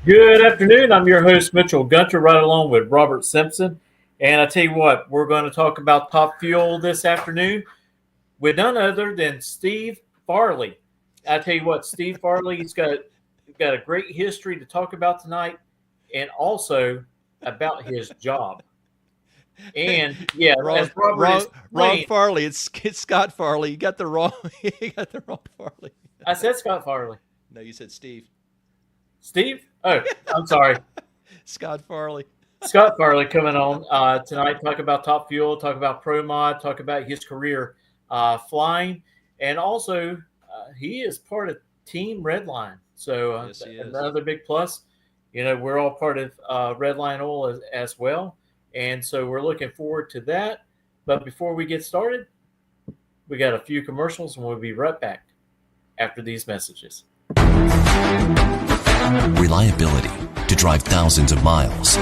Good afternoon. I'm your host, Mitchell Gunter, right along with Robert Simpson. And I tell you what, we're going to talk about Top Fuel this afternoon with none other than Steve Farley. I tell you what, Steve Farley, he's got a great history to talk about tonight, and also about his job. And yeah, as wrong, Robert wrong, wrong explained, Farley. It's Scott Farley. You got the wrong. You got the wrong Farley. I said Scott Farley. No, you said Steve. Steve? Oh, I'm sorry. Scott Farley. Scott Farley coming on tonight, talk about Top Fuel, talk about Pro Mod, talk about his career flying, and also he is part of Team Redline. So Yes, he is. another big plus. You know, we're all part of Redline Oil as well, and so we're looking forward to that. But before we get started, we got a few commercials, and we'll be right back after these messages. Reliability to drive thousands of miles.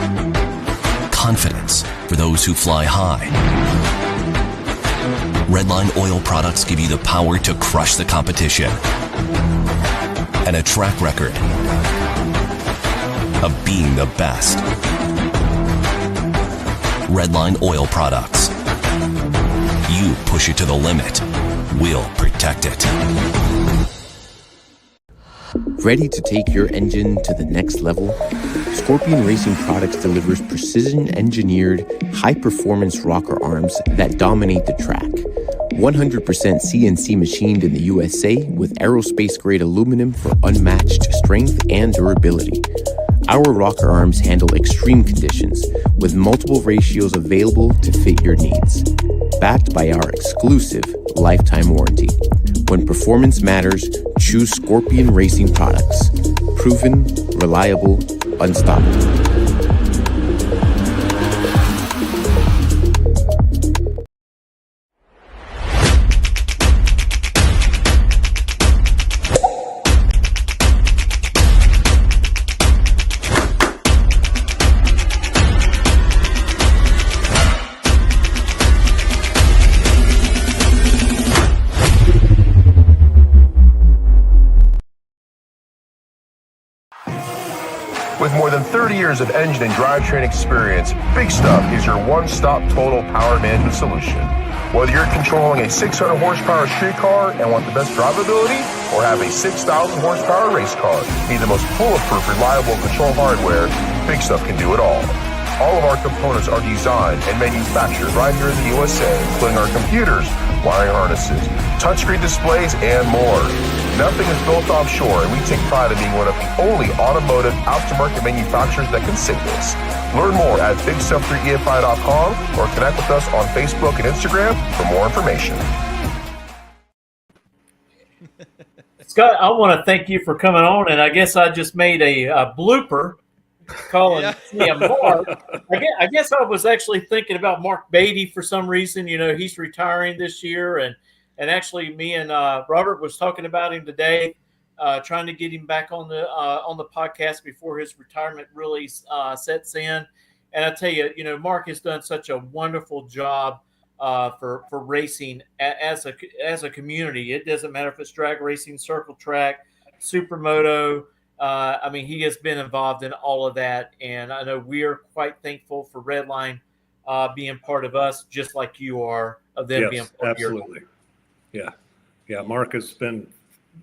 Confidence for those who fly high. Redline oil products give you the power to crush the competition. And a track record of being the best. Redline oil products. You push it to the limit, we'll protect it. Ready to take your engine to the next level? Scorpion Racing Products delivers precision-engineered, high-performance rocker arms that dominate the track. 100% CNC machined in the USA with aerospace-grade aluminum for unmatched strength and durability. Our rocker arms handle extreme conditions with multiple ratios available to fit your needs. Backed by our exclusive lifetime warranty. When performance matters, choose Scorpion Racing Products. Proven, reliable, unstoppable. With more than 30 years of engine and drivetrain experience, Big Stuff is your one-stop total power management solution. Whether you're controlling a 600 horsepower street car and want the best drivability, or have a 6,000 horsepower race car, need the most bulletproof, reliable control hardware, Big Stuff can do it all. All of our components are designed and manufactured right here in the USA, including our computers, wiring harnesses, touchscreen displays, and more. Nothing is built offshore, and we take pride in being one of the only automotive aftermarket manufacturers that can say this. Learn more at bigstuff3efi.com or connect with us on Facebook and Instagram for more information. Scott, I want to thank you for coming on, and I guess I just made a blooper calling Mark. I guess I was actually thinking about Mark Beatty for some reason. You know, he's retiring this year, and actually, me and Robert was talking about him today, trying to get him back on the podcast before his retirement really sets in. And I tell you, you know, Mark has done such a wonderful job for racing as a community. It doesn't matter if it's drag racing, circle track, supermoto. I mean, he has been involved in all of that, and I know we are quite thankful for Redline being part of us, just like you are of them being Yes, part of your. absolutely. Yeah. Mark has been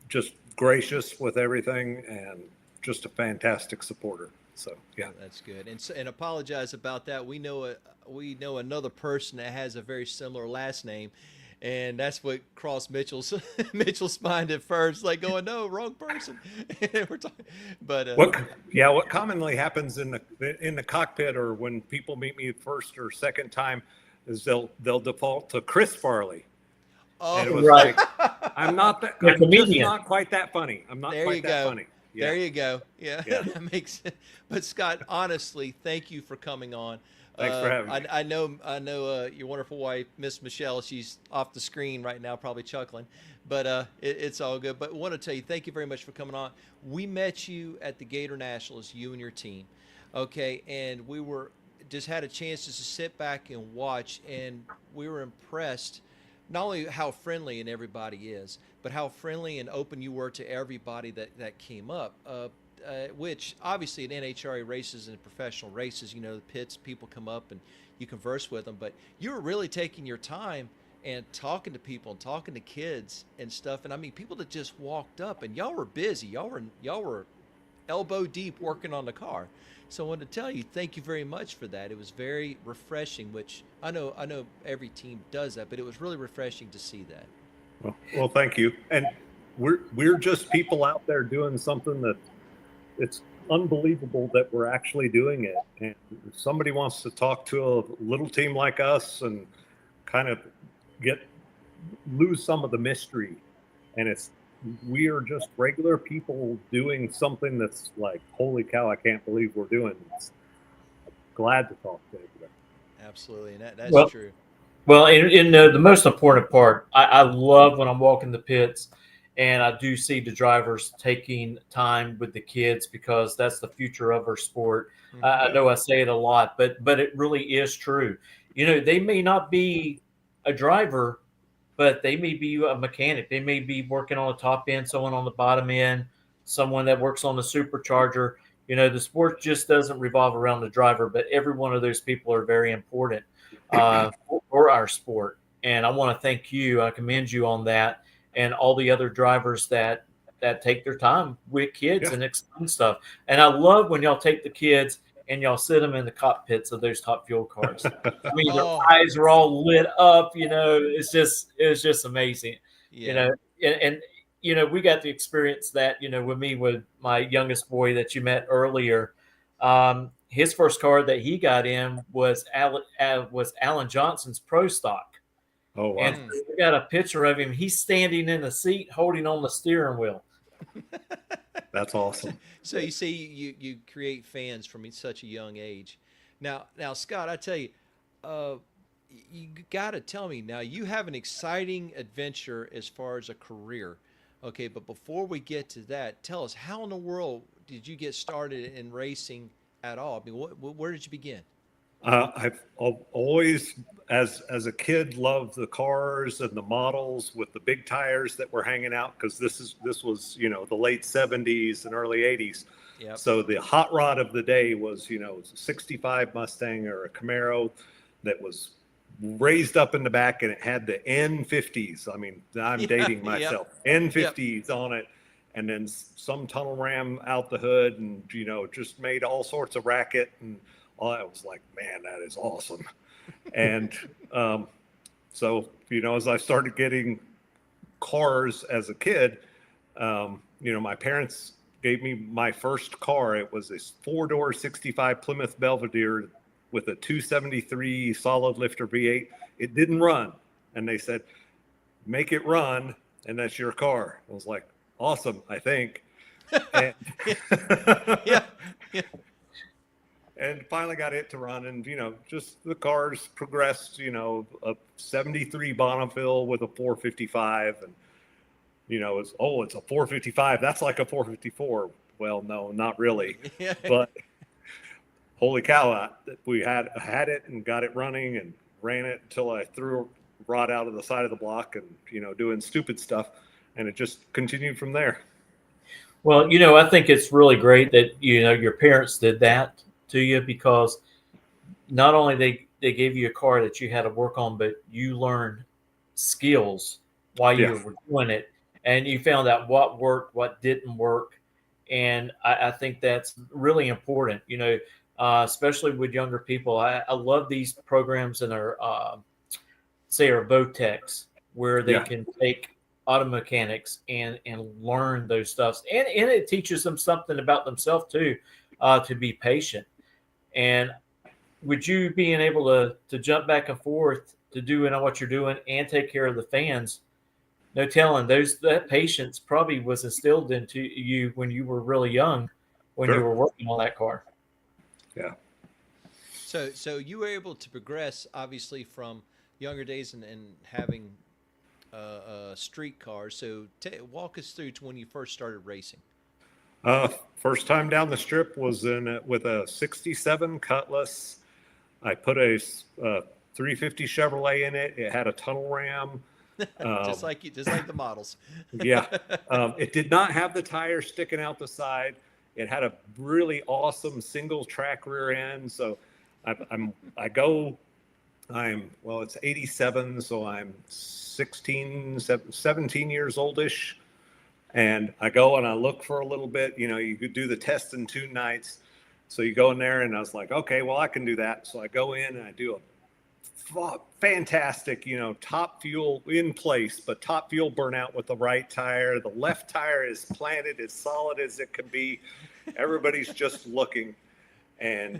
just gracious with everything and just a fantastic supporter. So yeah, That's good. And apologize about that. We know another person that has a very similar last name, and that's what crossed Mitchell's mind at first, like going, no, wrong person. We're talking, but what commonly happens in the cockpit or when people meet me first or second time is they'll default to Chris Farley. And it was Right. like, I'm The just comedian. not quite that funny. I'm not there quite you that go. funny. There you go. Yeah, Yeah. that makes sense. But Scott, honestly, thank you for coming on. Thanks for having me. I know your wonderful wife, Miss Michelle. She's off the screen right now, probably chuckling, but it's all good. But I want to tell you, thank you very much for coming on. We met you at the Gator Nationals, you and your team, okay, and we were just had a chance just to sit back and watch, and we were impressed. Not only how friendly and everybody is, but how friendly and open you were to everybody that came up. which obviously in NHRA races and professional races, you know, the pits, people come up and you converse with them, but you were really taking your time and talking to people and talking to kids and stuff. And I mean, people that just walked up, and y'all were busy. Y'all were elbow deep working on the car. So I wanted to tell you, thank you very much for that. It was very refreshing, which I know every team does that, but it was really refreshing to see that. Well, thank you. And we're just people out there doing something that it's unbelievable that we're actually doing it. And if somebody wants to talk to a little team like us and kind of lose some of the mystery, and we are just regular people doing something that's like, holy cow, I can't believe we're doing this. Glad to talk to everybody. Absolutely, and that's true. Well, in the most important part, I love when I'm walking the pits and I do see the drivers taking time with the kids, because that's the future of our sport. Mm-hmm. I know I say it a lot, but it really is true. You know, they may not be a driver, but they may be a mechanic. They may be working on the top end, someone on the bottom end, someone that works on the supercharger. You know, the sport just doesn't revolve around the driver, but every one of those people are very important for our sport. And I want to thank you. I commend you on that, and all the other drivers that take their time with kids and explain stuff. And I love when y'all take the kids and y'all sit them in the cockpits of those Top Fuel cars. I mean, their eyes are all lit up. You know, it's just amazing. Yeah. You know, and you know, we got to experience that. You know, with my youngest boy that you met earlier. His first car that he got in was Alan Johnson's Pro Stock. Oh, wow. And we got a picture of him. He's standing in the seat holding on the steering wheel. That's awesome. So you see, you create fans from such a young age. Now, Scott, I tell you, you got to tell me now. You have an exciting adventure as far as a career, okay? But before we get to that, tell us, how in the world did you get started in racing at all? I mean, where did you begin? I've always, as a kid, loved the cars and the models with the big tires that were hanging out, because this was, you know, the late 70s and early 80s. Yep. So the hot rod of the day was, you know, a 65 Mustang or a Camaro that was raised up in the back, and it had the N50s. I mean, I'm dating myself. N50s on it. And then some tunnel ram out the hood, and, you know, just made all sorts of racket. And I was like, man, that is awesome. And so, you know, as I started getting cars as a kid, you know, my parents gave me my first car. It was this 4-door 65 Plymouth Belvedere with a 273 solid lifter V8. It didn't run. And they said, make it run, and that's your car. I was like, awesome, I think. And and finally got it to run, and, you know, just the cars progressed, you know, a 73 Bonneville with a 455, and, you know, it's a 455. That's like a 454. Well, no, not really. But holy cow, we had it and got it running and ran it until I threw a rod out of the side of the block and, you know, doing stupid stuff. And it just continued from there. Well, you know, I think it's really great that, you know, your parents did that to you, because not only they gave you a car that you had to work on, but you learned skills while you were doing it, and you found out what worked, what didn't work. And I think that's really important, you know, especially with younger people. I love these programs in our, say, our Votechs, where they can take auto mechanics and learn those stuffs. And it teaches them something about themselves too, to be patient. And with you being able to jump back and forth to doing what you're doing and take care of the fans, no telling, that patience probably was instilled into you when you were really young, when you were working on that car. Yeah. So you were able to progress, obviously, from younger days and having street cars. So walk us through to when you first started racing. First time down the strip was with a 67 Cutlass. I put a 350 Chevrolet in it. It had a tunnel ram. just like the models. Yeah. It did not have the tires sticking out the side. It had a really awesome single track rear end. So it's 87. So I'm 17 years oldish. And I go and I look for a little bit, you could do the test in 2 nights. So you go in there and I was like, okay, well, I can do that. So I go in and I do a fantastic, top fuel in place, but top fuel burnout with the right tire. The left tire is planted as solid as it can be. Everybody's just looking, and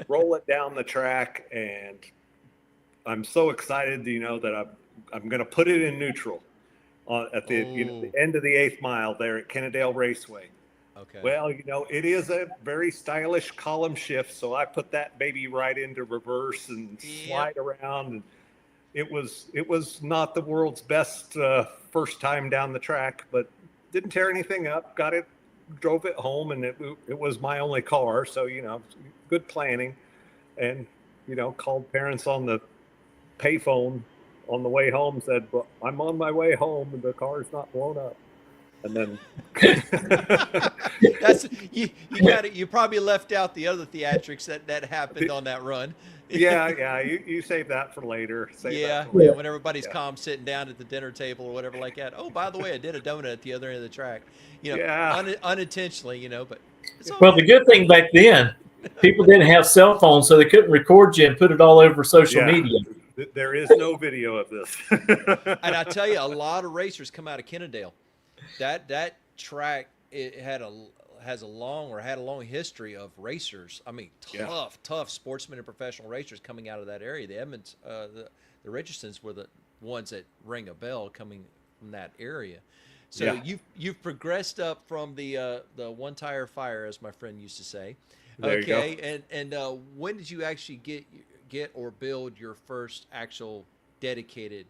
roll it down the track. And I'm so excited, that I'm going to put it in neutral at the the end of the 8th mile there at Kennedale Raceway. Okay. Well, it is a very stylish column shift, so I put that baby right into reverse and slide around, and it was not the world's best first time down the track, but didn't tear anything up. Got it, drove it home, and it was my only car, so good planning, and called parents on the payphone on the way home, said, "Well, I'm on my way home, and the car's not blown up." And then that's you probably left out the other theatrics that happened on that run. yeah, you save that for later. When everybody's calm sitting down at the dinner table or whatever like that. Oh, by the way, I did a donut at the other end of the track. Unintentionally, but the good thing back then, people didn't have cell phones, so they couldn't record you and put it all over social media. There is no video of this. And I tell you, a lot of racers come out of Kennedale. That track had a long history of racers. I mean, tough sportsmen and professional racers coming out of that area. The Edmonds, the Richardsons were the ones that rang a bell coming from that area. So you've progressed up from the one tire fire, as my friend used to say. There you go. And when did you actually get or build your first actual dedicated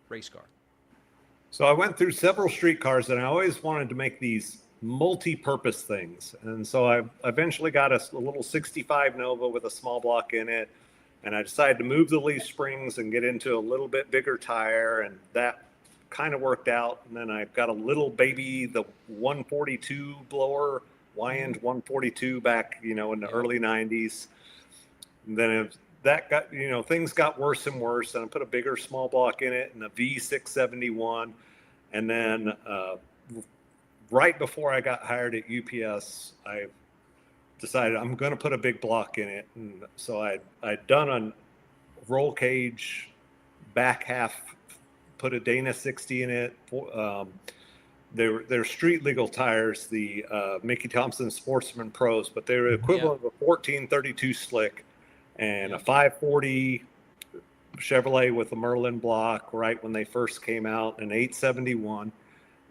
race car? So I went through several street cars, and I always wanted to make these multi-purpose things. And so I eventually got a little 65 Nova with a small block in it. And I decided to move the leaf springs and get into a little bit bigger tire. And that kind of worked out. And then I got a little baby, the 142 blower, Wyand 142 back, in the early 90s. And then that got, things got worse and worse, and I put a bigger small block in it and a V671. And then right before I got hired at UPS, I decided I'm going to put a big block in it. And so I'd done a roll cage back half, put a Dana 60 in it. They're street legal tires, the Mickey Thompson Sportsman Pros, but they were equivalent of a 1432 slick. And a 540 Chevrolet with a Merlin block right when they first came out, an 871,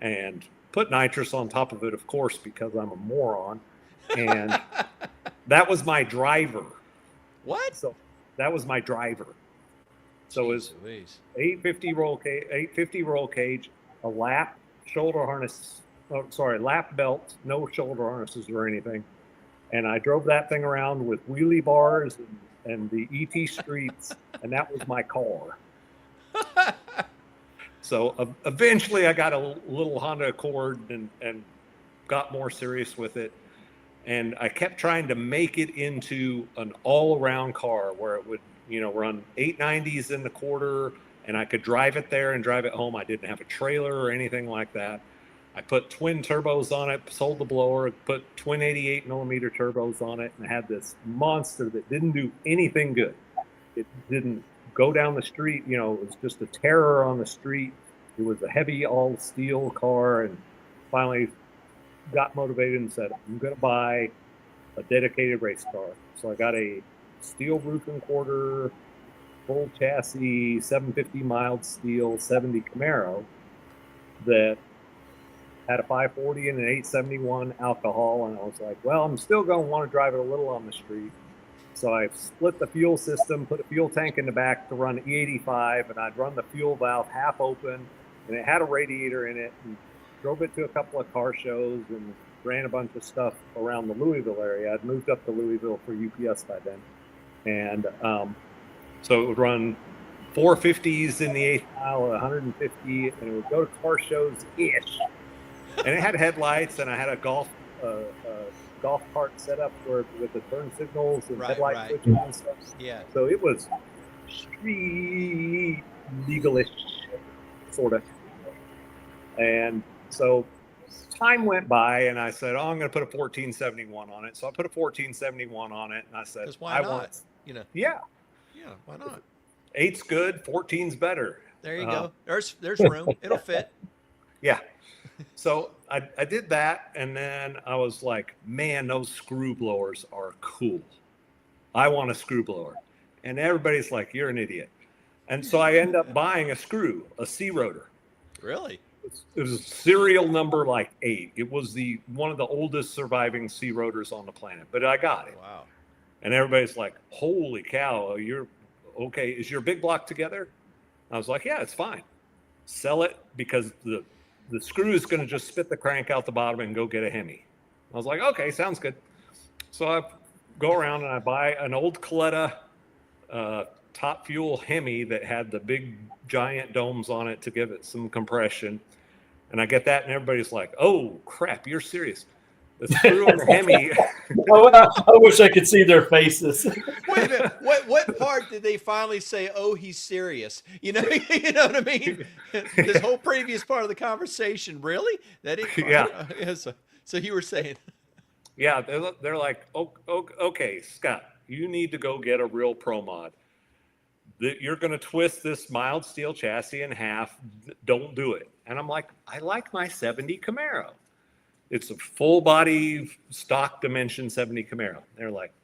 and put nitrous on top of it, of course, because I'm a moron. And that was my driver. What? So that was my driver. So it was 850 roll cage, a lap shoulder harness. Lap belt, no shoulder harnesses or anything. And I drove that thing around with wheelie bars and the ET streets, and that was my car. So eventually I got a little Honda Accord and got more serious with it. And I kept trying to make it into an all-around car where it would, run 890s in the quarter, and I could drive it there and drive it home. I didn't have a trailer or anything like that. I put twin turbos on it, sold the blower, put twin 88 millimeter turbos on it, and had this monster that didn't do anything good. It didn't go down the street. It was just a terror on the street. It was a heavy all steel car, and finally got motivated and said, I'm going to buy a dedicated race car. So I got a steel roof and quarter, full chassis, 750 mild steel, 70 Camaro that had a 540 and an 871 alcohol, and I was like, well, I'm still going to want to drive it a little on the street. So I split the fuel system, put a fuel tank in the back to run E85, and I'd run the fuel valve half open, and it had a radiator in it, and drove it to a couple of car shows and ran a bunch of stuff around the Louisville area. I'd moved up to Louisville for UPS by then. And so it would run 450s in the 8th mile, 150, and it would go to car shows-ish. And it had headlights, and I had a golf golf cart setup with the turn signals and Right, headlight right. switches and stuff. Yeah. So it was street legalish, sort of. And so time went by, and I said, "Oh, I'm going to put a 1471 on it." So I put a 1471 on it, and I said, Because why "I not? want, Yeah, why not? 8's good, 14's better." There you go. There's room. It'll fit. Yeah. So I did that, and then I was like, "Man, those screw blowers are cool. I want a screw blower." And everybody's like, "You're an idiot." And so I end up buying a C rotor. Really? It was serial number like 8. It was one of the oldest surviving C rotors on the planet, but I got it. Wow. And everybody's like, "Holy cow, you're okay. Is your big block together?" I was like, "Yeah, it's fine. Sell it because the screw is going to just spit the crank out the bottom and go get a Hemi." I was like, "Okay, sounds good." So I go around and I buy an old Coletta Top Fuel Hemi that had the big giant domes on it to give it some compression. And I get that, and everybody's like, "Oh crap, you're serious." The screw on the Hemi. I wish I could see their faces. Wait a minute. What part did they finally say, "Oh, he's serious"? You know what I mean? This whole previous part of the conversation, really? That ain't Yeah. So you were saying, Yeah, they're like, "Oh, okay, Scott, you need to go get a real Pro Mod. You're going to twist this mild steel chassis in half. Don't do it." And I'm like, "I like my 70 Camaro. It's a full body stock dimension 70 Camaro." They're like,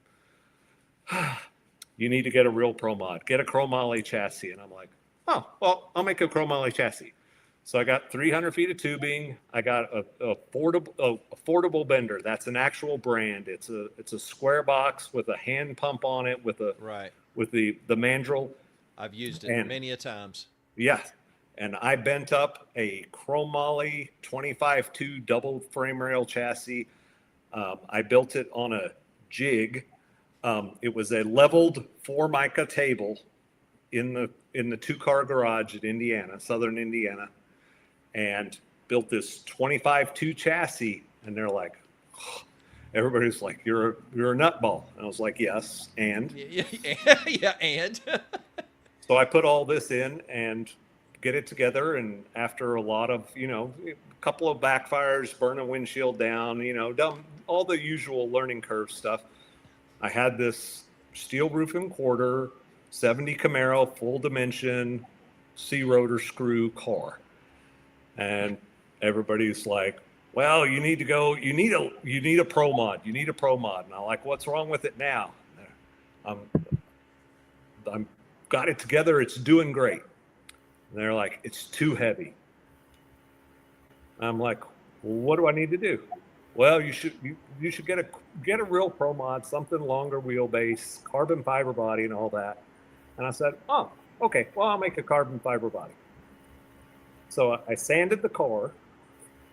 "You need to get a real Pro Mod. Get a chromoly chassis." And I'm like, "Oh, well, I'll make a chromoly chassis." So I got 300 feet of tubing. I got a affordable bender. That's an actual brand. It's a square box with a hand pump on it with the mandrel. I've used it many a times. Yeah. And I bent up a chromoly 25.2 double frame rail chassis. I built it on a jig. It was a leveled Formica table in the 2-car garage at Southern Indiana, and built this 25.2 chassis. And they're like, everybody's like, you're a nutball. And I was like, "Yes, and." Yeah, and. So I put all this in and get it together, and after a lot of, a couple of backfires, burn a windshield down, done all the usual learning curve stuff, I had this steel roof and quarter 70 Camaro full dimension C rotor screw car. And everybody's like, "Well, you need a Pro Mod. You need a Pro Mod." And I'm like, "What's wrong with it now?" I'm got it together. It's doing great. And they're like, "It's too heavy." I'm like, "Well, what do I need to do?" "Well, you should get a real Pro Mod, something longer wheelbase, carbon fiber body, and all that." And I said, "Oh, okay. Well, I'll make a carbon fiber body." So I sanded the car,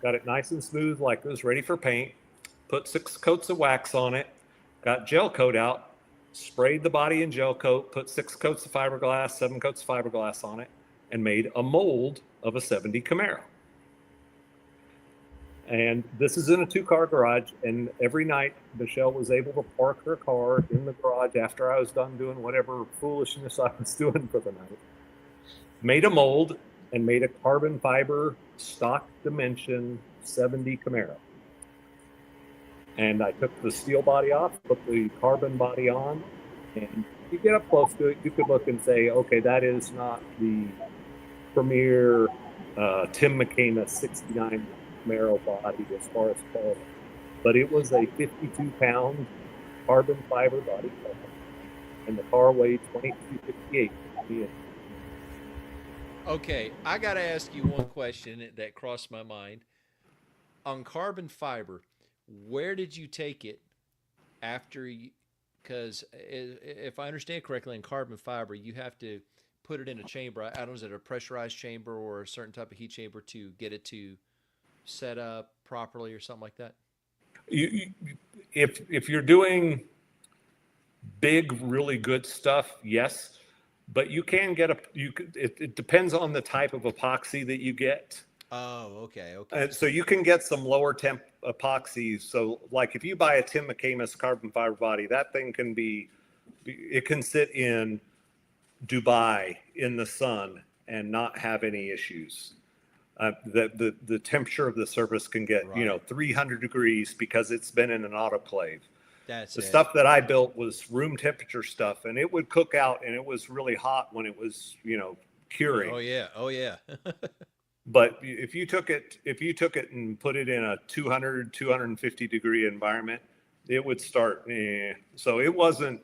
got it nice and smooth, like it was ready for paint. Put 6 coats of wax on it, got gel coat out, sprayed the body in gel coat, put 6 coats of fiberglass, 7 coats of fiberglass on it, and made a mold of a 70 Camaro. And this is in a 2-car garage, and every night Michelle was able to park her car in the garage after I was done doing whatever foolishness I was doing for the night. Made a mold and made a carbon fiber stock dimension 70 Camaro. And I took the steel body off, put the carbon body on, and you get up close to it, you could look and say, "Okay, that is not the premier Tim McCain 69 Camaro body as far as quality." But it was a 52-pound carbon fiber body car, and the car weighed 2258. Okay, I got to ask you one question that crossed my mind. On carbon fiber, where did you take it after you, because if I understand correctly, in carbon fiber, you have to put it in a chamber. I don't know, is it a pressurized chamber or a certain type of heat chamber to get it to set up properly or something like that? If you're doing big, really good stuff, yes. But you can get it depends on the type of epoxy that you get. Oh, okay. Okay. And so you can get some lower temp epoxies. So like if you buy a Tim McCamus carbon fiber body, that thing it can sit in Dubai in the sun and not have any issues. The temperature of the surface can get, 300 degrees because it's been in an autoclave. That's the it. stuff that I built was room temperature stuff, and it would cook out, and it was really hot when it was, curing. Oh yeah. Oh yeah. But if you took it and put it in a 250 degree environment, it would start. So it wasn't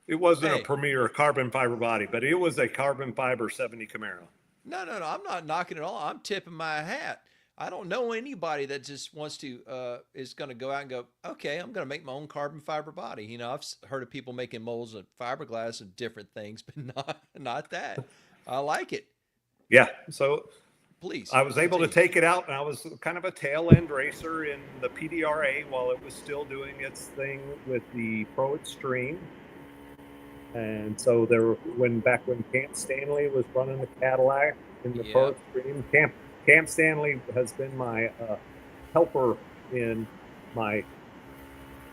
it wasn't a premier carbon fiber body, but it was a carbon fiber 70 Camaro. No. I'm not knocking it all. I'm tipping my hat. I don't know anybody that just wants to is going to go out and go, okay, I'm going to make my own carbon fiber body. I've heard of people making molds of fiberglass and different things, but not that. I like it. Yeah. So please, I was able to take it out, and I was kind of a tail end racer in the PDRA while it was still doing its thing with the Pro Extreme. And so back when Camp Stanley was running the Cadillac in the Pro Extreme, Camp Stanley has been my helper in my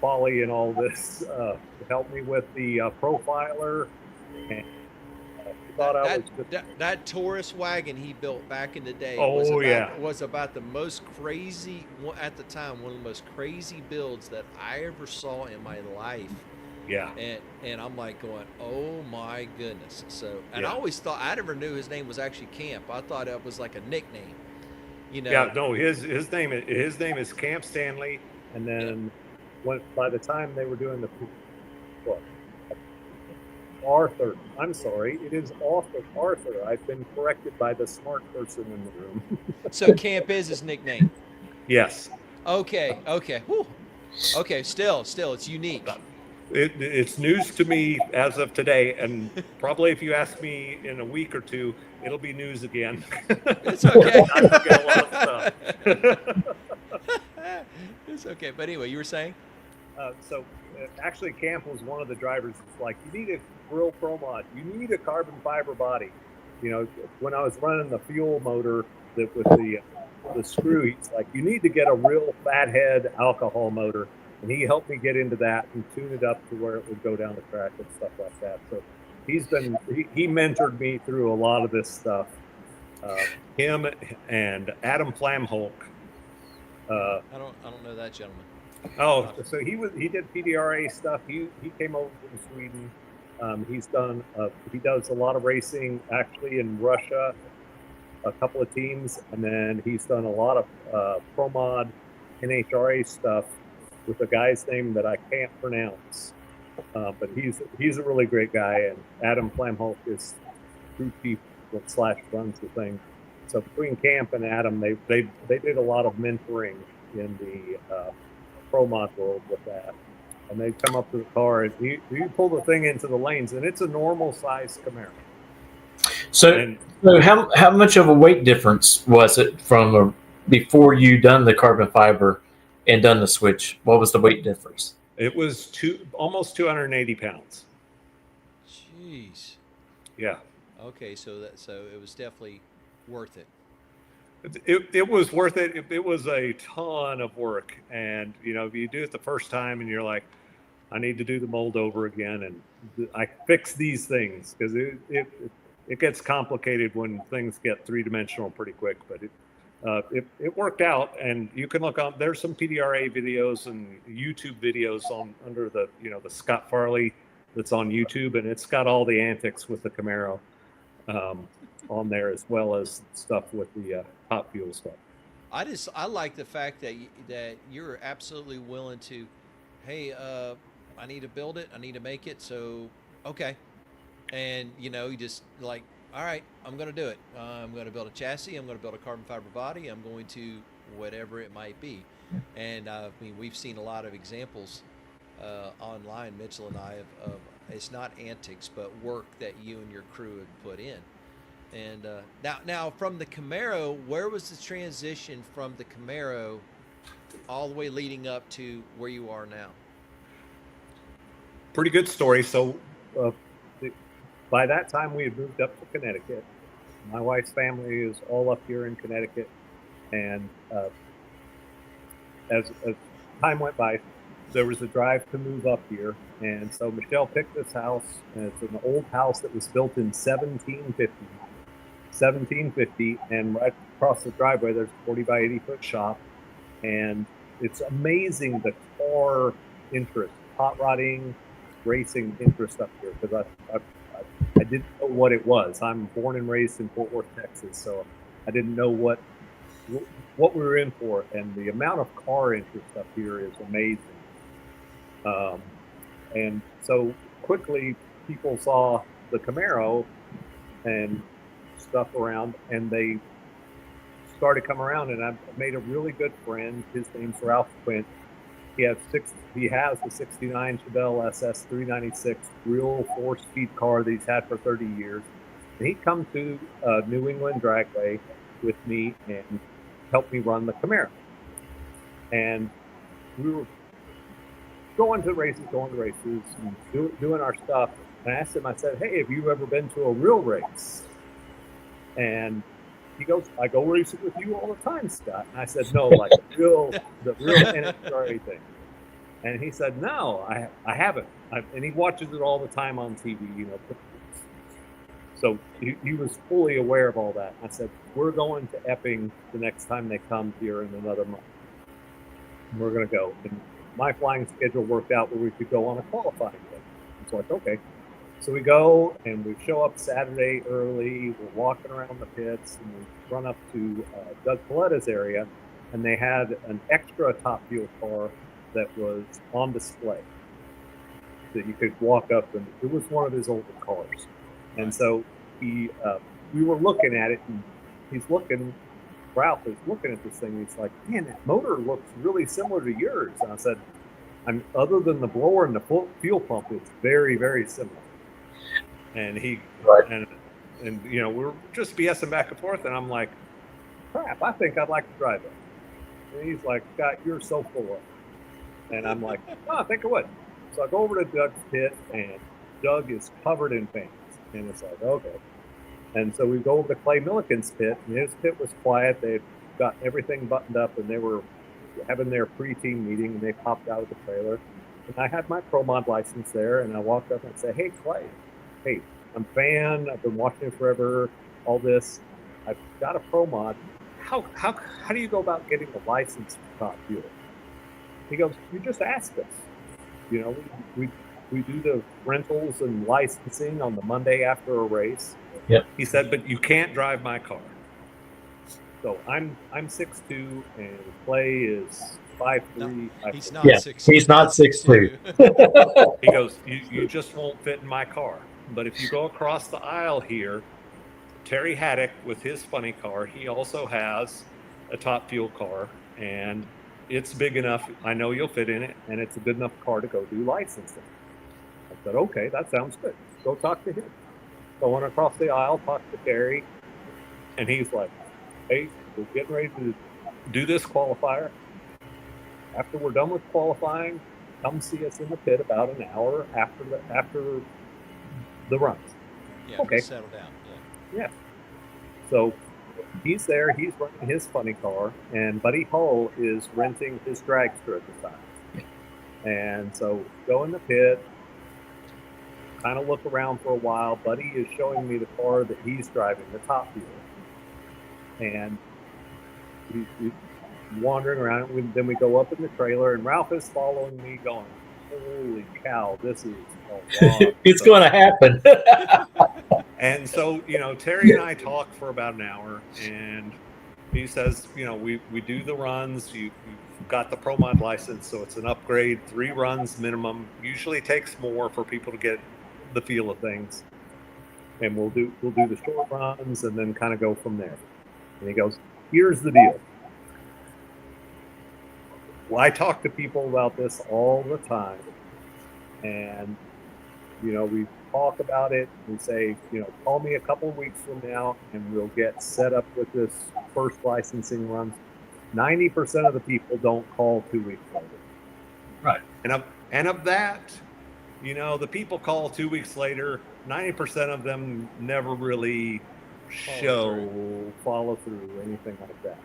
folly and all this, to help me with the profiler. And that Taurus wagon he built back in the day was about the most crazy, at the time, one of the most crazy builds that I ever saw in my life. Yeah. And I'm like going, oh my goodness. So, and I always thought, I never knew his name was actually Camp. I thought it was like a nickname, Yeah, no, his name is Camp Stanley. And then by the time they were doing Arthur, I'm sorry, it is Arthur. I've been corrected by the smart person in the room. So Camp is his nickname. Yes. Okay. Whew. Okay. Still, it's unique. It's news to me as of today, and probably if you ask me in a week or two, it'll be news again. It's okay. I forget a lot of stuff. It's okay. But anyway, you were saying? So actually, Camp was one of the drivers. It's like, you need a real pro mod. You need a carbon fiber body. When I was running the fuel motor with the screw, he's like, you need to get a real fathead alcohol motor. And he helped me get into that and tune it up to where it would go down the track and stuff like that. So he mentored me through a lot of this stuff. Him and Adam Flamholk. I don't know that gentleman. Oh, so he did PDRA stuff. He came over from Sweden. He does a lot of racing actually in Russia, a couple of teams, and then he's done a lot of pro mod NHRA stuff with a guy's name that I can't pronounce, but he's a really great guy, and Adam Flamholk is crew chief / runs the thing. So between Camp and Adam, they did a lot of mentoring in the pro mod world with that, and they come up to the car and you pull the thing into the lanes, and it's a normal size Camaro. So how much of a weight difference was it from before you done the carbon fiber and done the switch? What was the weight difference? It was almost 280 pounds. Jeez. Yeah. Okay, so it was definitely worth it. It was worth it. It was a ton of work, and if you do it the first time and you're like, I need to do the mold over again, and I fix these things, because it gets complicated when things get three-dimensional pretty quick, but it worked out. And you can look up, there's some PDRA videos and YouTube videos under the the Scott Farley that's on YouTube, and it's got all the antics with the Camaro on there, as well as stuff with the Top Fuel stuff. I like the fact that you're absolutely willing to, hey, I need to build it, I need to make it, so okay, and you just like, all right, I'm going to do it. I'm going to build a chassis. I'm going to build a carbon fiber body. I'm going to whatever it might be. And we've seen a lot of examples online, Mitchell and I, of it's not antics, but work that you and your crew have put in. And now from the Camaro, where was the transition from the Camaro all the way leading up to where you are now? Pretty good story. So by that time, we had moved up to Connecticut, My wife's family is all up here in Connecticut, and as time went by, there was a drive to move up here, and so Michelle picked this house, and it's an old house that was built in 1750, and right across the driveway there's a 40 by 80 foot shop, and it's amazing the car interest, hot rodding, racing interest up here, because I didn't know what it was. I'm born and raised in Fort Worth, Texas, so I didn't know what we were in for, and the amount of car interest up here is amazing. And so quickly people saw the Camaro and stuff around, and they started coming around, and I made a really good friend. His name's Ralph Quint. He has a 69 Chevelle SS 396 real 4-speed car that he's had for 30 years. And he'd come to New England Dragway with me and help me run the Camaro. And we were going to races, and doing our stuff. And I asked him, I said, "Hey, have you ever been to a real race?" And he goes, "I go racing with you all the time, Scott." And I said, "No, like the real NHRA thing." And he said, "No, I haven't." And he watches it all the time on TV, you know. So he was fully aware of all that. I said, "We're going to Epping the next time they come here in another month. And we're going to go." And my flying schedule worked out where we could go on a qualifying day. It's like, okay. So we go, and we show up Saturday early. We're walking around the pits, and we run up to Doug Coletta's area, and they had an extra Top Fuel car that was on display that you could walk up, and it was one of his older cars. And so we were looking at it, and Ralph is looking at this thing. He's like, "Man, that motor looks really similar to yours." And I said, "Other than the blower and the fuel pump, it's very, very similar." And and you know, we're just BSing back and forth, and I'm like, "Crap, I think I'd like to drive it." And he's like, "Scott, you're so full of it." And I'm like, "Oh, I think I would." So I go over to Doug's pit, and Doug is covered in fans. And it's like, okay. And so we go over to Clay Milliken's pit, and his pit was quiet. They'd got everything buttoned up, and they were having their pre-team meeting, and they popped out of the trailer. And I had my Pro Mod license there, and I walked up and said, "Hey, Clay, hey, I'm a fan. I've been watching it forever, all this. I've got a Pro Mod. How do you go about getting a license for Top Fuel?" He goes, "You just ask us. You know, we do the rentals and licensing on the Monday after a race." Yep. He said, "But you can't drive my car." So I'm 6'2", and Clay is 5'3". No, he's not 6'2". He's not 6'2". He goes, you just won't fit in my car. But if you go across the aisle here, Terry Haddock with his funny car, he also has a Top Fuel car, and it's big enough. I know you'll fit in it, and it's a good enough car to go do licensing. I said, "Okay, that sounds good. Go talk to him." So I went across the aisle, talked to Terry, and he's like, "Hey, we're getting ready to do this qualifier. After we're done with qualifying, come see us in the pit about an hour after the runs." Yeah, okay. Settle down. Yeah. So he's there. He's running his funny car, and Buddy Hull is renting his dragster at the time. And so go in the pit, kind of look around for a while. Buddy is showing me the car that he's driving, the Top Fuel. And he's wandering around. Then we go up in the trailer, and Ralph is following me going, "Holy cow, this is a lot." It's going to happen. And so, you know, Terry and I talk for about an hour, and he says, you know, we do the runs. You've got the Pro Mod license, so it's an upgrade, 3 runs minimum. Usually takes more for people to get the feel of things. And we'll do the short runs and then kind of go from there. And he goes, "Here's the deal. Well, I talk to people about this all the time, and you know, we talk about it. We say, you know, call me a couple of weeks from now, and we'll get set up with this first licensing run." 90% of the people don't call 2 weeks later. Right. And of that, you know, the people call 2 weeks later. 90% of them never really follow through, or anything like that.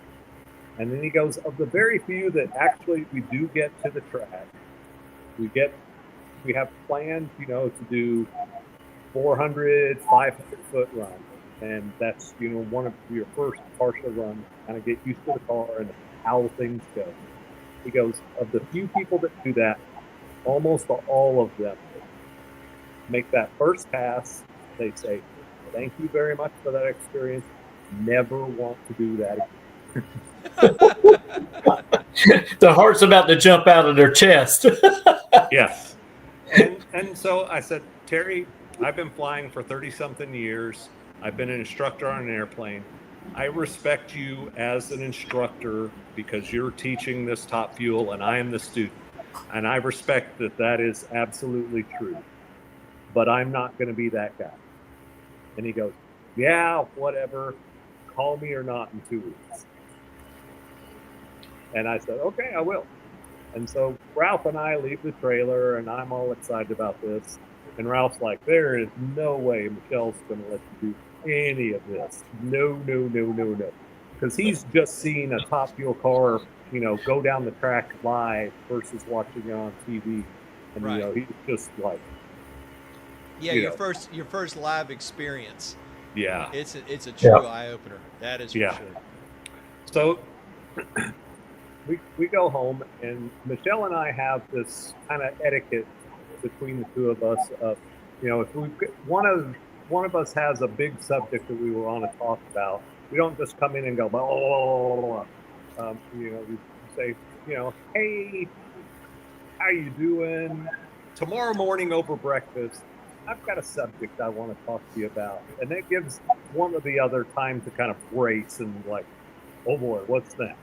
And then he goes, of the very few that actually we do get to the track, we have planned, to do 400, 500 foot runs. And that's, one of your first partial runs, kind of get used to the car and how things go. He goes, of the few people that do that, almost all of them make that first pass. They say, thank you very much for that experience. Never want to do that again. The heart's about to jump out of their chest. Yes. And so I said, Terry, I've been flying for 30-something years. I've been an instructor on an airplane. I respect you as an instructor because you're teaching this Top Fuel and I am the student. And I respect that is absolutely true. But I'm not going to be that guy. And he goes, yeah, whatever. Call me or not in 2 weeks. And I said, okay, I will. And so Ralph and I leave the trailer, and I'm all excited about this. And Ralph's like, there is no way Michelle's going to let you do any of this. No. Because he's just seen a Top Fuel car, go down the track live versus watching it on TV. And, right. He's just like, yeah, your first live experience. Yeah. It's a true eye-opener. That is for sure. So we go home, and Michelle and I have this kind of etiquette between the two of us of, if one of us has a big subject that we want to talk about, we don't just come in and go, blah, blah, blah, blah. We say, hey, how you doing? Tomorrow morning over breakfast, I've got a subject I want to talk to you about. And it gives one or the other time to kind of brace and like, oh boy, what's that?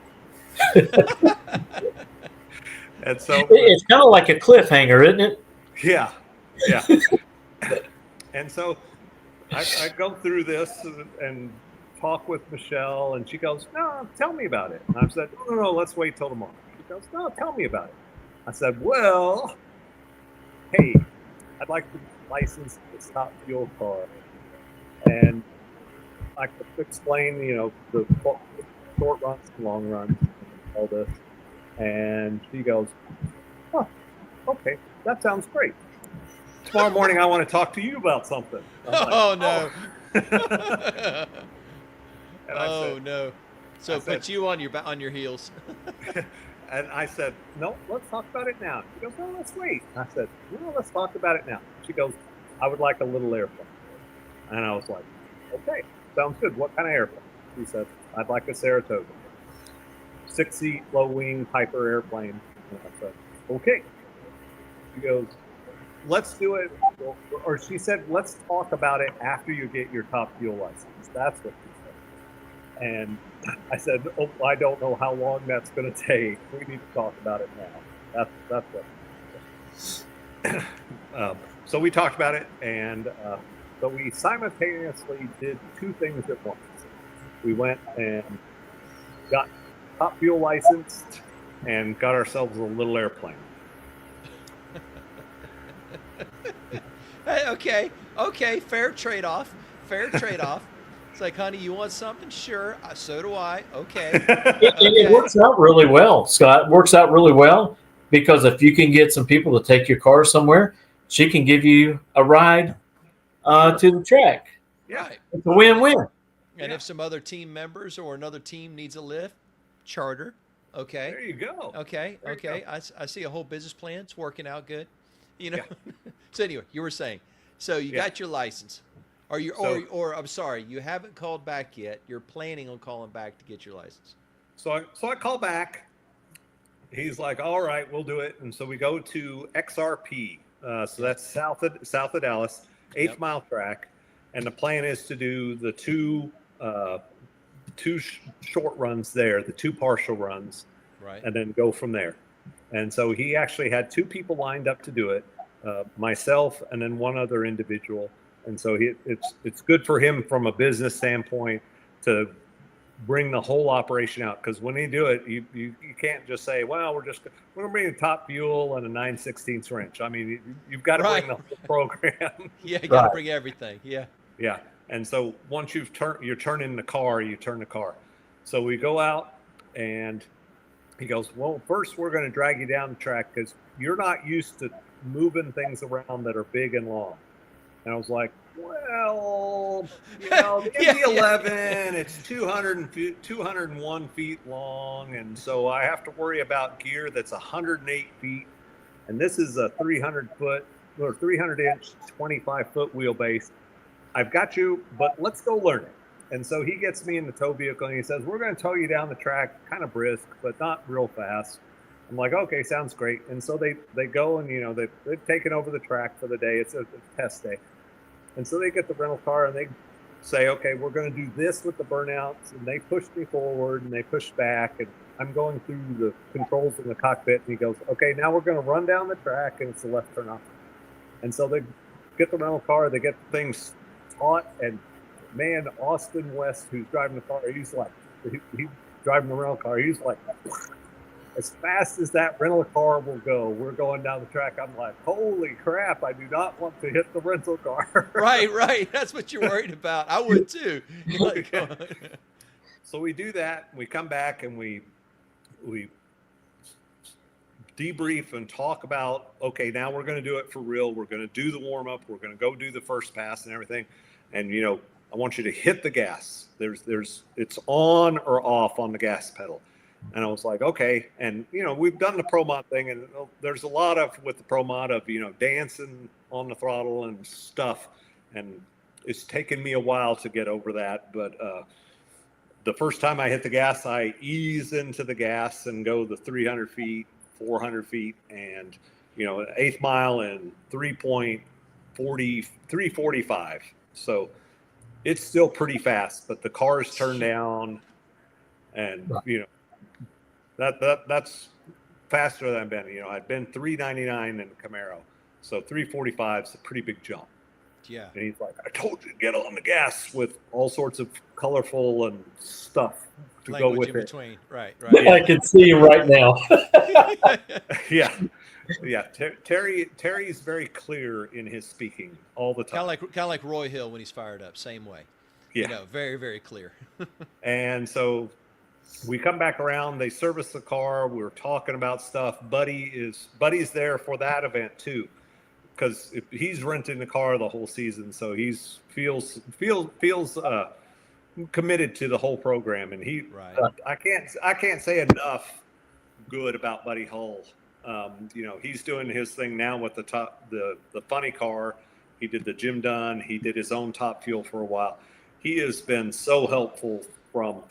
And so it's kind of like a cliffhanger, isn't it? Yeah. And so I go through this and talk with Michelle, and she goes, no, tell me about it. And I said, no, let's wait till tomorrow. She goes, no, tell me about it. I said, well, hey, I'd like to license this Top Fuel car. And I could explain, the short runs, long runs, all this. And she goes, oh, okay, that sounds great. Tomorrow morning, I want to talk to you about something. Oh, no. No. So put you on your heels. And I said, no, let's talk about it now. She goes, no, let's wait. I said, no, let's talk about it now. She goes, I would like a little airplane. And I was like, okay, sounds good. What kind of airplane? She said, I'd like a Saratoga. 6-seat, low-wing Piper airplane. And I said, okay. She goes, let's do it. Or she said, let's talk about it after you get your Top Fuel license. That's what she said. And I said, oh, I don't know how long that's going to take. We need to talk about it now. That's what. So we talked about it, and so we simultaneously did two things at once. We went and got Top Fuel licensed and got ourselves a little airplane. Hey, okay, fair trade-off. It's like, honey, you want something? Sure. So do I. Okay. It works out really well, Scott. It works out really well because if you can get some people to take your car somewhere, she can give you a ride to the track. Yeah. It's a win-win. And if some other team members or another team needs a lift, charter. Okay. There you go. Okay. I see a whole business plan. It's working out good. So anyway, you were saying, so you got your license. Are you, or I'm sorry, you haven't called back yet. You're planning on calling back to get your license. So I call back. He's like, all right, we'll do it. And so we go to XRP. So that's south of Dallas, 8th Mile track. And the plan is to do the two short runs there, the two partial runs, right, and then go from there. And so he actually had two people lined up to do it, myself and then one other individual. And so it's good for him from a business standpoint to bring the whole operation out. Because when you do it, you can't just say, well, we're going to bring a Top Fuel and a 9/16 wrench. I mean, you've got to bring the whole program. Yeah, you got to bring everything. Yeah. Yeah. And so once you're turning the car, you turn the car. So we go out, and he goes, well, first we're going to drag you down the track because you're not used to moving things around that are big and long. And I was like, well, the MD-11, it's 201 feet long. And so I have to worry about gear that's 108 feet. And this is a 300-inch, 25-foot wheelbase. I've got you, but let's go learn it. And so he gets me in the tow vehicle, and he says, we're going to tow you down the track kind of brisk, but not real fast. I'm like, okay, sounds great. And so they go, and, they've taken over the track for the day. It's a test day. And so they get the rental car, and they say, okay, we're going to do this with the burnouts. And they push me forward, and they push back. And I'm going through the controls in the cockpit. And he goes, okay, now we're going to run down the track, and it's a left turn off. And so they get the rental car. They get things taught. And, man, Austin West, who's driving the car, he's driving the rental car. He's like, as fast as that rental car will go, we're going down the track. I'm like, holy crap, I do not want to hit the rental car. Right. That's what you're worried about. I would too. So we do that. We come back and we debrief and talk about, okay, now we're going to do it for real. We're going to do the warm up. We're going to go do the first pass and everything. And, I want you to hit the gas. It's on or off on the gas pedal. And I was like, okay. And, we've done the Pro Mod thing, and there's a lot with the Pro Mod of, dancing on the throttle and stuff. And it's taken me a while to get over that. But the first time I hit the gas, I ease into the gas and go the 300 feet, 400 feet, and, an eighth mile in 3:45. So it's still pretty fast, but the car's turned down, and, that's faster than I've been. I've been 399 in Camaro, so 345 is a pretty big jump. Yeah. And he's like, I told you to get on the gas, with all sorts of colorful and stuff to Language go with in it. Between. Right. I can see you right now. Yeah. Terry's very clear in his speaking all the time. Kind of like Roy Hill when he's fired up. Same way. Yeah. Very, very clear. And so we come back around. They service the car. We're talking about stuff. Buddy's there for that event too, because he's renting the car the whole season, so he's feels committed to the whole program. And I can't say enough good about Buddy Hull. He's doing his thing now with the funny car. He did the Jim Dunn. He did his own Top Fuel for a while. He has been so helpful from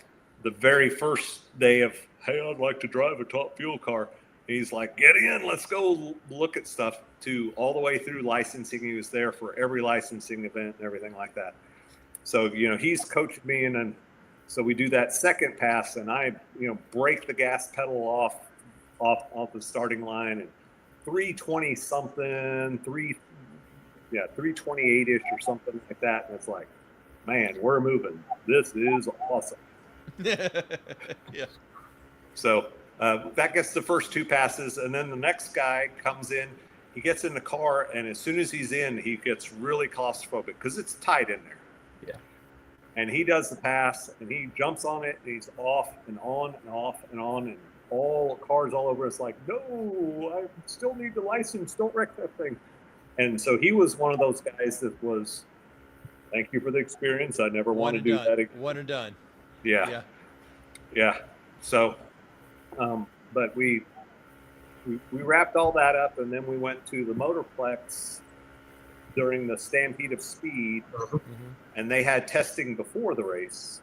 the very first day of, hey, I'd like to drive a Top Fuel car. And he's like, get in, let's go look at stuff, to all the way through licensing. He was there for every licensing event and everything like that. So, he's coached me. And then, so we do that second pass, and I, break the gas pedal off the starting line, and 320 something, 328-ish or something like that. And it's like, man, we're moving. This is awesome. Yeah. So that gets the first two passes, and then the next guy comes in. He gets in the car, and as soon as he's in, he gets really claustrophobic because it's tight in there. Yeah. And he does the pass, and he jumps on it, and he's off and on and off and on, and all cars all over us like, no, I still need the license. Don't wreck that thing. And so he was one of those guys that was, thank you for the experience. I never want to do that again. One and done. Yeah. So, but we wrapped all that up, and then we went to the Motorplex during the Stampede of Speed, and they had testing before the race.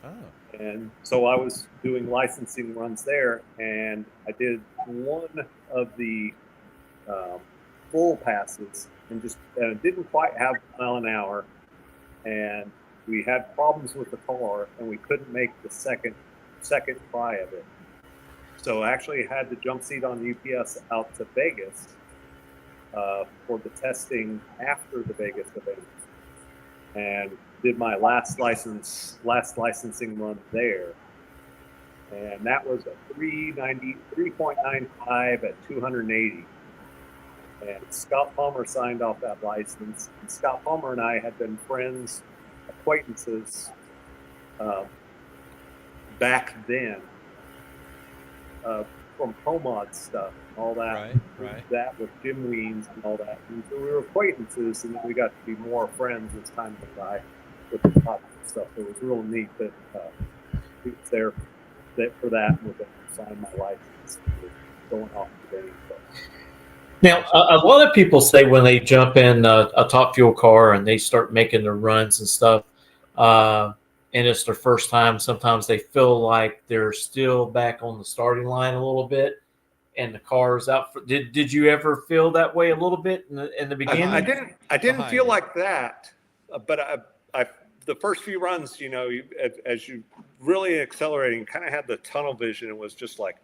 Oh. And so I was doing licensing runs there, and I did one of the full passes, and just didn't quite have a mile an hour, and we had problems with the car, and we couldn't make the second try of it. So I actually had the jump seat on UPS out to Vegas for the testing after the Vegas event, and did my last licensing run there. And that was a 3.95 at 280. And Scott Palmer signed off that license. And Scott Palmer and I had been friends acquaintances back then from ProMod stuff and all that. Right. That with Jim Weens and all that. And so we were acquaintances, and then we got to be more friends as time went by with the top stuff. It was real neat that he was there for that, and we're going to sign my license going off today. So. Now, a lot of people say when they jump in a Top Fuel car and they start making their runs and stuff, and it's their first time, sometimes they feel like they're still back on the starting line a little bit, and the car is out. Did you ever feel that way a little bit in the beginning? I didn't feel like that, but I the first few runs, as you really accelerating, kind of had the tunnel vision. It was just like,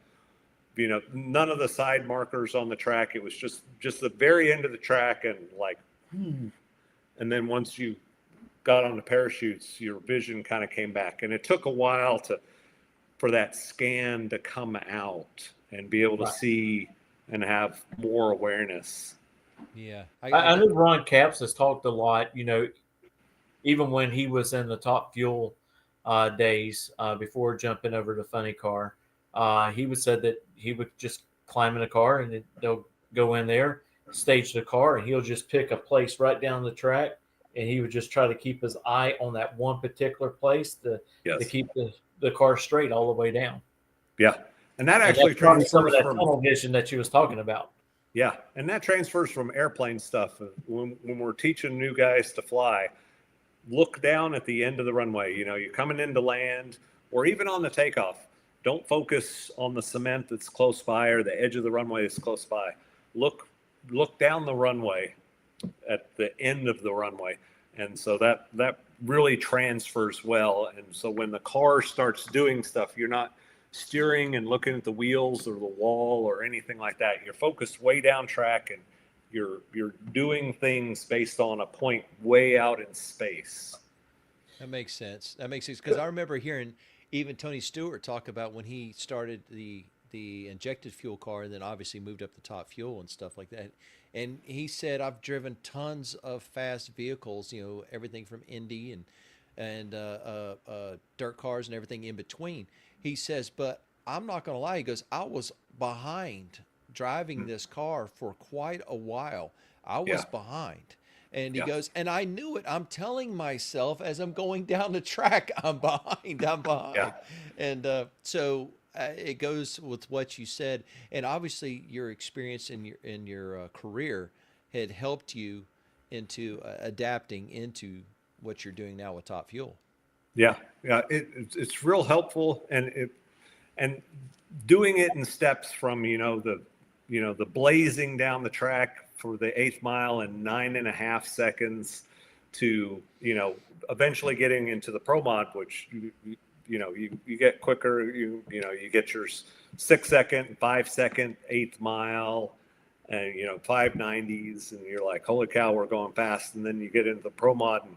none of the side markers on the track. It was just the very end of the track, and like, and then once you got on the parachutes, your vision kind of came back, and it took a while for that scan to come out and be able to see and have more awareness. Yeah, I know Ron Capps has talked a lot. Even when he was in the Top Fuel days before jumping over to Funny Car. He would said that he would just climb in a car and they'll go in there, stage the car, and he'll just pick a place right down the track, and he would just try to keep his eye on that one particular place to keep the car straight all the way down. Yeah, and that actually transfers some of that tunnel vision that you was talking about. Yeah, and that transfers from airplane stuff. When we're teaching new guys to fly, look down at the end of the runway. You're coming into land, or even on the takeoff. Don't focus on the cement that's close by or the edge of the runway that's close by. Look down the runway at the end of the runway. And so that really transfers well. And so when the car starts doing stuff, you're not steering and looking at the wheels or the wall or anything like that. You're focused way down track, and you're doing things based on a point way out in space. That makes sense. Because I remember hearing even Tony Stewart talk about when he started the injected fuel car, and then obviously moved up to Top Fuel and stuff like that. And he said, I've driven tons of fast vehicles, everything from Indy and dirt cars and everything in between. He says, but I'm not going to lie. He goes, I was behind driving this car for quite a while. I was behind. And he goes, and I knew it. I'm telling myself as I'm going down the track, I'm behind. Yeah. And so it goes with what you said. And obviously your experience in your career had helped you into adapting into what you're doing now with Top Fuel. Yeah. It's real helpful, and doing it in steps from the blazing down the track for the 8th mile in 9.5 seconds to eventually getting into the ProMod, which you get quicker. You get your 6-second, 5-second 8th mile, and 590s, and you're like, holy cow, we're going fast. And then you get into the ProMod and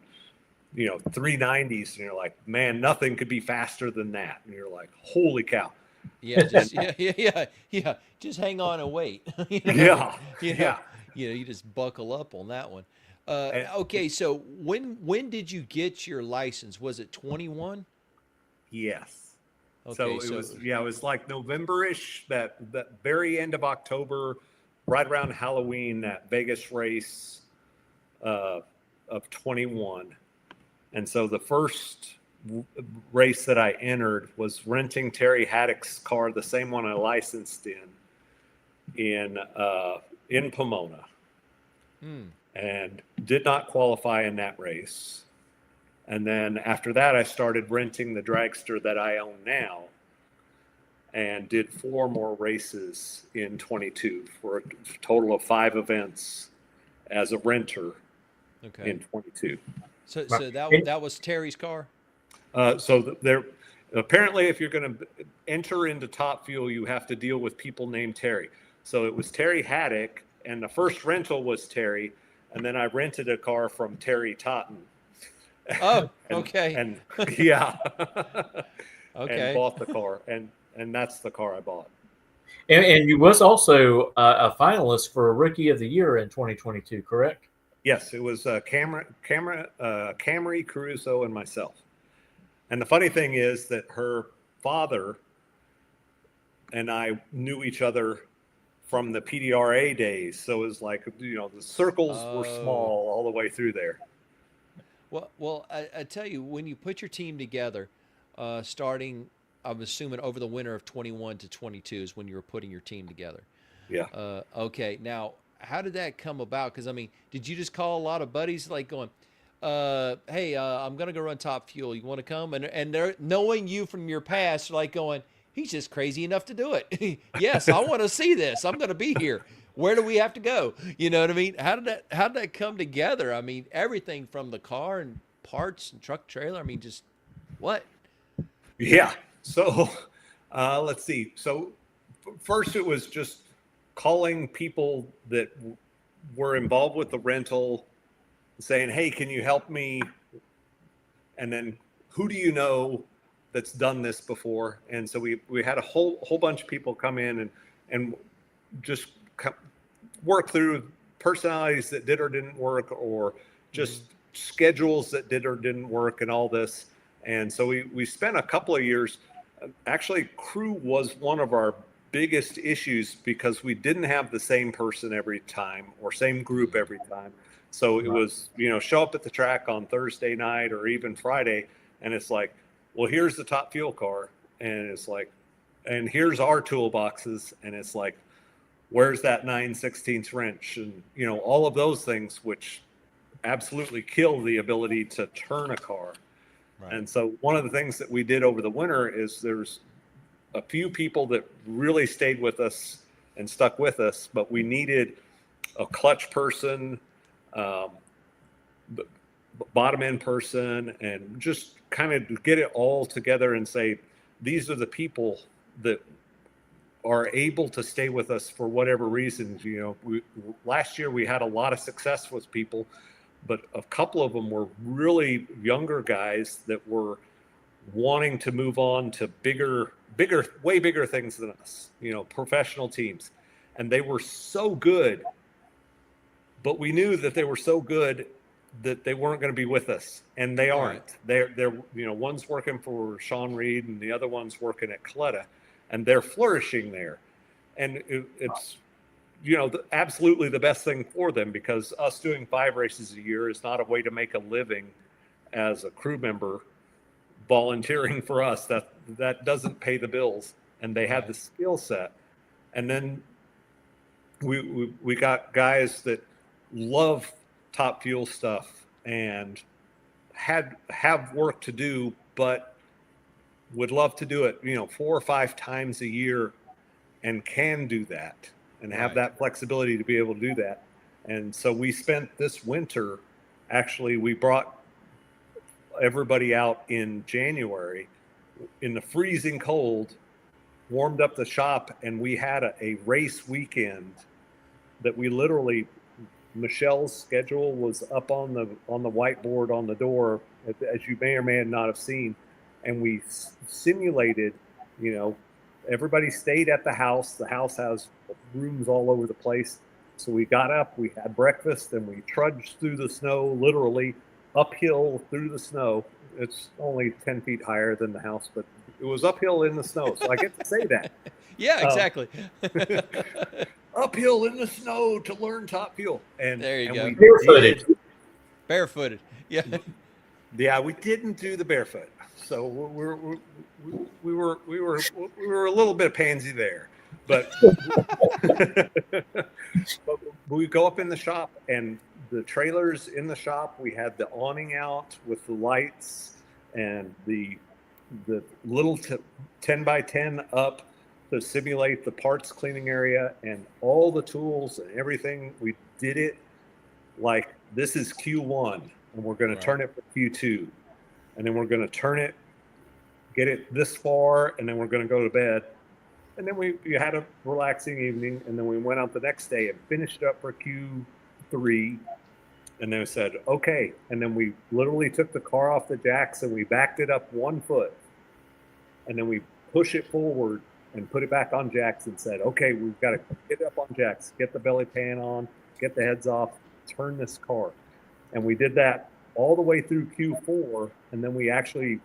390s, and you're like, man, nothing could be faster than that. And you're like, holy cow. Yeah, just hang on and wait. You just buckle up on that one. Okay, so when did you get your license? Was it 21? Yes. Okay, so it was like November-ish, that very end of October, right around Halloween, that Vegas race of 21. And so the first race that I entered was renting Terry Haddock's car, the same one I licensed in Pomona, and did not qualify in that race. And then after that, I started renting the dragster that I own now, and did 4 more races in 22 for a total of 5 events as a renter in 22. So that was Terry's car? So there, apparently, if you're going to enter into Top Fuel, you have to deal with people named Terry. So it was Terry Haddock, and the first rental was Terry, and then I rented a car from Terry Totten. Oh, okay. And okay. And bought the car, and that's the car I bought. And you was also a finalist for Rookie of the Year in 2022, correct? Yes, it was Camry, Caruso, and myself. And the funny thing is that her father and I knew each other from the PDRA days. So it was like, the circles were small all the way through there. Well, I tell you, when you put your team together, starting, I'm assuming over the winter of 21 to 22 is when you were putting your team together. Yeah. Okay. Now, how did that come about? Because, I mean, did you just call a lot of buddies like going, hey, I'm going to go run Top Fuel. You want to come? And they're knowing you from your past, like going, he's just crazy enough to do it. Yes, I want to see this. I'm going to be here. Where do we have to go? You know what I mean? How did that come together? I mean, everything from the car and parts and truck trailer. I mean, just what? Yeah. So let's see. So first it was just calling people that were involved with the rental, saying, hey, can you help me? And then who do you know that's done this before? And so we had a whole bunch of people come in and just work through personalities that did or didn't work, or just schedules that did or didn't work, and all this. And so we spent a couple of years. Actually, crew was one of our biggest issues because we didn't have the same person every time or same group every time. So it was, show up at the track on Thursday night or even Friday, and it's like, well, here's the Top Fuel car, and it's like, and here's our toolboxes, and it's like, where's that 9/16 wrench, and all of those things, which absolutely kill the ability to turn a car. Right. And so one of the things that we did over the winter is there's a few people that really stayed with us and stuck with us, but we needed a clutch person, bottom end person, and just kind of get it all together and say, these are the people that are able to stay with us for whatever reasons. Last year we had a lot of success with people, but a couple of them were really younger guys that were wanting to move on to way bigger things than us, professional teams. And they were so good, but we knew that they were so good that they weren't going to be with us, and they aren't. Right. They're one's working for Sean Reed and the other one's working at Coletta, and they're flourishing there. And it's, absolutely the best thing for them, because us doing 5 races a year is not a way to make a living as a crew member volunteering for us. That doesn't pay the bills, and they had the skill set. And then we got guys that love Top Fuel stuff and have work to do, but would love to do it 4 or 5 times a year, and can do that and have that flexibility to be able to do that. And so we spent this winter, actually we brought everybody out in January in the freezing cold, warmed up the shop, and we had a race weekend that we literally, Michelle's schedule was up on the whiteboard on the door, as you may or may not have seen. And we simulated, everybody stayed at the house. The house has rooms all over the place. So we got up, we had breakfast, and we trudged through the snow, literally uphill through the snow. It's only 10 feet higher than the house, but it was uphill in the snow. So I get to say that. Yeah, exactly. Uphill in the snow to learn Top Fuel. And there you go. Barefooted. Yeah. Yeah, we didn't do the barefoot. So we were a little bit pansy there, but but we go up in the shop, and the trailers in the shop, we had the awning out with the lights and the little 10 by 10 up to simulate the parts cleaning area, and all the tools and everything. We did it like this is Q1, and we're going to turn it for Q2, and then we're going to turn it, get it this far, and then we're going to go to bed. And then we had a relaxing evening, and then we went out the next day and finished up for Q3, and then we said, okay. And then we literally took the car off the jacks and we backed it up 1 foot, and then we push it forward and put it back on jacks and said, okay, we've got to get it up on jacks, get the belly pan on, get the heads off, turn this car. And we did that all the way through Q4. And then we actually,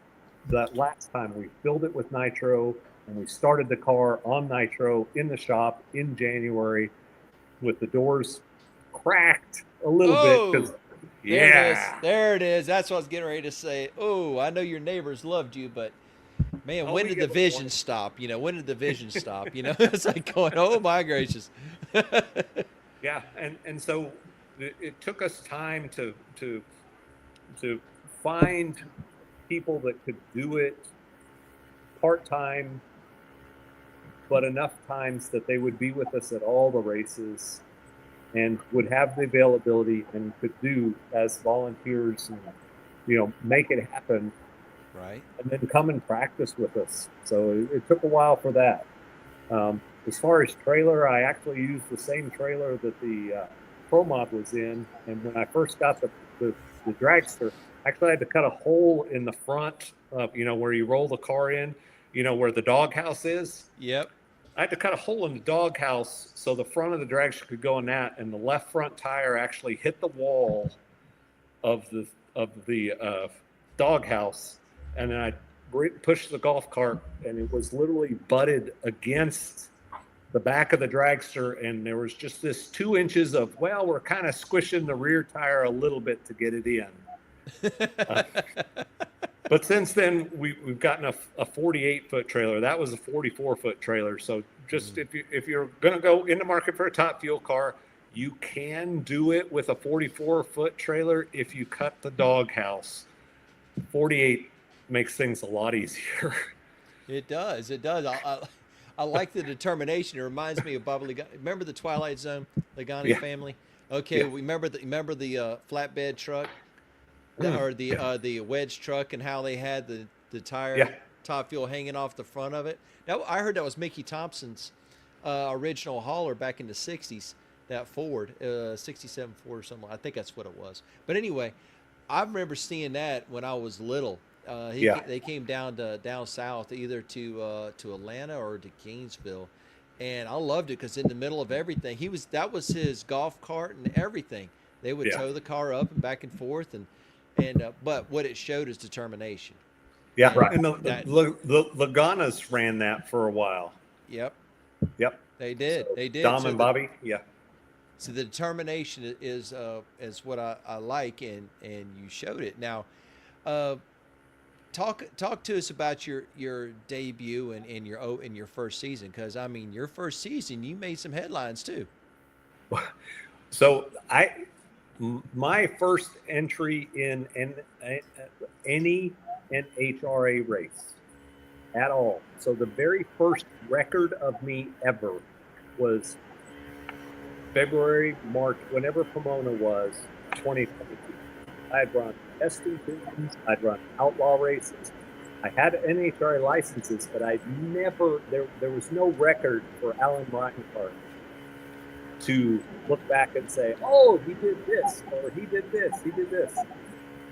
that last time, we filled it with nitro and we started the car on nitro in the shop in January with the doors cracked a little bit. Because There it is. That's what I was getting ready to say. Oh, I know your neighbors loved you, but man, when did the vision stop? When did the vision stop? It's like going, oh my gracious. Yeah, and so it took us time to find people that could do it part-time, but enough times that they would be with us at all the races and would have the availability and could do as volunteers and, make it happen. Right. And then come and practice with us. So it took a while for that. As far as trailer, I actually used the same trailer that the Pro Mod was in. And when I first got the dragster, actually I had to cut a hole in the front, where you roll the car in, where the doghouse is. Yep. I had to cut a hole in the doghouse so the front of the dragster could go in that, and the left front tire actually hit the wall of the doghouse, and then I pushed the golf cart, and it was literally butted against the back of the dragster, and there was just this 2 inches of, we're kind of squishing the rear tire a little bit to get it in. But since then, we've gotten a 48-foot trailer. That was a 44-foot trailer. So just if you're going to go in the market for a Top Fuel car, you can do it with a 44-foot trailer if you cut the doghouse. 48 makes things a lot easier. It does. I like the determination. It reminds me of Bob Ligani. Remember the Twilight Zone, Ligani family? Okay, Yeah. we remember the flatbed truck, or the wedge truck, and how they had the tire Top Fuel hanging off the front of it. Now I heard that was Mickey Thompson's original hauler back in the '60s. That Ford, 67 Ford or something. I think that's what it was. But anyway, I remember seeing that when I was little. They came down south, either to Atlanta or to Gainesville, and I loved it because in the middle of everything, that was his golf cart and everything. They would tow the car up and back and forth, and but what it showed is determination. Yeah, right. And the Laganas ran that for a while. Yep. They did. So they did. Dom and Bobby. Yeah. So the determination is what I like, and you showed it. Now, talk to us about your debut and your first season, because I mean your first season you made some headlines too. So my first entry in any NHRA race at all. So the very first record of me ever was February, March, whenever Pomona was, 2022. I'd run testing teams, I'd run outlaw races. I had NHRA licenses, but there was no record for Alan Reinhardt to look back and say, oh, he did this, or he did this, he did this.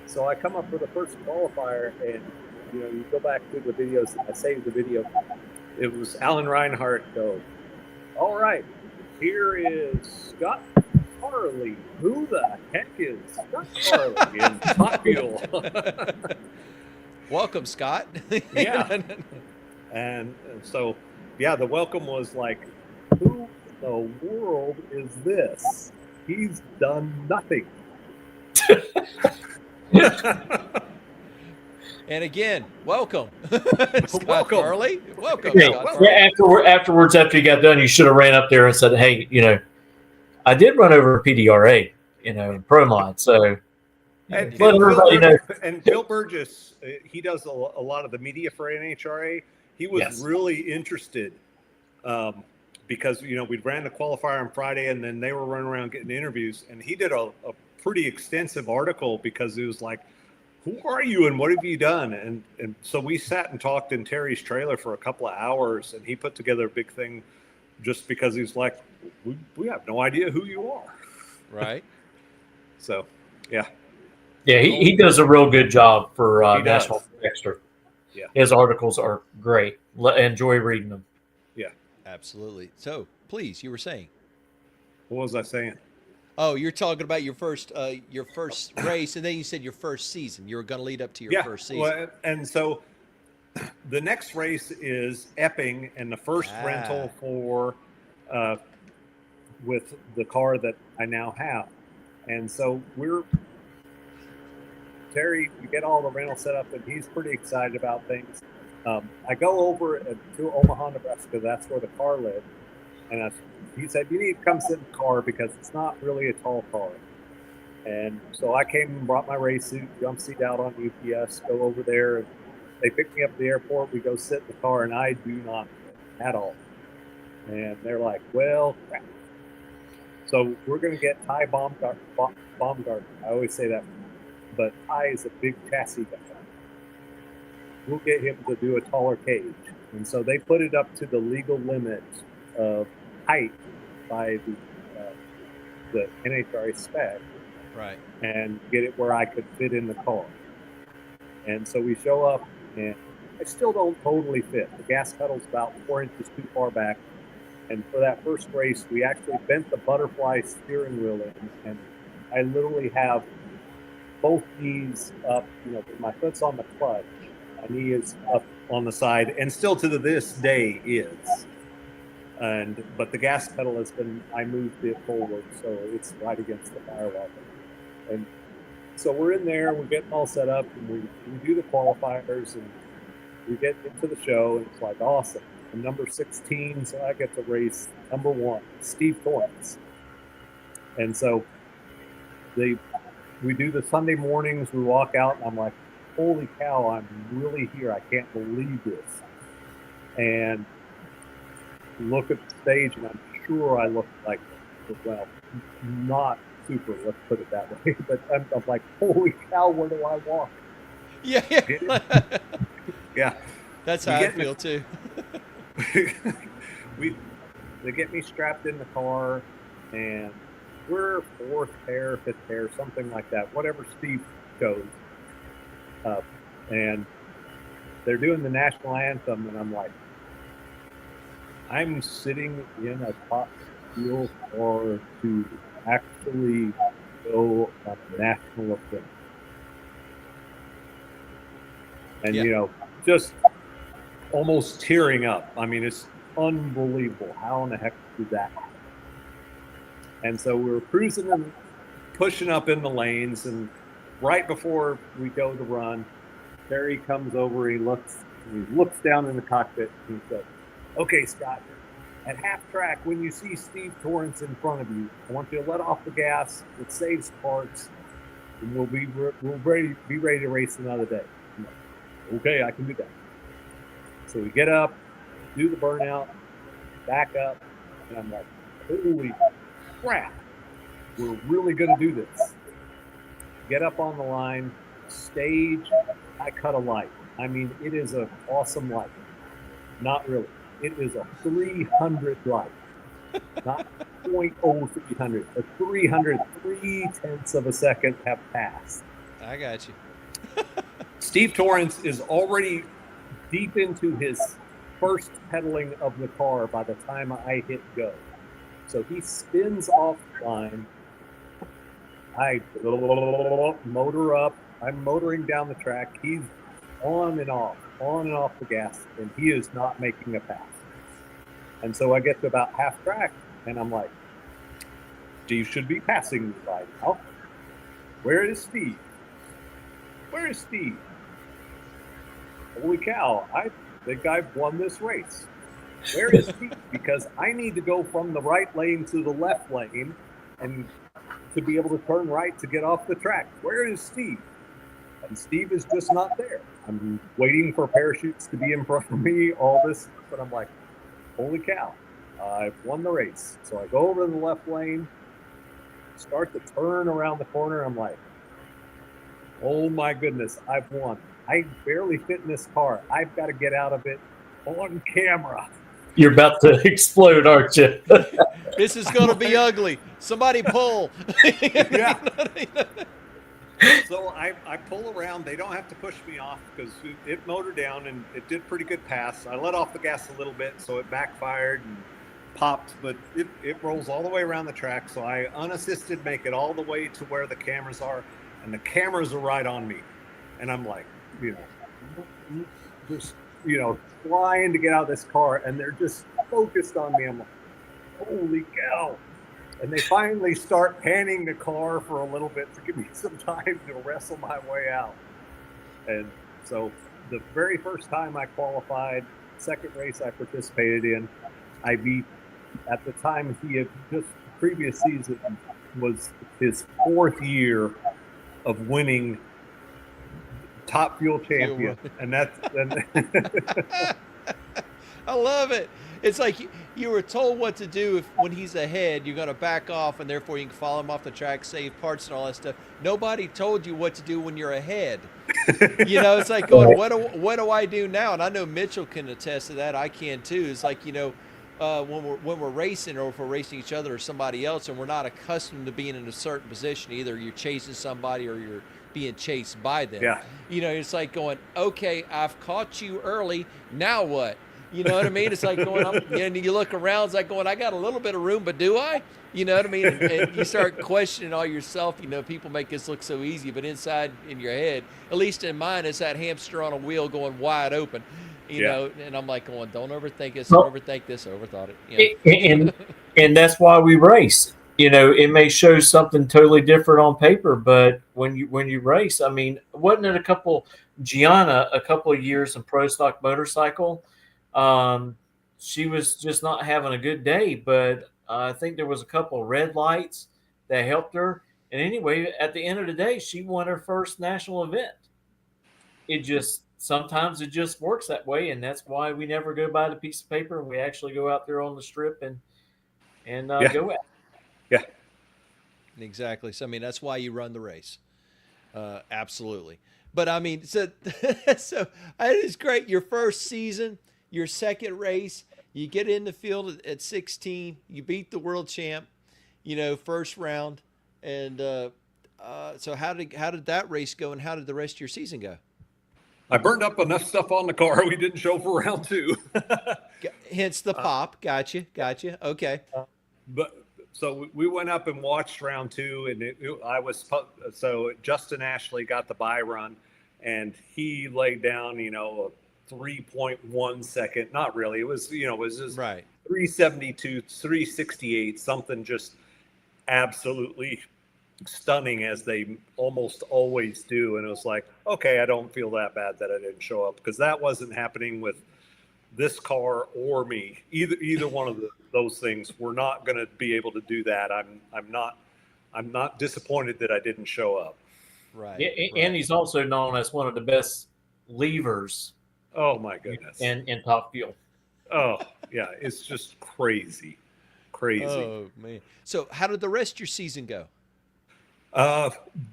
So I come up with the first qualifier, and you go back to the videos, I saved the video. It was Alan Reinhardt go, all right, here is Scott Farley. Who the heck is Scott Farley in Top Fuel? Welcome, Scott. Yeah. And so, the welcome was like, who in the world is this? He's done nothing. And again, welcome. Welcome. Farley. Welcome. Yeah, Scott Farley. afterwards, after you got done, you should have ran up there and said, hey, I did run over a PDRA, in Pro Mod. So And let everybody know. And Bill Burgess, he does a lot of the media for NHRA. He was really interested because, we ran the qualifier on Friday, and then they were running around getting interviews. And he did a pretty extensive article because it was like, who are you and what have you done? And so we sat and talked in Terry's trailer for a couple of hours, and he put together a big thing just because he's like, we have no idea who you are. Right. So, yeah. Yeah, he does a real good job for National Dragster. Yeah. His articles are great. Enjoy reading them. Yeah. Absolutely. So, please, you were saying. What was I saying? Oh, you're talking about your first race, and then you said your first season. You were going to lead up to your first season. Well, and so the next race is Epping, and the first rental for with the car that I now have. And so Terry, we get all the rental set up, and he's pretty excited about things. I go over to Omaha, Nebraska. That's where the car lived. And he said, you need to come sit in the car because it's not really a tall car. And so I came and brought my race suit, jump seat out on UPS, go over there. And they pick me up at the airport. We go sit in the car, and I do not fit at all. And they're like, well, crap. So we're going to get Ty Baumgartner. I always say that. But Ty is a big chassis guy. We'll get him to do a taller cage. And so they put it up to the legal limit of height by the NHRA spec. Right. And get it where I could fit in the car. And so we show up, and I still don't totally fit. The gas pedal's about 4 inches too far back. And for that first race, we actually bent the butterfly steering wheel in, and I literally have both knees up, my foot's on the clutch, my knee is up on the side, and still to this day is. But the gas pedal I moved it forward, so it's right against the firewall. And so we're in there, we're getting all set up, and we do the qualifiers, and we get into the show, and it's like awesome. I'm number 16, so I get to race number 1, Steve Torrance. And so we do the Sunday mornings, we walk out, and I'm like, holy cow, I'm really here. I can't believe this. And look at the stage, and I'm sure I look like, well, not super, let's put it that way. But I'm like, holy cow, where do I walk? Yeah. Yeah. That's how I feel too. They get me strapped in the car, and we're 4th pair, 5th pair, something like that, whatever Steve chose. And they're doing the national anthem, and I'm like, I'm sitting in a Top Fuel car to actually go on a national event. And, just almost tearing up. I mean, it's unbelievable. How in the heck did that happen? And so we were cruising and pushing up in the lanes, and right before we go to run, Terry comes over, he looks down in the cockpit, and he said, okay, Scott, at half track, when you see Steve Torrance in front of you, I want you to let off the gas, it saves parts, and we'll be ready to race another day. I'm like, okay, I can do that. So we get up, do the burnout, back up, and I'm like, holy crap, we're really going to do this. Get up on the line, stage, I cut a light. I mean, it is an awesome light. Not really. It is a 300 light. Not 0.0300. A 300, 3/10 of a second have passed. I got you. Steve Torrance is already deep into his first pedaling of the car by the time I hit go. So he spins off the line. I motor up. I'm motoring down the track. He's on and off the gas, and he is not making a pass. And so I get to about half track, and I'm like, Steve should be passing me by now. Where is Steve? Where is Steve? Holy cow, I think I've won this race. Where is Steve? Because I need to go from the right lane to the left lane and to be able to turn right to get off the track. Where is Steve? And Steve is just not there. I'm waiting for parachutes to be in front of me, all this, but I'm like, holy cow, I've won the race. So I go over to the left lane, start to turn around the corner. I'm like, oh my goodness, I've won. I barely fit in this car. I've got to get out of it on camera. You're about to explode, aren't you? This is going to be ugly. Somebody pull. Yeah. So I pull around. They don't have to push me off because it motored down and it did pretty good pass. I let off the gas a little bit, so it backfired. And popped, but it rolls all the way around the track. So I unassisted make it all the way to where the cameras are, and the cameras are right on me. And I'm like, just, flying to get out of this car, and they're just focused on me. I'm like, holy cow. And they finally start panning the car for a little bit to give me some time to wrestle my way out. And so the very first time I qualified, second race I participated in, I beat, at the time he had just previous season was his 4th year of winning Top Fuel champion. And that's, I love it. It's like you were told what to do. When he's ahead, you're going to back off, and therefore you can follow him off the track, save parts and all that stuff. Nobody told you what to do when you're ahead. It's like going, what do I do now? And I know Mitchell can attest to that. I can too. It's like, when we're racing, or if we're racing each other or somebody else, and we're not accustomed to being in a certain position, either you're chasing somebody or you're being chased by them. Yeah. It's like going, okay, I've caught you early. Now what? You know what I mean? It's like going up, and you look around, it's like going, I got a little bit of room, but do I? You know what I mean? And you start questioning all yourself. People make this look so easy, but inside in your head, at least in mine, it's that hamster on a wheel going wide open. You know, and I'm like going, don't overthink this, don't overthink this, overthought it. And that's why we race. It may show something totally different on paper, but when you race, I mean, wasn't it Gianna a couple of years in pro stock motorcycle? She was just not having a good day, but I think there was a couple of red lights that helped her. And anyway, at the end of the day, she won her first national event. Sometimes it just works that way, and that's why we never go by the piece of paper, and we actually go out there on the strip and go at it. Yeah, exactly. So I mean, that's why you run the race. Absolutely. But I mean, so it is great. Your first season, your second race, you get in the field at 16, you beat the world champ, first round. And so how did that race go, and how did the rest of your season go? I burned up enough stuff on the car we didn't show for round 2. Hence the pop. Gotcha. Okay. But so we went up and watched round 2, and so Justin Ashley got the bye run, and he laid down, a 3.1 second. Not really. It was just right. 372, 368, something just absolutely stunning, as they almost always do. And it was like, okay, I don't feel that bad that I didn't show up, because that wasn't happening with this car or me. Either one of those things, we're not going to be able to do that. I'm not disappointed that I didn't show up. Right. And he's also known as one of the best levers. Oh my goodness. In Top Fuel. Oh yeah, it's just crazy. Oh man. So how did the rest of your season go?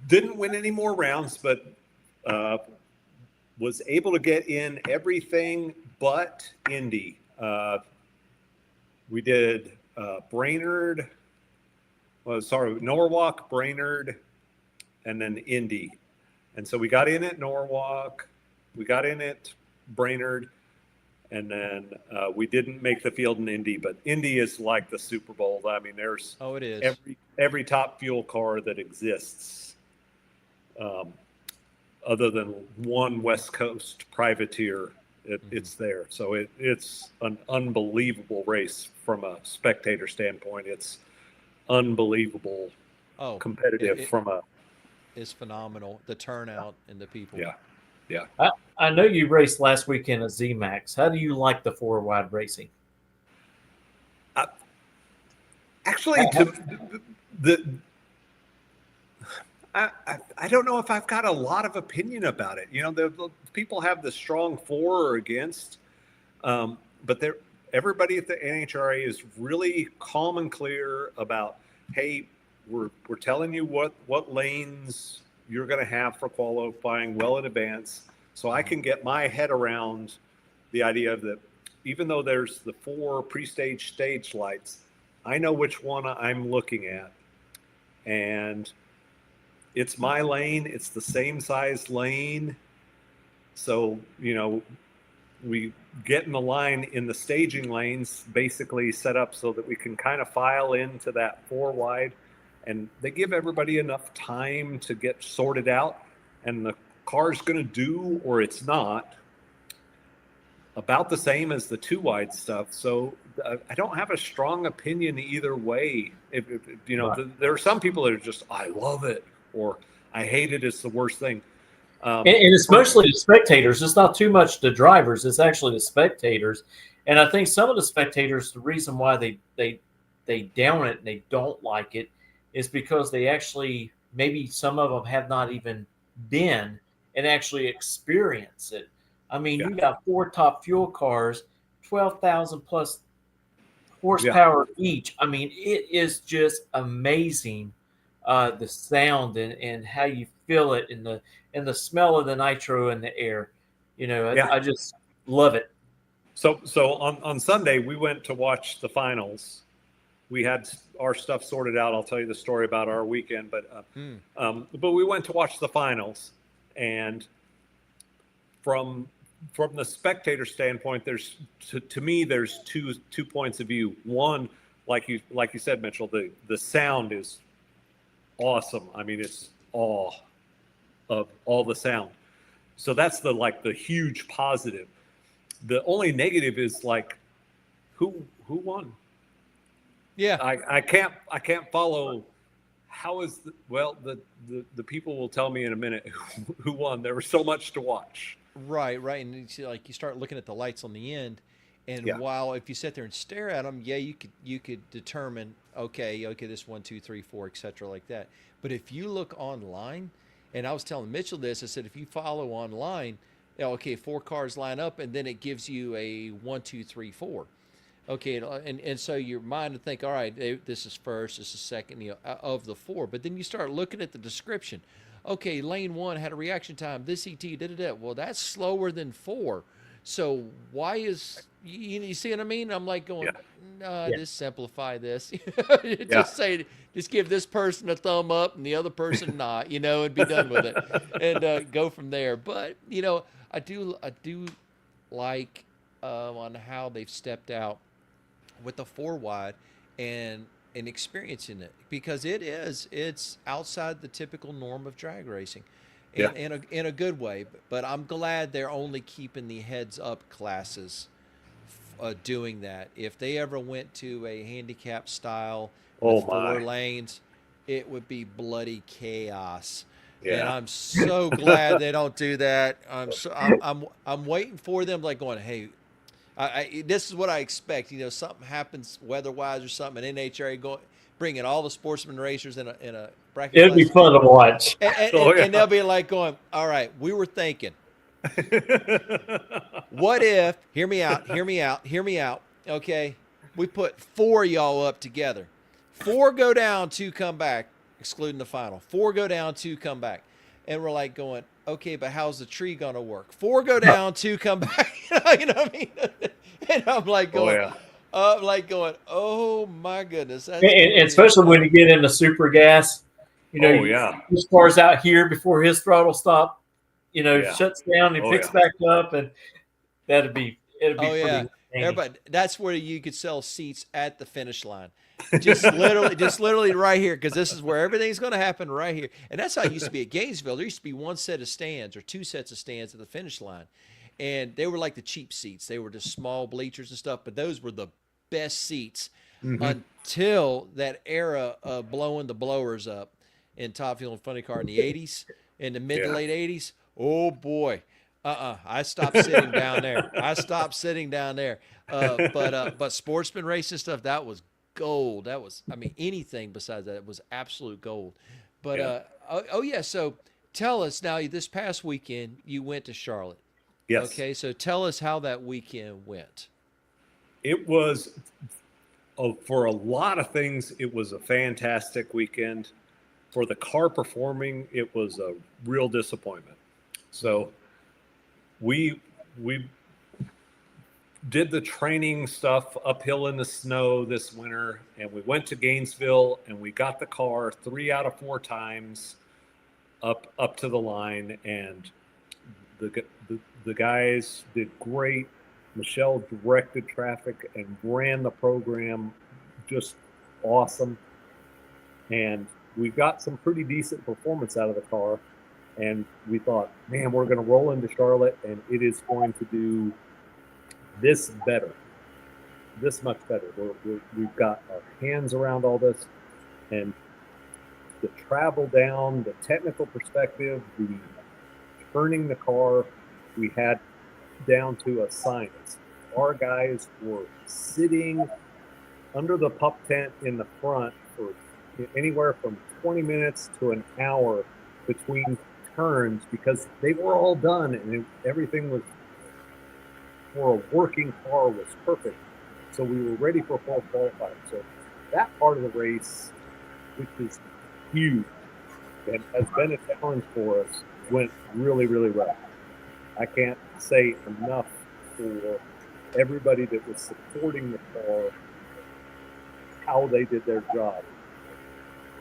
Didn't win any more rounds, but was able to get in everything but Indy. We did Norwalk, Brainerd, and then Indy. And so we got in at Norwalk, we got in at Brainerd, and then we didn't make the field in Indy. But Indy is like the Super Bowl. I mean, there's it is every Top Fuel car that exists, other than one West Coast privateer. It's there. So it's an unbelievable race from a spectator standpoint. It's unbelievable competitive It's phenomenal, the turnout and the people. Yeah. I know you raced last weekend at Z-Max. How do you like the 4-wide racing? Actually, I don't know if I've got a lot of opinion about it. The people have the strong for or against, but everybody at the NHRA is really calm and clear about, hey, we're telling you what lanes you're going to have for qualifying well in advance, so I can get my head around the idea of that. Even though there's the 4 pre-stage stage lights, I know which one I'm looking at, and it's my lane. It's the same size lane. So, we getting the line in the staging lanes basically set up so that we can kind of file into that 4 wide, and they give everybody enough time to get sorted out, and the car's going to do, or it's not, about the same as the 2 wide stuff. So I don't have a strong opinion either way. If you know, Right. there are some people that are just, I love it, or I hate it, it's the worst thing. And it's mostly the spectators. It's not too much the drivers. It's actually the spectators. And I think some of the spectators, the reason why they down it and they don't like it is because they actually, maybe some of them have not even been and actually experience it. I mean, you got 4 Top Fuel cars, 12,000 plus horsepower each. I mean, it is just amazing, the sound and how you feel it, and the smell of the nitro in the air. You know, I just love it. So on Sunday we went to watch the finals. We had our stuff sorted out. I'll tell you the story about our weekend, but we went to watch the finals, and from the spectator standpoint, there's to me there's two points of view. One, like you said, Mitchell, the sound is awesome. I mean, it's awe of all the sound. So that's the huge positive. The only negative is who won? Yeah, I can't follow. How is the people will tell me in a minute who won. There was so much to watch. right, and you see, you start looking at the lights on the end, and while if you sit there and stare at them, you could determine okay, this 1, 2, 3, 4, etc. like that. But if you look online, and I was telling Mitchell this, I said if you follow online, okay, 4 cars line up, and then it gives you a 1, 2, 3, 4. Okay, and so your mind would think, all right, this is first, this is second, of the 4. But then you start looking at the description. Okay, lane 1 had a reaction time. This ET did it. Well, that's slower than 4. So why is you see what I mean? I'm like going, just simplify this. Just give this person a thumb up and the other person not, and be done with it, and go from there. But I do like on how they've stepped out with the 4 wide and experiencing it, because it's outside the typical norm of drag racing, in a good way. But I'm glad they're only keeping the heads up classes doing that. If they ever went to a handicap style with 4 lanes, it would be bloody chaos. And I'm so glad they don't do that. I'm waiting for them, going, hey, this is what I expect. Something happens weather-wise or something, and NHRA bringing all the sportsman racers in a bracket. It'd be fun to watch. And they'll be going, all right, we were thinking, what if, hear me out. Okay, we put 4 of y'all up together. 4 go down, 2 come back, excluding the final. 4 go down, 2 come back. And we're going, okay, but how's the tree going to work? 4 go down, 2 come back. You know what I mean? And I'm going, oh my goodness. And especially when you get into super gas, his car's out here before his throttle stop, shuts down and picks back up, and it'd be pretty. Everybody, that's where you could sell seats at the finish line. Just literally right here, because this is where everything's going to happen right here. And that's how it used to be at Gainesville. There used to be 1 set of stands or 2 sets of stands at the finish line. And they were like the cheap seats. They were just small bleachers and stuff, but those were the best seats until that era of blowing the blowers up in Top Fuel and Funny Car in the 80s, in the mid to late 80s. Oh, boy. I stopped sitting down there. But sportsman racing stuff, that was gold. That was, anything besides that, it was absolute gold. But so tell us now, this past weekend you went to Charlotte. Yes. Okay, so tell us how that weekend went. It was, for a lot of things, it was a fantastic weekend. For the car performing, it was a real disappointment. So we did the training stuff uphill in the snow this winter, and we went to Gainesville, and we got the car 3 out of 4 times up to the line, and the guys did great. Michelle directed traffic and ran the program just awesome. And we got some pretty decent performance out of the car. And we thought, man, we're going to roll into Charlotte and it is going to do this better, this much better. We've got our hands around all this. And the travel down, the technical perspective, the turning the car, we had down to a science. Our guys were sitting under the pup tent in the front for anywhere from 20 minutes to an hour between turns because they were all done and everything was, for a working car, was perfect. So we were ready for full qualifying. So that part of the race, which is huge and has been a challenge for us, went really, really well. I can't say enough for everybody that was supporting the car, how they did their job,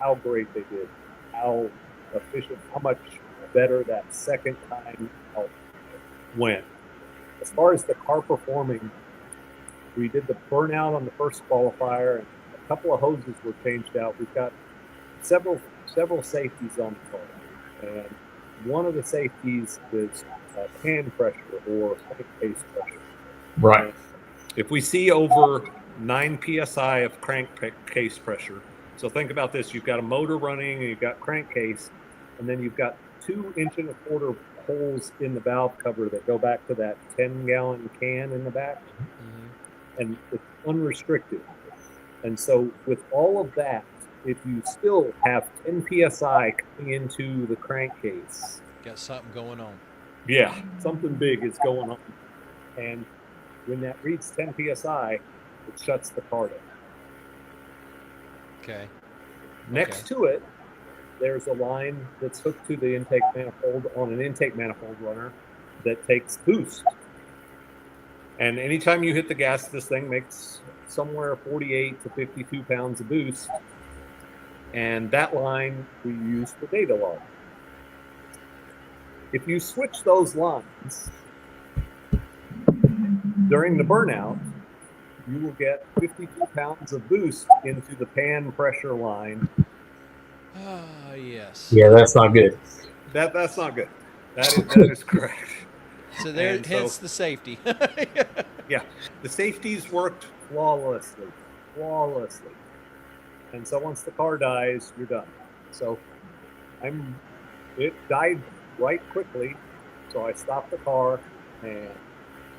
how great they did, how efficient, how much better that second time out went. As far as the car performing, we did the burnout on the first qualifier, and a couple of hoses were changed out. We've got several safeties on the car, and one of the safeties is pan pressure or crankcase pressure. Right. And if we see over 9 psi of crankcase pressure, so think about this: you've got a motor running, and you've got crankcase, and then you've got 2 1.25 inch holes in the valve cover that go back to that 10-gallon can in the back, and it's unrestricted. And so with all of that, if you still have 10 psi coming into the crankcase, got something going on. Yeah, something big is going on. And when that reads 10 psi, it shuts the car down. Okay. Next to it, there's a line that's hooked to the intake manifold on an intake manifold runner that takes boost. And anytime you hit the gas, this thing makes somewhere 48 to 52 pounds of boost. And that line we use for data log. If you switch those lines during the burnout, you will get 52 pounds of boost into the pan pressure line. Ah, yes. Yeah, that's not good. That's not good. That is correct. So hence the safety. Yeah, the safeties worked flawlessly. And so once the car dies, you're done. So it died right quickly. So I stopped the car and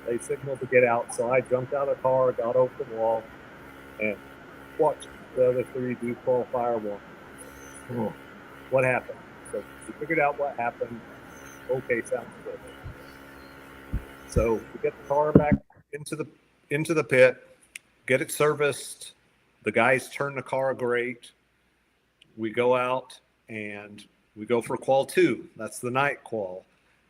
they signaled to get out. So I jumped out of the car, got over the wall, and watched the other 3 do qualifier 1. Oh, what happened? So we figured out what happened. Okay, sounds good. So we get the car back into the pit, get it serviced. The guys turn the car great. We go out and we go for qual 2. That's the night qual.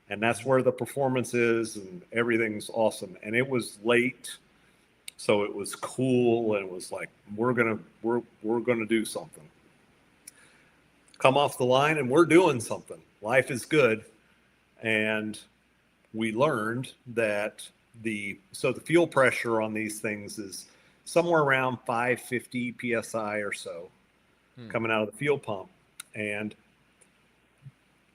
And that's where the performance is and everything's awesome. And it was late, so it was cool, and it was like, we're gonna do something. Come off the line and we're doing something. Life is good. And we learned that the fuel pressure on these things is somewhere around 550 psi or so coming out of the fuel pump. And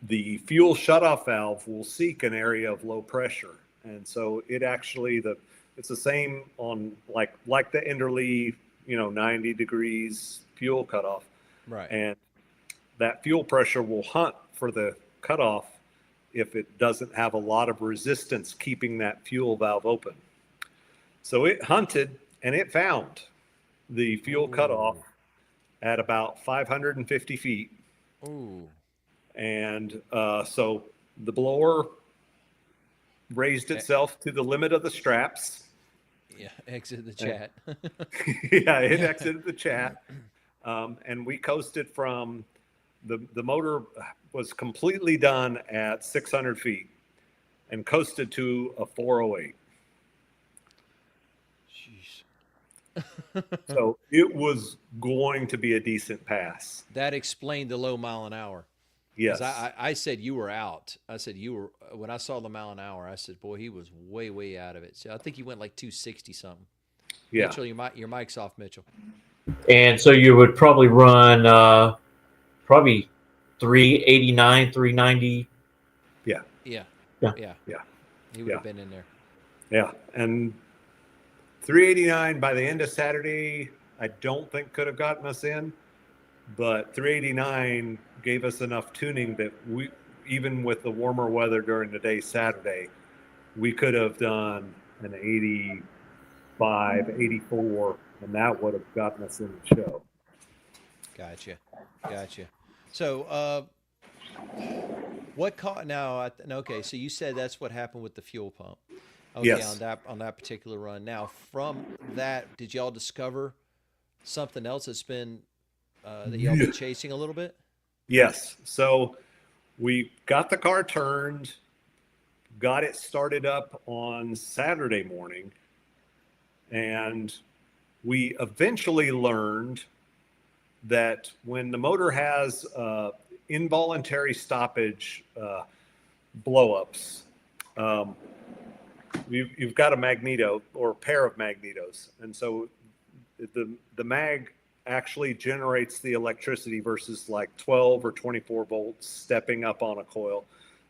the fuel shutoff valve will seek an area of low pressure. And so it actually, it's the same on like the Enderley, 90 degrees fuel cutoff. Right. And that fuel pressure will hunt for the cutoff if it doesn't have a lot of resistance keeping that fuel valve open. So it hunted and it found the fuel cutoff at about 550 feet. Ooh. And so the blower raised itself to the limit of the straps. Yeah, exit the chat. Yeah, it exited the chat. And we coasted from the motor was completely done at 600 feet and coasted to a 408. Jeez. So it was going to be a decent pass. That explained the low mile an hour. Yes. I said you were out. I said you were, when I saw the mile an hour, I said, boy, he was way, way out of it. So I think he went like 260 something. Yeah. Mitchell, your mic's off, Mitchell. And so you would probably run probably 389, 390. Yeah. Yeah. Yeah. Yeah. Yeah. He would have been in there. Yeah. And 389 by the end of Saturday, I don't think could have gotten us in, but 389 gave us enough tuning that we, even with the warmer weather during the day Saturday, we could have done an 85, 84, and that would have gotten us in the show. Gotcha. So, what caught now? Okay, so you said that's what happened with the fuel pump. Okay, Yes. on that particular run. Now, from that, did y'all discover something else that's been that y'all been chasing a little bit? Yes. So we got the car turned, got it started up on Saturday morning, and we eventually learned that when the motor has involuntary stoppage blowups, you've got a magneto or a pair of magnetos, and so the mag actually generates the electricity versus like 12 or 24 volts stepping up on a coil.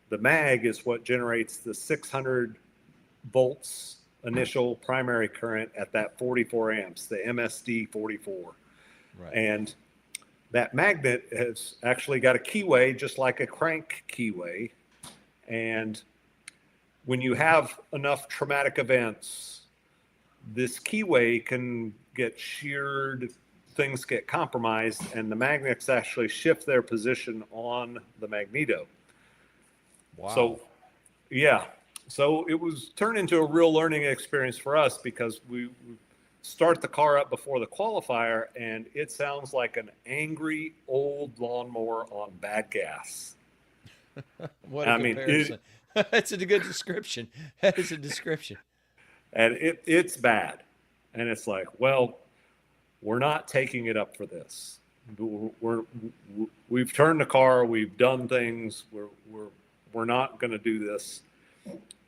The mag is what generates the 600 volts initial primary current at that 44 amps, the MSD 44. Right. And that magnet has actually got a keyway, just like a crank keyway. And when you have enough traumatic events, this keyway can get sheared, things get compromised, and the magnets actually shift their position on the magneto. Wow. So, yeah. So it was turned into a real learning experience for us because we start the car up before the qualifier, and it sounds like an angry old lawnmower on bad gas. What a comparison. That's a good description. That is a description. And it's bad. And it's like, well, we're not taking it up for this. We've turned the car. We've done things. We're not going to do this.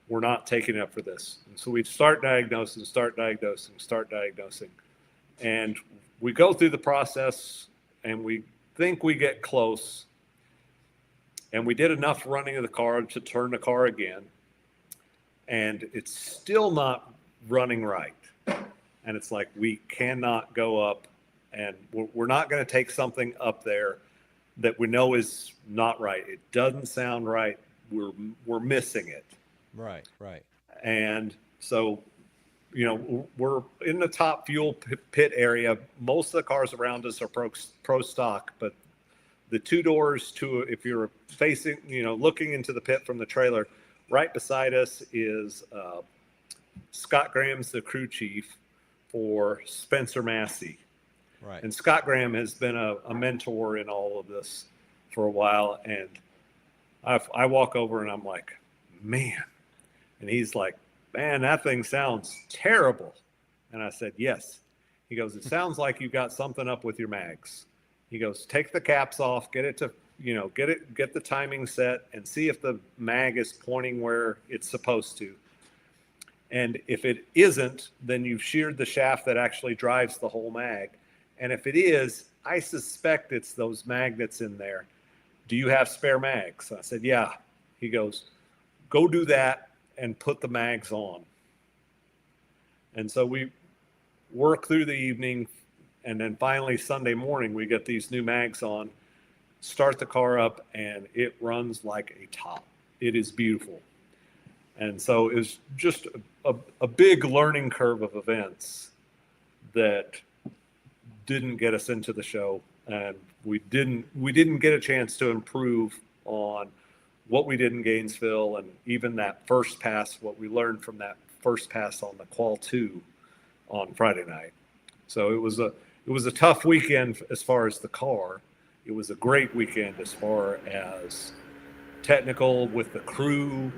We're not taking it up for this. And so we start diagnosing. And we go through the process, and we think we get close. And we did enough running of the car to turn the car again. And it's still not running right. And it's like, we cannot go up, and we're not going to take something up there that we know is not right. It doesn't sound right. We're missing it. Right. And so, we're in the Top Fuel pit area. Most of the cars around us are pro stock, but the two doors if you're facing, looking into the pit from the trailer, right beside us is Scott Graham's the crew chief for Spencer Massey. Right. And Scott Graham has been a mentor in all of this for a while. And I walk over and I'm like, man. And he's like, man, that thing sounds terrible. And I said, yes. He goes, it sounds like you've got something up with your mags. He goes, take the caps off, get it to, get the timing set and see if the mag is pointing where it's supposed to. And if it isn't, then you've sheared the shaft that actually drives the whole mag. And if it is, I suspect it's those magnets in there. Do you have spare mags? I said, yeah. He goes, go do that and put the mags on. And so we work through the evening, and then finally Sunday morning, we get these new mags on, start the car up, and it runs like a top. It is beautiful. And so it's just a big learning curve of events that didn't get us into the show, and we didn't get a chance to improve on what we did in Gainesville, and even that first pass, what we learned from that first pass on the Qual 2 on Friday night. So it was a tough weekend as far as the car. It was a great weekend as far as technical with the crew,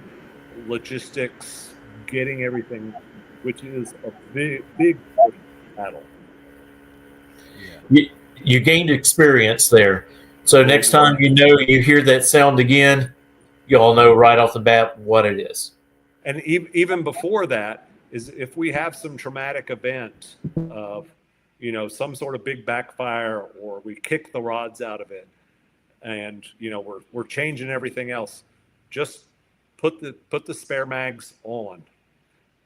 logistics, getting everything, which is a big battle. You gained experience there. So next time you hear that sound again, you'll know right off the bat what it is. And even before that is if we have some traumatic event of, some sort of big backfire, or we kick the rods out of it, and we're changing everything else, just put the spare mags on,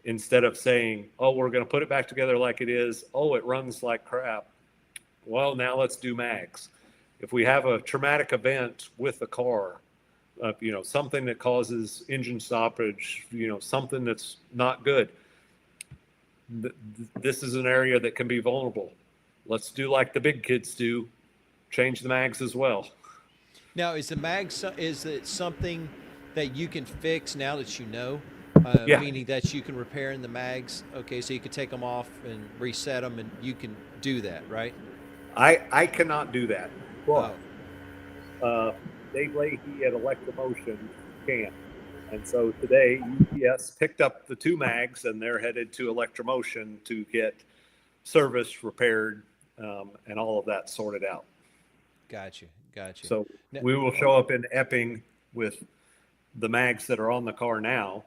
instead of saying, oh, we're going to put it back together like it is. Oh, it runs like crap. Well, now let's do mags. If we have a traumatic event with the car, something that causes engine stoppage, something that's not good, this is an area that can be vulnerable. Let's do like the big kids do, change the mags as well. Now, is it something that you can fix now that you know? Yeah. Meaning that you can repair in the mags. Okay, so you could take them off and reset them, and you can do that, right? I cannot do that. Well, Oh. Dave Leahy at Electromotion can. And so today, UPS picked up the 2 mags, and they're headed to Electromotion to get serviced, repaired, and all of that sorted out. Gotcha. So we will show up in Epping with the mags that are on the car now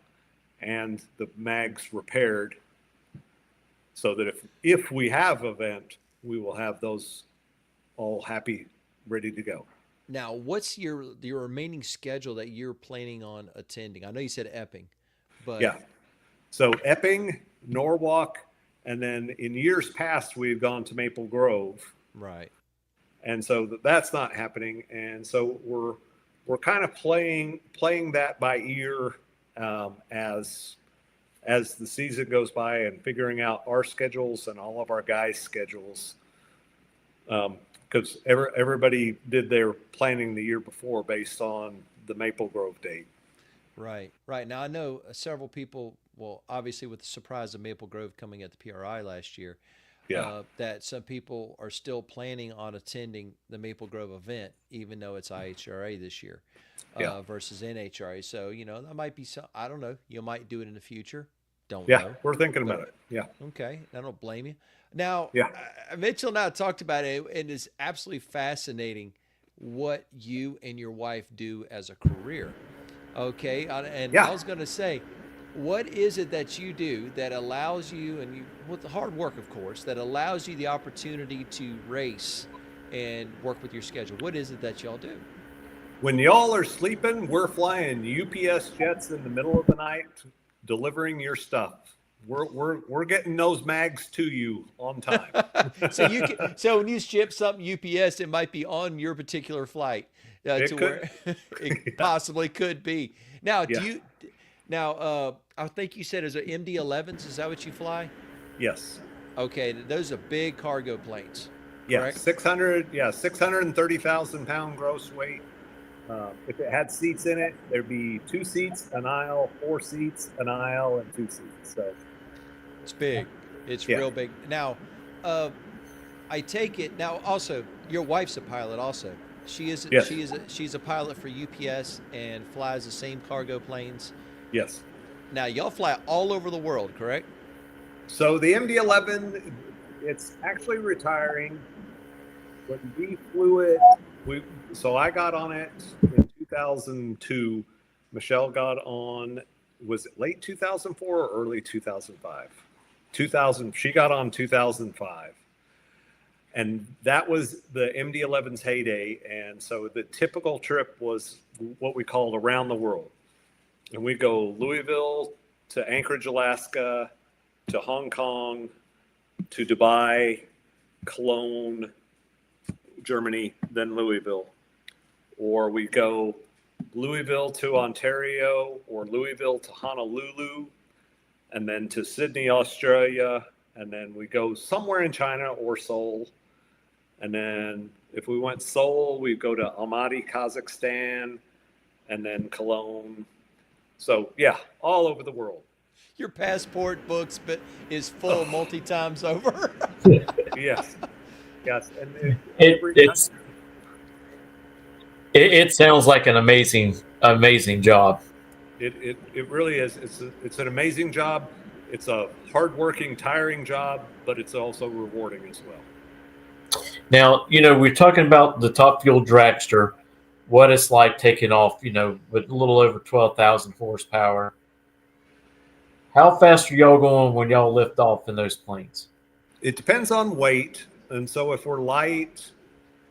and the mags repaired, so that if we have an event, we will have those all happy, ready to go. Now, what's your remaining schedule that you're planning on attending? I know you said Epping, but Yeah. So Epping, Norwalk, and then in years past, we've gone to Maple Grove. right. And so that's not happening. And so we're kind of playing that by ear, as the season goes by, and figuring out our schedules and all of our guys' schedules. Because everybody did their planning the year before based on the Maple Grove date. Right. Now, I know several people, well, obviously with the surprise of Maple Grove coming at the PRI last year, Yeah. that some people are still planning on attending the Maple Grove event, even though it's IHRA this year versus NHRA. So, that might be some, I don't know, you might do it in the future. Don't Yeah, know. we're thinking about it. Yeah. Okay. I don't blame you. Now, Yeah. Mitchell and I talked about it, and it's absolutely fascinating what you and your wife do as a career. Okay. And Yeah. I was going to say, what is it that you do that allows you, and with the hard work, of course, that allows you the opportunity to race and work with your schedule? What is it that y'all do? When y'all are sleeping, we're flying UPS jets in the middle of the night, delivering your stuff. We're getting those mags to you on time. So when you ship something UPS, it might be on your particular flight where it possibly could be. Now, I think you said is it MD-11s? Is that what you fly? Yes. Okay, those are big cargo planes. Yeah, correct? 630,000 pound gross weight. If it had seats in it, there'd be 2 seats, an aisle, 4 seats, an aisle, and 2 seats. So It's big. It's real big. Now, I take it now. Also, your wife's a pilot. Also, she's a pilot for UPS and flies the same cargo planes. Yes. Now, y'all fly all over the world, correct? So the MD-11, it's actually retiring. When we flew it, so I got on it in 2002. Michelle got on, was it late 2004 or early 2005? She got on 2005. And that was the MD-11's heyday. And so the typical trip was what we called around the world. And we go Louisville to Anchorage, Alaska, to Hong Kong, to Dubai, Cologne, Germany, then Louisville. Or we go Louisville to Ontario, or Louisville to Honolulu, and then to Sydney, Australia, and then we go somewhere in China or Seoul. And then if we went Seoul, we go to Almaty, Kazakhstan, and then Cologne. So yeah, all over the world. Your passport books is full multi-times over. Yes. And it sounds like an amazing job. It really is. It's an amazing job. It's a hardworking, tiring job, but it's also rewarding as well. Now, we're talking about the Top Fuel Dragster, what it's like taking off, with a little over 12,000 horsepower. How fast are y'all going when y'all lift off in those planes? It depends on weight. And so if we're light,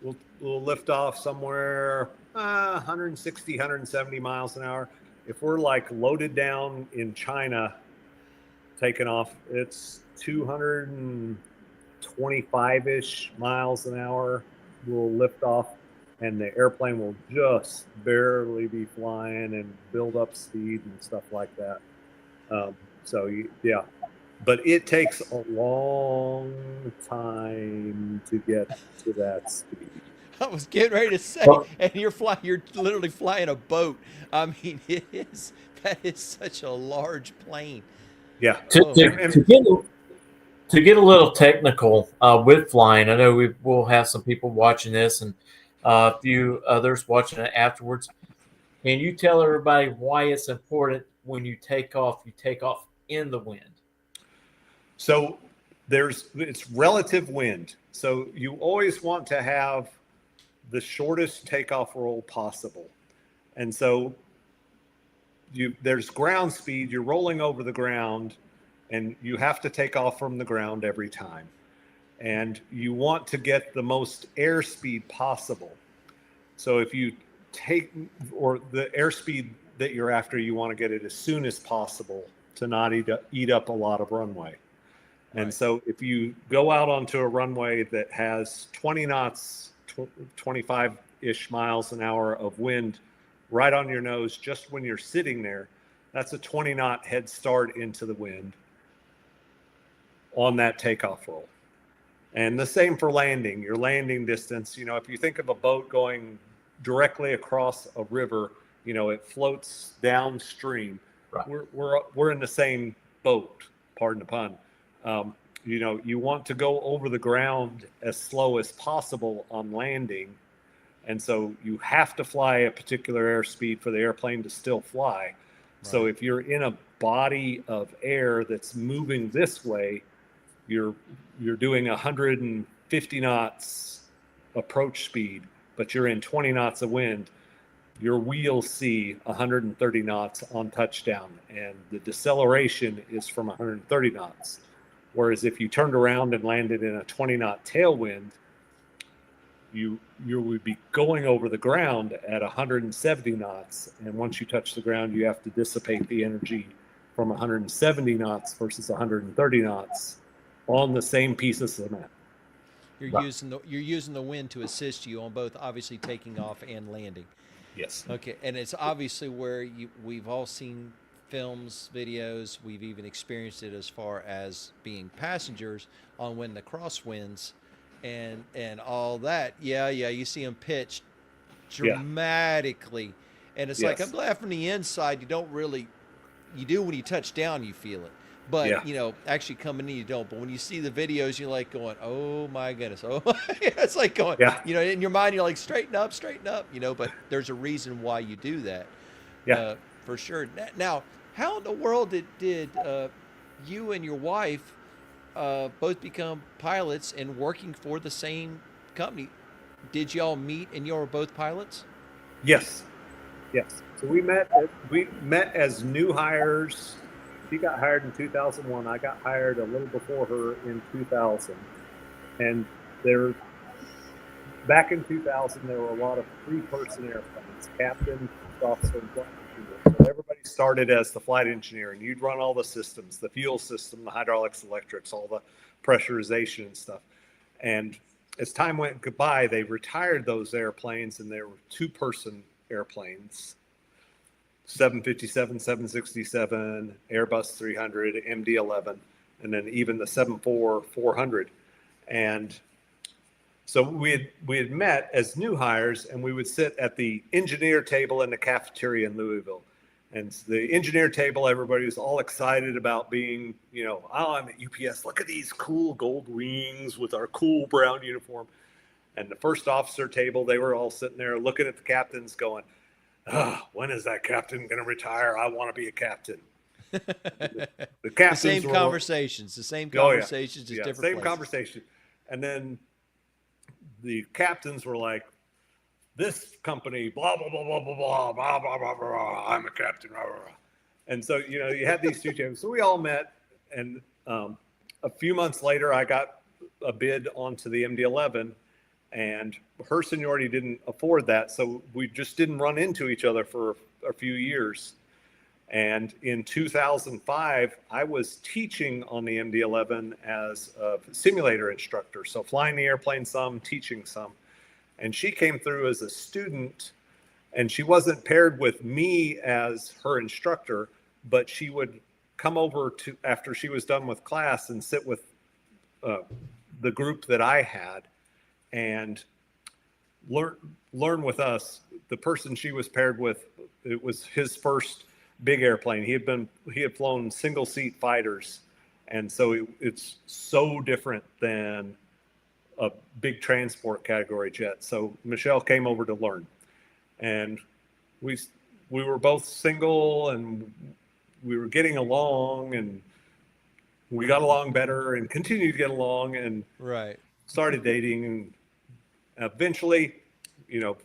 we'll lift off somewhere 160, 170 miles an hour. If we're like loaded down in China, taking off, it's 225-ish miles an hour. We'll lift off, and the airplane will just barely be flying and build up speed and stuff like that. Yeah. But it takes a long time to get to that speed. I was getting ready to say, and you're literally flying a boat. I mean, that is such a large plane. Yeah. To get a little technical with flying, I know we'll have some people watching this and a few others watching it afterwards. Can you tell everybody why it's important when you take off in the wind? So it's relative wind. So you always want to have the shortest takeoff roll possible. And so there's ground speed, you're rolling over the ground, and you have to take off from the ground every time. And you want to get the most airspeed possible. So if you or the airspeed that you're after, you want to get it as soon as possible to not eat up a lot of runway. And so if you go out onto a runway that has 20 knots, 25-ish miles an hour of wind right on your nose just when you're sitting there, that's a 20-knot head start into the wind on that takeoff roll. And the same for landing. Your landing distance, if you think of a boat going directly across a river, it floats downstream. Right. We're in the same boat, pardon the pun. You want to go over the ground as slow as possible on landing. And so you have to fly a particular airspeed for the airplane to still fly. Right. So if you're in a body of air that's moving this way, you're doing 150 knots approach speed, but you're in 20 knots of wind. Your wheels see 130 knots on touchdown, and the deceleration is from 130 knots. Whereas if you turned around and landed in a 20-knot tailwind, you would be going over the ground at 170 knots. And once you touch the ground, you have to dissipate the energy from 170 knots versus 130 knots on the same piece of cement. You're using the wind to assist you on both, obviously taking off and landing. Yes. Okay, and it's obviously where we've all seen films, videos. We've even experienced it as far as being passengers on when the crosswinds and all that. Yeah, you see them pitched dramatically, and it's like, I'm glad from the inside you don't really. You do when you touch down, you feel it. But, actually coming in, you don't. But when you see the videos, you're like going, oh, my goodness. Oh, it's like going, in your mind, you're like, straighten up, but there's a reason why you do that. Yeah. For sure. Now, how in the world did you and your wife both become pilots and working for the same company? Did y'all meet and you were both pilots? Yes. So we met as new hires. She got hired in 2001. I got hired a little before her in 2000. And back in 2000, there were a lot of three-person airplanes, captain, officer, and flight engineer. So everybody started as the flight engineer, and you'd run all the systems, the fuel system, the hydraulics, electrics, all the pressurization and stuff. And as time went by, they retired those airplanes, and there were two-person airplanes. 757, 767, Airbus 300, MD-11, and then even the 74-400. And so we had met as new hires, and we would sit at the engineer table in the cafeteria in Louisville. And the engineer table, everybody was all excited about being, I'm at UPS. Look at these cool gold wings with our cool brown uniform. And the first officer table, they were all sitting there looking at the captains going, when is that captain going to retire? I want to be a captain. The captains the same conversations, just different same places. conversation. And then the captains were like, this company, blah, blah, blah, blah, blah, blah, blah, blah, blah, blah, I'm a captain, blah, blah, blah. And so, you know, you had these two champions. So we all met, and a few months later, I got a bid onto the MD-11, and her seniority didn't afford that. So we just didn't run into each other for a few years. And in 2005, I was teaching on the MD-11 as a simulator instructor. So flying the airplane some, teaching some. And she came through as a student, and she wasn't paired with me as her instructor, but she would come over to after she was done with class and sit with the group that I had and learn with us. The person she was paired with, it was his first big airplane. He had flown single seat fighters, and so it's so different than a big transport category jet. So Michelle came over to learn, and we were both single, and we were getting along, and we got along better and continued to get along, and right. started dating, and eventually, you know,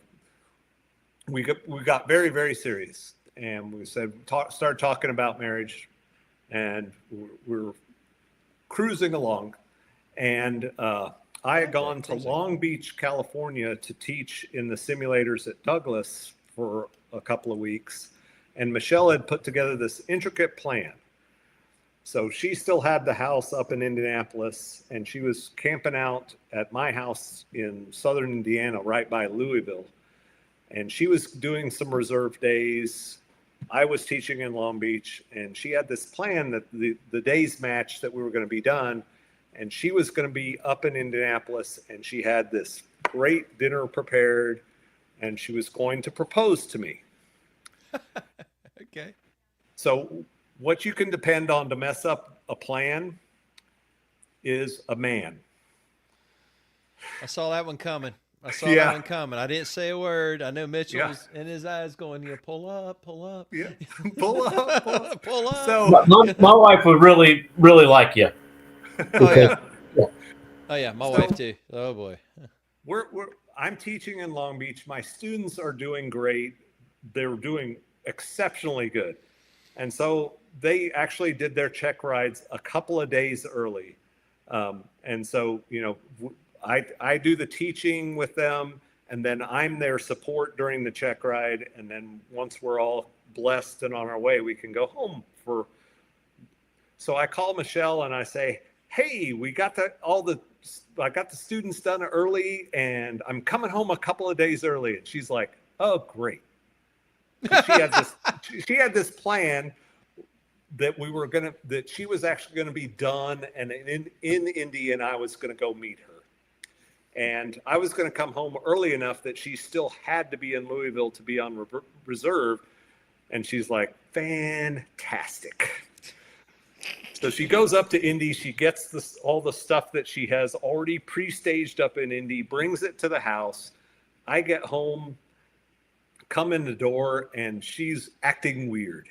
we got very, very serious, and we started talking about marriage, and we're cruising along, and I had gone to Long Beach, California to teach in the simulators at Douglas for a couple of weeks. And Michelle had put together this intricate plan. So she still had the house up in Indianapolis, and she was camping out at my house in southern Indiana, right by Louisville. And she was doing some reserve days. I was teaching in Long Beach, and she had this plan that the days matched that we were going to be done. And she was going to be up in Indianapolis, and she had this great dinner prepared, and she was going to propose to me. Okay. So what you can depend on to mess up a plan is a man. I saw that one coming. I didn't say a word. I know Mitchell was in his eyes going, "Yeah, pull up, pull up." Yeah, pull up, pull up. Pull up. So my wife would really, really like you. Oh yeah. Oh yeah, my wife too. Oh boy. I'm teaching in Long Beach. My students are doing great. They're doing exceptionally good. And so they actually did their check rides a couple of days early. And so, you know, I do the teaching with them, and then I'm their support during the check ride. And then once we're all blessed and on our way, we can go home so I call Michelle and I say, "Hey, I got the students done early, and I'm coming home a couple of days early." And she's like, "Oh, great." She had this plan that that she was actually going to be done and in Indy, and I was going to go meet her. And I was going to come home early enough that she still had to be in Louisville to be on reserve. And she's like, "Fantastic." So she goes up to Indy. She gets all the stuff that she has already pre-staged up in Indy, brings it to the house. I get home, come in the door, and she's acting weird.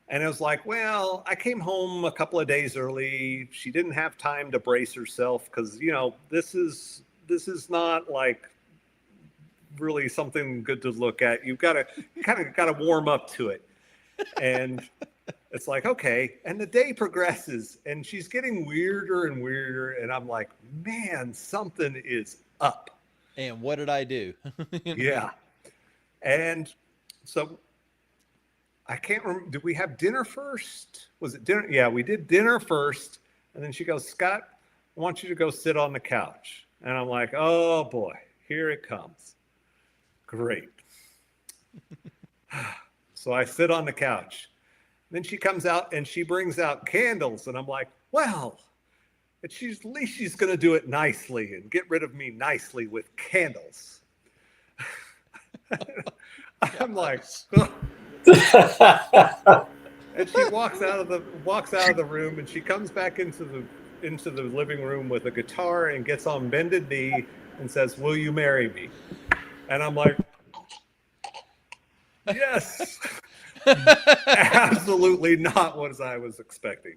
And I was like, well, I came home a couple of days early. She didn't have time to brace herself because, you know, this is not like really something good to look at. You've got to warm up to it. And it's like, okay. And the day progresses, and she's getting weirder and weirder. And I'm like, man, something is up. And what did I do? Yeah. And so I can't remember. Did we have dinner first? Was it dinner? Yeah, we did dinner first. And then she goes, "Scott, I want you to go sit on the couch." And I'm like, oh boy, here it comes. Great. So I sit on the couch. Then she comes out and she brings out candles. And I'm like, well, at least she's going to do it nicely and get rid of me nicely with candles. I'm like, oh. And she walks out of the room, and she comes back into the living room with a guitar and gets on bended knee and says, "Will you marry me?" And I'm like, yes. Absolutely not what I was expecting.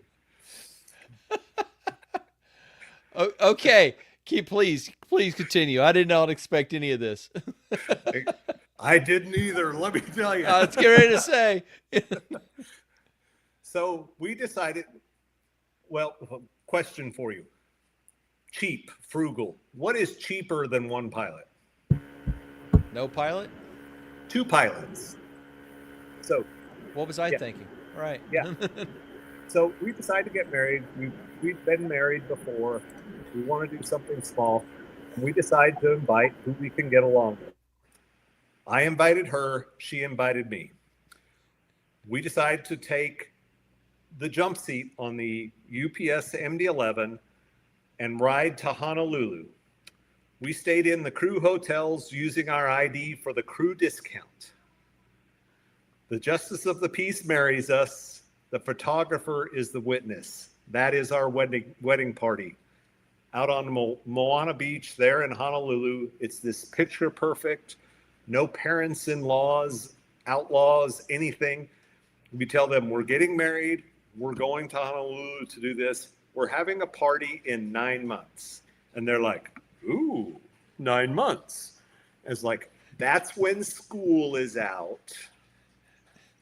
Okay. Please continue. I did not expect any of this. I didn't either. Let me tell you. I was getting ready to say. So we decided, well, question for you. Cheap, frugal. What is cheaper than one pilot? No pilot? 2 pilots. So What was I thinking? Right. Yeah. So we decided to get married. We've been married before. We want to do something small. And we decided to invite who we can get along with. I invited her. She invited me. We decided to take the jump seat on the UPS MD-11 and ride to Honolulu. We stayed in the crew hotels using our ID for the crew discount. The Justice of the Peace marries us. The photographer is the witness. That is our wedding party. Out on Moana Beach there in Honolulu. It's this picture perfect, no parents-in-laws, outlaws, anything. We tell them we're getting married. We're going to Honolulu to do this. We're having a party in 9 months. And they're like, ooh, 9 months. It's like, that's when school is out.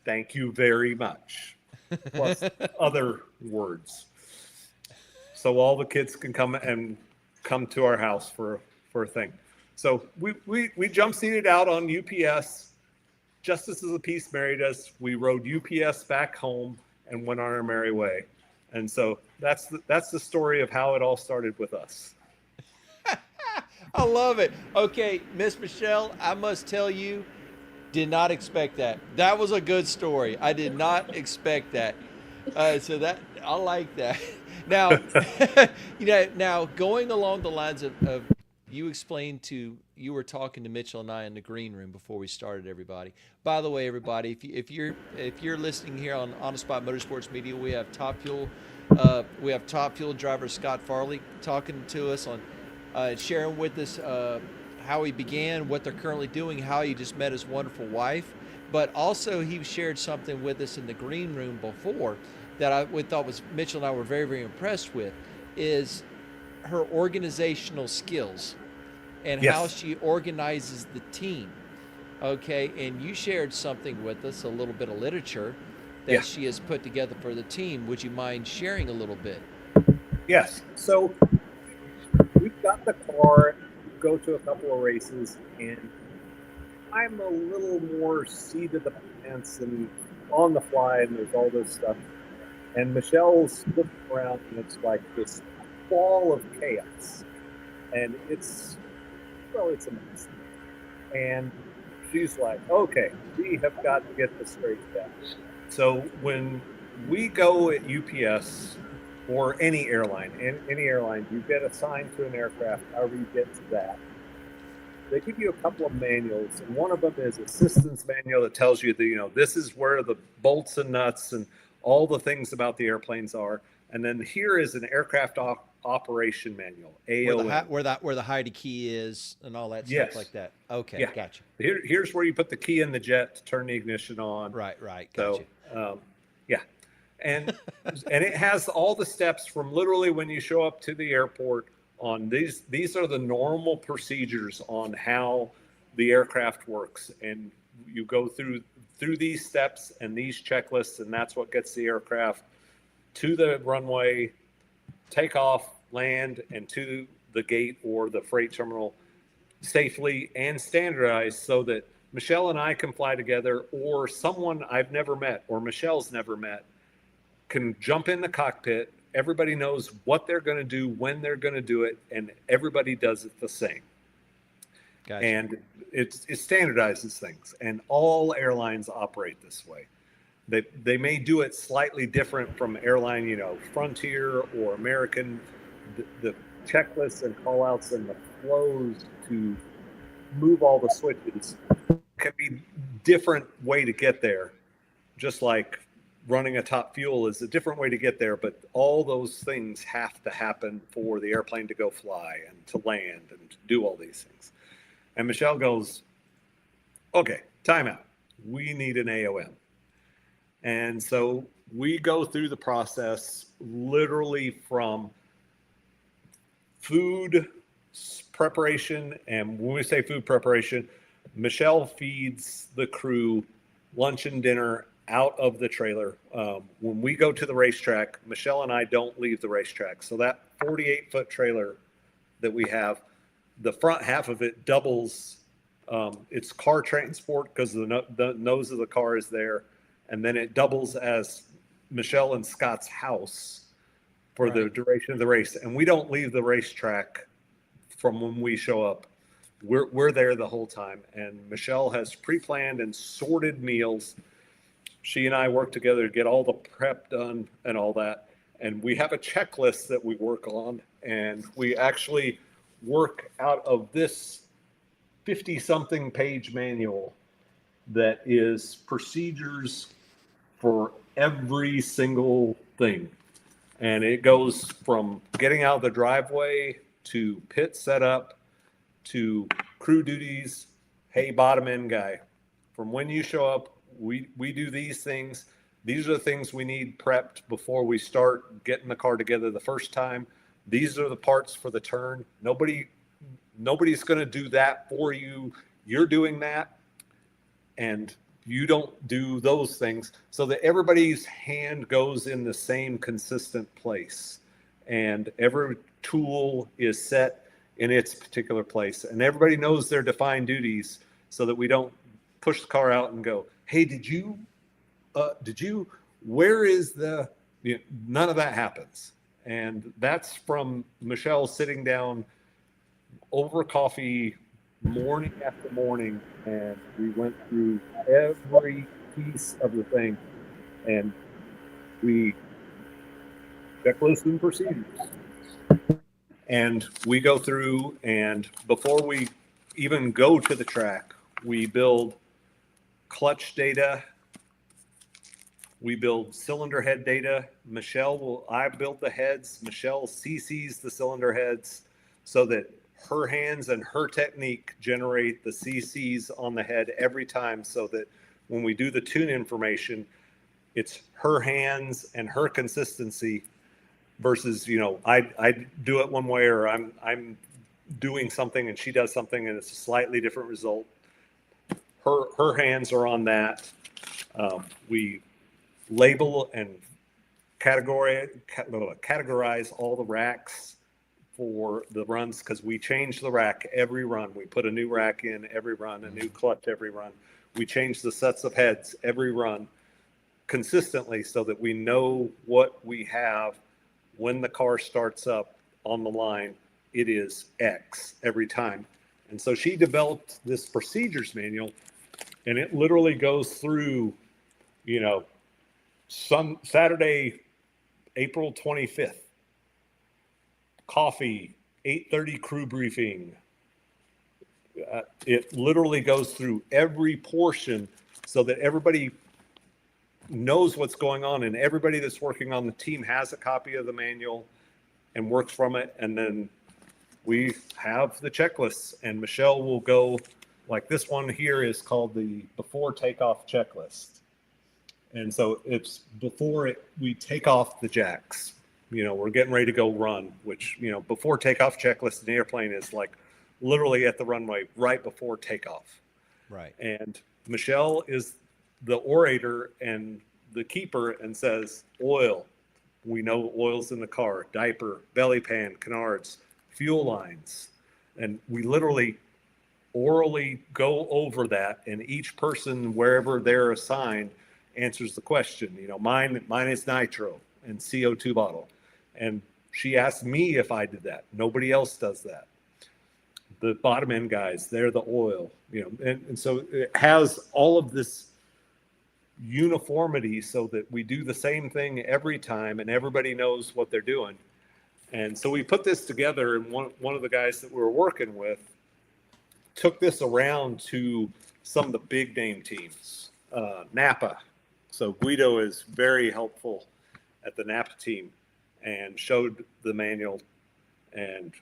Thank you very much. Plus other words. So all the kids can come to our house for a thing. So we jump seated out on UPS. Justice of the Peace married us. We rode UPS back home and went on our merry way. And so that's the story of how it all started with us. I love it. Okay, Miss Michelle, I must tell you, did not expect that. That was a good story. I did not expect that. So that I like that. Now, now going along the lines of you explained you were talking to Mitchell and I in the green room before we started, everybody. By the way, everybody, if you're listening here on the Spot Motorsports Media, we have Top Fuel driver Scott Farley talking to us on sharing with us how he began, what they're currently doing, how he just met his wonderful wife. But also he shared something with us in the green room before that we thought was Mitchell and I were very, very impressed with, is her organizational skills and how she organizes the team. Okay, and you shared something with us, a little bit of literature that she has put together for the team. Would you mind sharing a little bit? Yes. So we've got the car, go to a couple of races, and I'm a little more seat of the pants and on the fly, and there's all this stuff. And Michelle's looking around, and it's like this ball of chaos. And it's a mess. And she's like, okay, we have got to get this straight down. So when we go at UPS or any airline, you get assigned to an aircraft, however you get to that. They give you a couple of manuals, and one of them is assistance manual that tells you that, this is where the bolts and nuts and all the things about the airplanes are. And then here is an aircraft operation manual, AOM. Where the hide key is and all that stuff like that. Okay, gotcha. Here's where you put the key in the jet to turn the ignition on. Right, gotcha. So, and it has all the steps from literally when you show up to the airport on these are the normal procedures on how the aircraft works, and you go through these steps and these checklists, and that's what gets the aircraft to the runway, take off, land, and to the gate or the freight terminal safely and standardized so that Michelle and I can fly together, or someone I've never met or Michelle's never met can jump in the cockpit. Everybody knows what they're going to do, when they're going to do it, and everybody does it the same. Gotcha. And it standardizes things, and all airlines operate this way. They may do it slightly different from airline, Frontier or American. The checklists and callouts and the flows to move all the switches can be different way to get there, just like running a Top Fuel is a different way to get there, but all those things have to happen for the airplane to go fly and to land and to do all these things. And Michelle goes, okay, time out. We need an AOM. And so we go through the process literally from food preparation. And when we say food preparation, Michelle feeds the crew lunch and dinner out of the trailer. When we go to the racetrack, Michelle and I don't leave the racetrack. So that 48-foot trailer that we have, the front half of it doubles. It's car transport because the nose of the car is there. And then it doubles as Michelle and Scott's house for the duration of the race. And we don't leave the racetrack from when we show up. We're there the whole time. And Michelle has pre-planned and sorted meals. She and I work together to get all the prep done and all that. And we have a checklist that we work on. And we actually work out of this 50-something page manual that is procedures for every single thing. And it goes from getting out of the driveway to pit setup to crew duties. Hey, bottom end guy, from when you show up, we do these things. These are the things we need prepped before we start getting the car together the first time. These are the parts for the turn. Nobody's going to do that for you. You're doing that, and you don't do those things, so that everybody's hand goes in the same consistent place, and every tool is set in its particular place, and everybody knows their defined duties, so that we don't push the car out and go, hey, did you, where is the, none of that happens. And that's from Michelle sitting down over coffee morning after morning, and we went through every piece of the thing, and we checklist and procedures. And we go through, and before we even go to the track, we build clutch data, we build cylinder head data. I build the heads, Michelle CCs the cylinder heads, so that her hands and her technique generate the CCs on the head every time, so that when we do the tune information, it's her hands and her consistency versus, I do it one way, or I'm doing something and she does something and it's a slightly different result. Her hands are on that. We label and categorize all the racks for the runs, because we change the rack every run. We put a new rack in every run, a new clutch every run. We change the sets of heads every run consistently, so that we know what we have when the car starts up on the line. It is X every time. And so she developed this procedures manual, and it literally goes through, Saturday, April 25th. Coffee, 8:30 crew briefing. It literally goes through every portion, so that everybody knows what's going on, and everybody that's working on the team has a copy of the manual and works from it. And then we have the checklists, and Michelle will go, like this one here is called the before takeoff checklist. And so it's before we take off the jacks. We're getting ready to go run, which, before takeoff checklist in the airplane is like literally at the runway right before takeoff. Right. And Michelle is the orator and the keeper and says, oil. We know oil's in the car, diaper, belly pan, canards, fuel lines. And we literally orally go over that, and each person, wherever they're assigned, answers the question. Mine is nitro and CO2 bottle. And she asked me if I did that. Nobody else does that. The bottom end guys, they're the oil, and so it has all of this uniformity, so that we do the same thing every time and everybody knows what they're doing. And so we put this together, and one of the guys that we were working with took this around to some of the big name teams, Napa. So Guido is very helpful at the Napa team, and showed the manual, and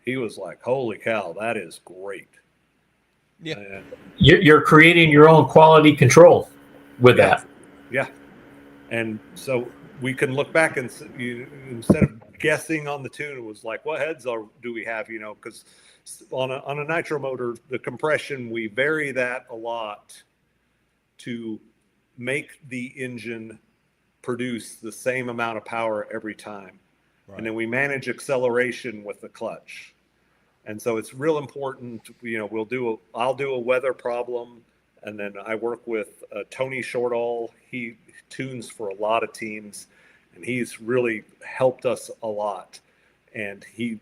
he was like, holy cow, that is great. Yeah. And You're creating your own quality control with that. Yeah. And so we can look back and instead of guessing on the tune, it was like, what heads do we have? Because on a nitro motor, the compression, we vary that a lot to make the engine produce the same amount of power every time. Right. And then we manage acceleration with the clutch. And so it's real important, I'll do a weather problem, and then I work with Tony Shortall. He tunes for a lot of teams, and he's really helped us a lot. And he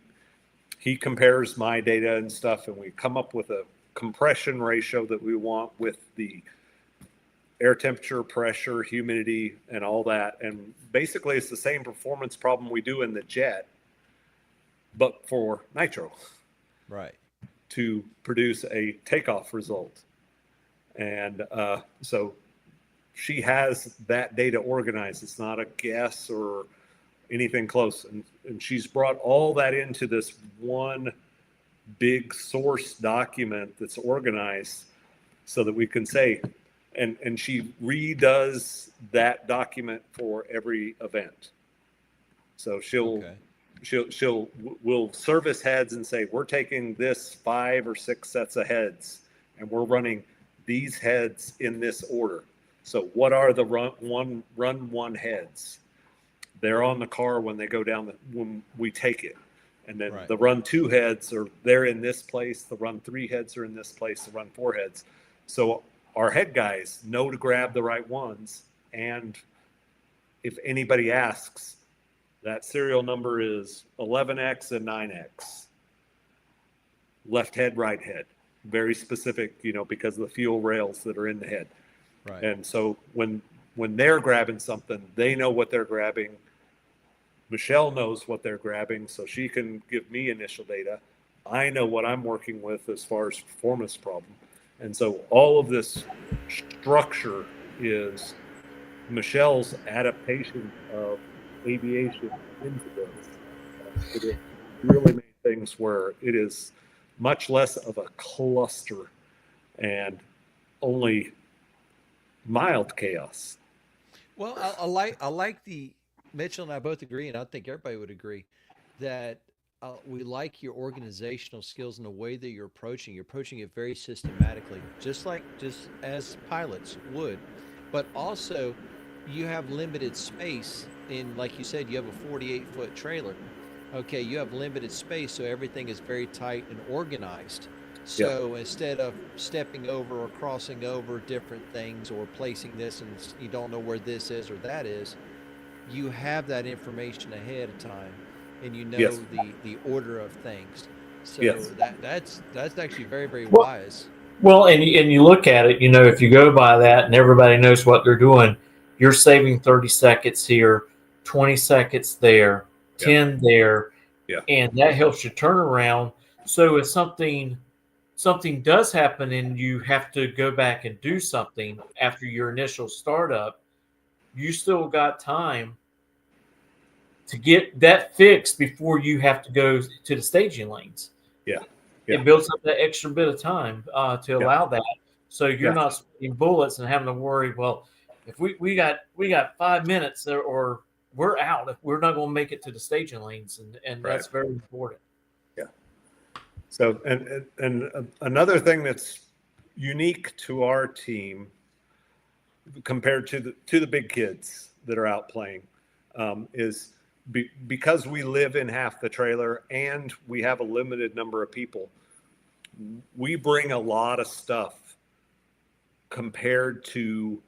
compares my data and stuff, and we come up with a compression ratio that we want with the air temperature, pressure, humidity, and all that. And basically it's the same performance problem we do in the jet, but for nitro. Right. To produce a takeoff result. And so she has that data organized. It's not a guess or anything close. And she's brought all that into this one big source document that's organized so that we can say, and she redoes that document for every event. So we'll service heads and say, we're taking this 5 or 6 sets of heads and we're running these heads in this order. So what are the run one heads? They're on the car when they go down when we take it. And then the run 2 heads they're in this place. The run 3 heads are in this place. The run 4 heads. So our head guys know to grab the right ones. And if anybody asks, that serial number is 11X and 9X. Left head, right head. Very specific, because of the fuel rails that are in the head. Right. And so when they're grabbing something, they know what they're grabbing. Michelle knows what they're grabbing, so she can give me initial data. I know what I'm working with as far as performance problem. And so all of this structure is Michelle's adaptation of aviation into this. It really made things where it is much less of a cluster and only mild chaos. Well, I like the Mitchell and I both agree, and I think everybody would agree that we like your organizational skills and the way that you're approaching it very systematically, just as pilots would, but also you have limited space in, like you said, you have a 48-foot trailer. Okay, you have limited space, so everything is very tight and organized. So instead of stepping over or crossing over different things or placing this and you don't know where this is or that is, you have that information ahead of time and you know the order of things. So that's actually very, very wise. Well, and you look at it, if you go by that and everybody knows what they're doing, you're saving 30 seconds here, 20 seconds there, 10 there, and that helps you turn around. So if something does happen and you have to go back and do something after your initial startup, you still got time to get that fixed before you have to go to the staging lanes. It builds up that extra bit of time to allow that. So you're not spending bullets and having to worry, well, if we got 5 minutes or we're out, if we're not going to make it to the staging lanes, and that's very important. So, and another thing that's unique to our team compared to the big kids that are out playing is because we live in half the trailer and we have a limited number of people, we bring a lot of stuff compared to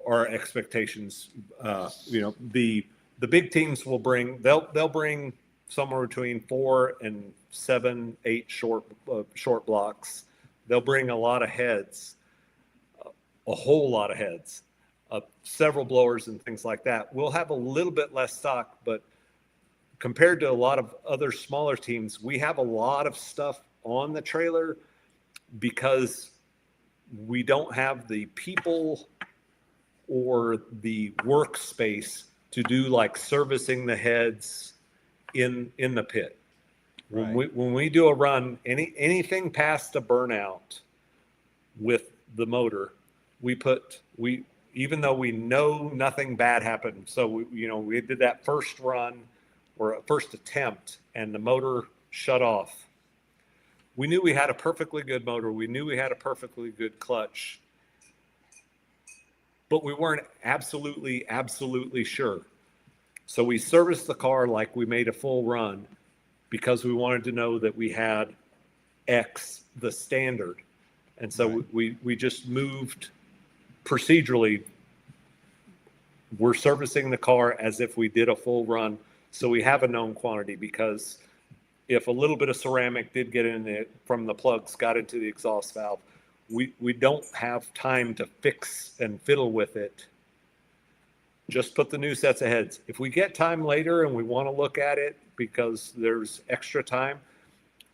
our expectations. The big teams will bring, they'll bring somewhere between 4 and 7, 8 short blocks. They'll bring a lot of heads, a whole lot of heads, several blowers and things like that. We'll have a little bit less stock, but compared to a lot of other smaller teams, we have a lot of stuff on the trailer because we don't have the people or the workspace to do like servicing the heads in the pit. When we do a run, anything past a burnout with the motor, we even though we know nothing bad happened. So we did that first run or first attempt, and the motor shut off. We knew we had a perfectly good motor. We knew we had a perfectly good clutch, but we weren't absolutely sure. So we serviced the car like we made a full run because we wanted to know that we had X, the standard. And so we just moved procedurally. We're servicing the car as if we did a full run. So we have a known quantity, because if a little bit of ceramic did get in it from the plugs, got into the exhaust valve, we don't have time to fix and fiddle with it. Just put the new sets of heads. If we get time later and we want to look at it because there's extra time,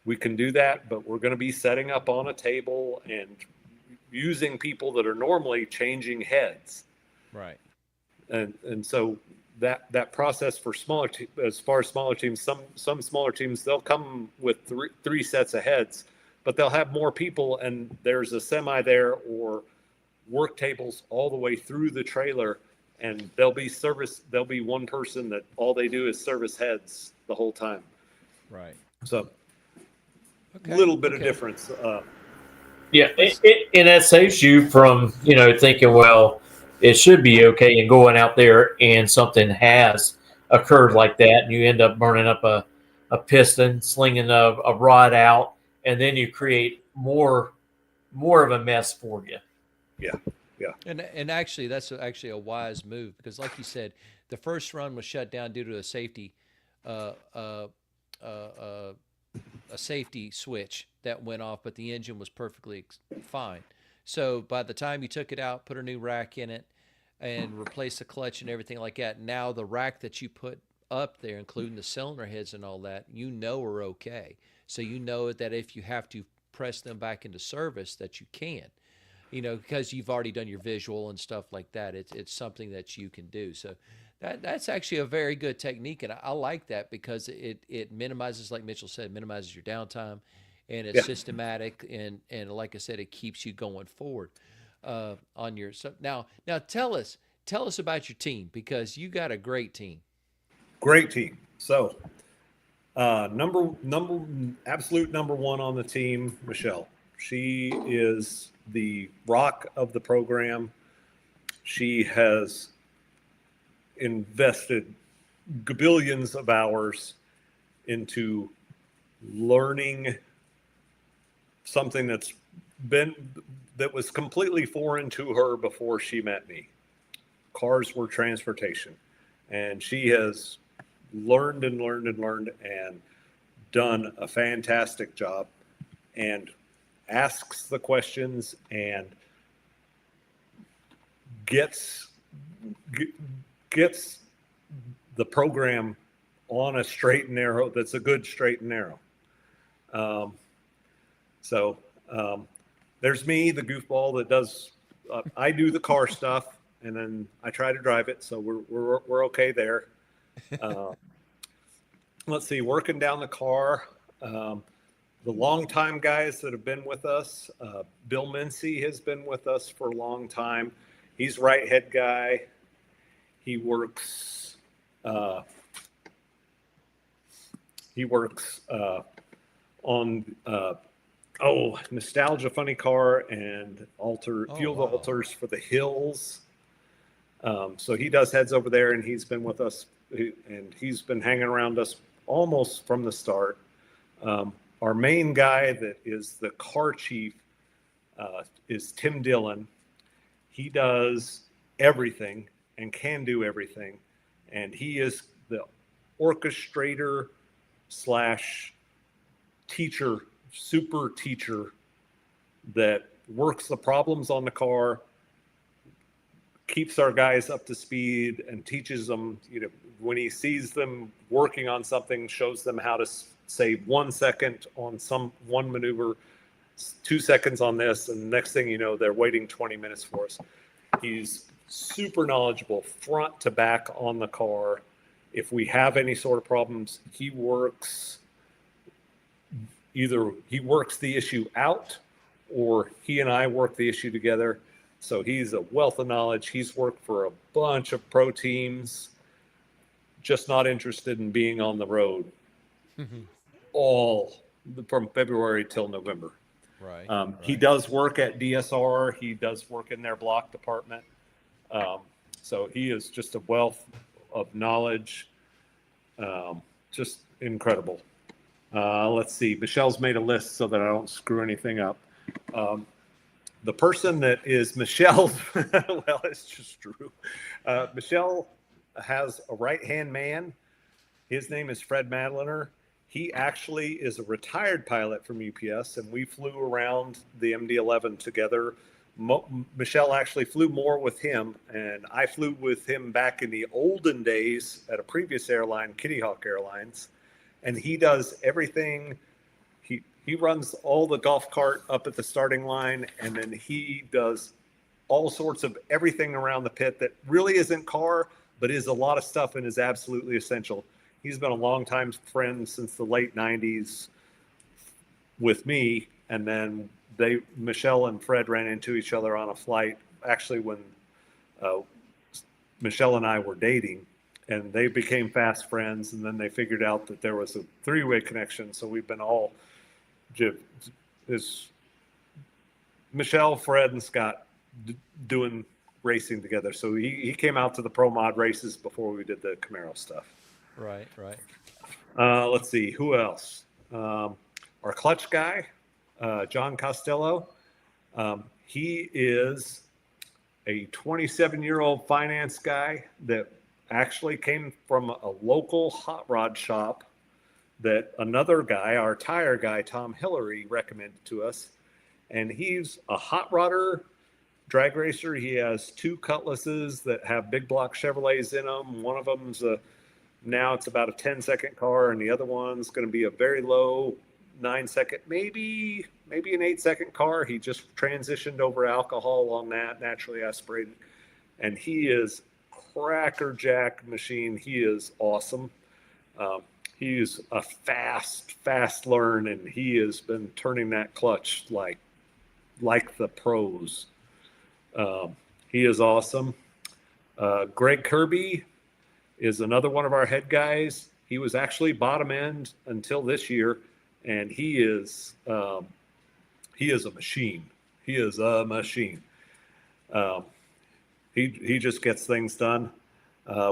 we can do that, but we're going to be setting up on a table and using people that are normally changing heads. Right. And so that process for as far as smaller teams, some smaller teams, they'll come with three sets of heads, but they'll have more people, and there's a semi there or work tables all the way through the trailer, and there'll be one person that all they do is service heads the whole time. Right. So a little bit of difference. Yeah, and that saves you from thinking, well, it should be okay, and going out there and something has occurred like that, and you end up burning up a piston, slinging a rod out, and then you create more of a mess for you. Yeah. And actually, that's actually a wise move, because, like you said, the first run was shut down due to a safety switch that went off, but the engine was perfectly fine. So by the time you took it out, put a new rack in it, and replaced the clutch and everything like that, now the rack that you put up there, including the cylinder heads and all that, are okay. So you know that if you have to press them back into service, that you can, because you've already done your visual and stuff like that. It's something that you can do. So that's actually a very good technique, and I like that, because it minimizes, like Mitchell said, minimizes your downtime, and it's systematic, and like I said, it keeps you going forward on your. So now tell us about your team, because you got a great team. Great team. So absolute number one on the team, Michelle. She is the rock of the program. She has invested gabillions of hours into learning something that was completely foreign to her before she met me. Cars were transportation, and she has learned and done a fantastic job, and asks the questions and gets the program on a straight and narrow. That's a good straight and narrow. So there's me, the goofball that does. I do the car stuff, and then I try to drive it. So we're okay there. Let's see, working down the car. The longtime guys that have been with us, Bill Mincy has been with us for a long time. He's right head guy. He works on Nostalgia Funny Car and fuel alters for the hills. So he does heads over there, and he's been with us, and he's been hanging around us almost from the start. Our main guy that is the car chief is Tim Dillon. He does everything and can do everything, and he is the orchestrator / teacher, super teacher that works the problems on the car, keeps our guys up to speed, and teaches them, when he sees them working on something, shows them how to save 1 second on one maneuver, 2 seconds on this, and the next thing you know, they're waiting 20 minutes for us. He's super knowledgeable front to back on the car. If we have any sort of problems, he works the issue out, or he and I work the issue together. So he's a wealth of knowledge. He's worked for a bunch of pro teams, just not interested in being on the road all from February till November. Right. He does work at DSR. He does work in their block department. So he is just a wealth of knowledge. Just incredible. Let's see. Michelle's made a list so that I don't screw anything up. The person that is Michelle, well, it's just true. Michelle has a right-hand man. His name is Fred Madliner. He actually is a retired pilot from UPS, and we flew around the MD-11 together. Michelle actually flew more with him, and I flew with him back in the olden days at a previous airline, Kitty Hawk Airlines. And he does everything. He runs all the golf cart up at the starting line, and then he does all sorts of everything around the pit that really isn't car, but is a lot of stuff and is absolutely essential. He's been a longtime friend since the late 90s with me, and then Michelle and Fred ran into each other on a flight, actually when Michelle and I were dating, and they became fast friends, and then they figured out that there was a three-way connection, so we've been all is Michelle, Fred, and Scott doing racing together. So he came out to the Pro Mod races before we did the Camaro stuff. Right. Let's see, who else? Our clutch guy, John Costello. He is a 27-year-old finance guy that actually came from a local hot rod shop that another guy, our tire guy, Tom Hillary, recommended to us. And he's a hot rodder, drag racer. He has two Cutlasses that have big block Chevrolets in them. One of them's now it's about a 10-second car, and the other one's going to be a very low 9-second, maybe an 8-second car. He just transitioned over alcohol on that, naturally aspirated. And he is crackerjack machine. He is awesome. He's a fast learn, and he has been turning that clutch like the pros. He is awesome. Greg Kirby is another one of our head guys. He was actually bottom end until this year, and he is a machine. He is a machine. He just gets things done.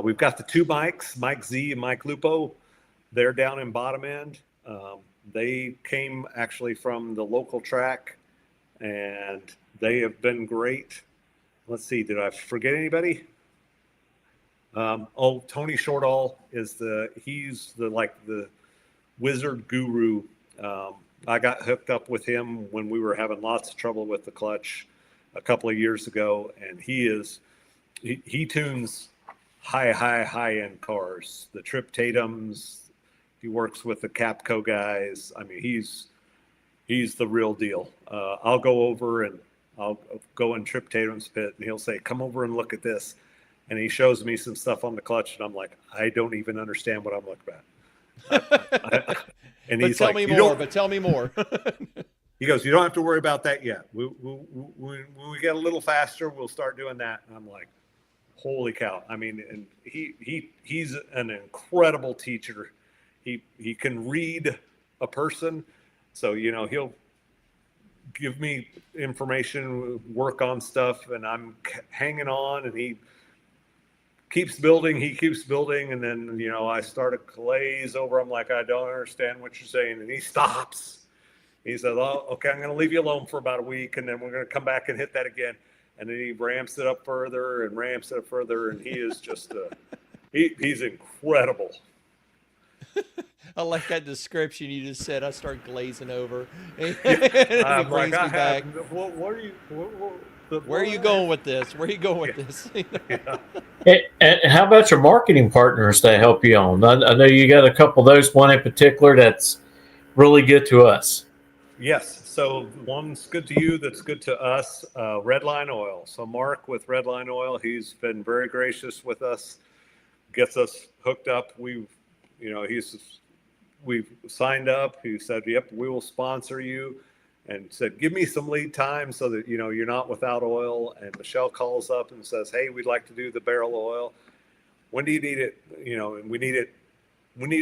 We've got the two Mikes, Mike Z and Mike Lupo. They're down in bottom end. They came actually from the local track, and they have been great. Let's see, did I forget anybody? Tony Shortall is he's the wizard guru. I got hooked up with him when we were having lots of trouble with the clutch a couple of years ago, and he tunes high end cars, the Trip Tatums. He works with the Capco guys. I mean, he's the real deal. I'll go over and I'll go in Trip Tatum's pit, and he'll say, "Come over and look at this." And he shows me some stuff on the clutch, and I'm like, I don't even understand what I'm looking at. And but he's tell like, me more. But tell me more. He goes, "You don't have to worry about that yet. When we get a little faster, we'll start doing that." And I'm like, holy cow. I mean, and he's an incredible teacher. He can read a person. So, he'll give me information, work on stuff, and I'm hanging on, and he keeps building. And then, I start to glaze over. I'm like, I don't understand what you're saying. And he stops. He says, "Oh, okay, I'm going to leave you alone for about a week, and then we're going to come back and hit that again." And then he ramps it up further, and he is just he's incredible. I like that description you just said. I start glazing over. And I'm like, back. Where are you going with this? Where are you going with this? Yeah. And how about your marketing partners that help you on? I know you got a couple of those, one in particular that's really good to us. Yes. So one's good to you, that's good to us, Redline Oil. So Mark with Redline Oil, he's been very gracious with us, gets us hooked up. We've signed up. He said, "Yep, we will sponsor you." and said, give me some lead time so that, you're not without oil. And Michelle calls up and says, hey, we'd like to do the barrel oil. When do you need it? And we need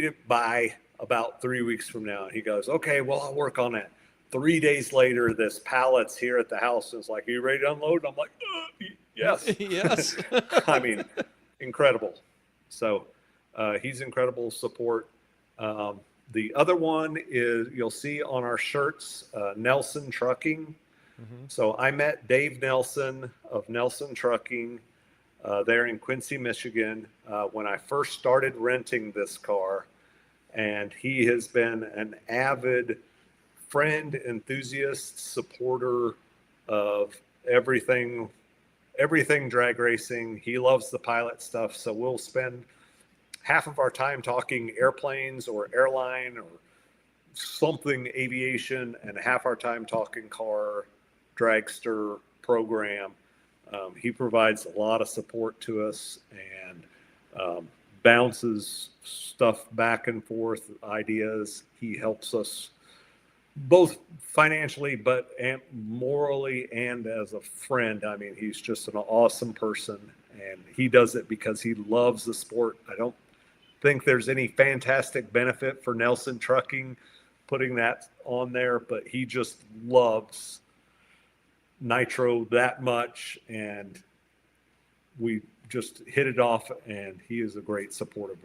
it by about 3 weeks from now. And he goes, okay, well, I'll work on that. 3 days later, this pallet's here at the house. And it's like, are you ready to unload? And I'm like, yes. Yes. I mean, incredible. So he's incredible support. The other one is, you'll see on our shirts, Nelson Trucking. So I met Dave Nelson of Nelson Trucking there in Quincy, Michigan, when I first started renting this car. And he has been an avid friend, enthusiast, supporter of everything drag racing. He loves the pilot stuff. So we'll spend half of our time talking airplanes or airline or something aviation, and half our time talking car, dragster, program. He provides a lot of support to us and bounces stuff back and forth, ideas. He helps us both financially, but morally and as a friend. I mean, he's just an awesome person, and he does it because he loves the sport. I don't think there's any fantastic benefit for Nelson Trucking putting that on there, but he just loves nitro that much, and we just hit it off, and he is a great supporter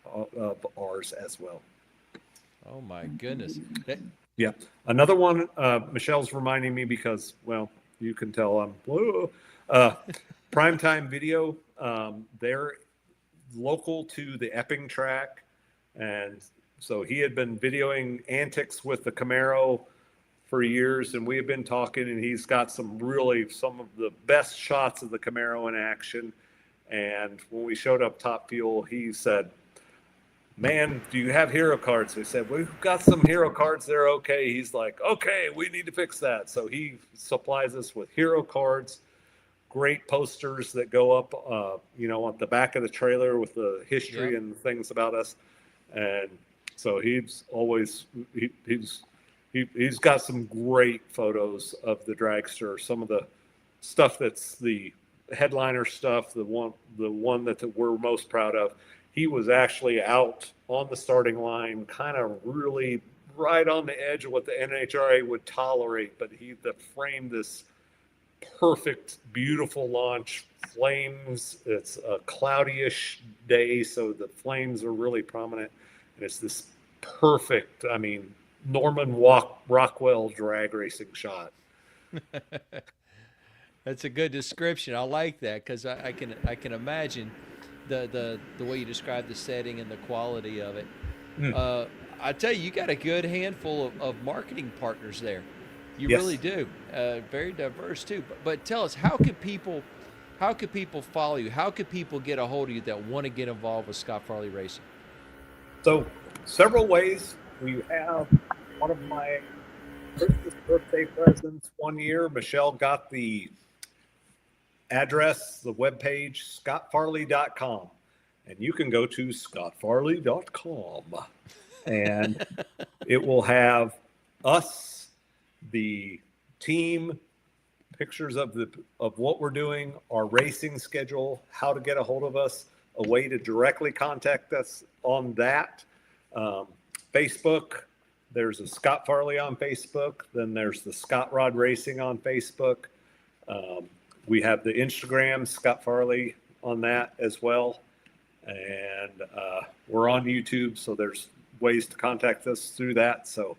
of ours as well. Oh my goodness. Yeah. Another one, Michelle's reminding me because, well, you can tell I'm Primetime Video. They're local to the Epping track. And so he had been videoing antics with the Camaro for years, and we have been talking, and he's got some of the best shots of the Camaro in action. And when we showed up Top Fuel, he said, man, do you have hero cards? We said, we've got some hero cards. They're okay. He's like, okay, we need to fix that. So he supplies us with hero cards, great posters that go up, on the back of the trailer with the history and things about us. And so he's got some great photos of the dragster. Some of the stuff that's the headliner stuff, the one that we're most proud of. He was actually out on the starting line, kind of really right on the edge of what the NHRA would tolerate, but he framed this perfect, beautiful launch. Flames, it's a cloudy-ish day, so the flames are really prominent. And it's this perfect, Norman Rockwell drag racing shot. That's a good description. I like that, because I can imagine the way you describe the setting and the quality of it. I tell you got a good handful of marketing partners there. You really do. Very diverse too. But tell us, how could people follow you? How could people get a hold of you that want to get involved with Scott Farley Racing? So several ways. We have one of my Christmas birthday presents one year. Michelle got the address, the webpage, scottfarley.com. And you can go to scottfarley.com. And it will have us, the team, pictures of what we're doing, our racing schedule, how to get a hold of us, a way to directly contact us on that. Facebook, there's a Scott Farley on Facebook. Then there's the Scott Rod Racing on Facebook. We have the Instagram, Scott Farley, on that as well. And we're on YouTube, so there's ways to contact us through that. So,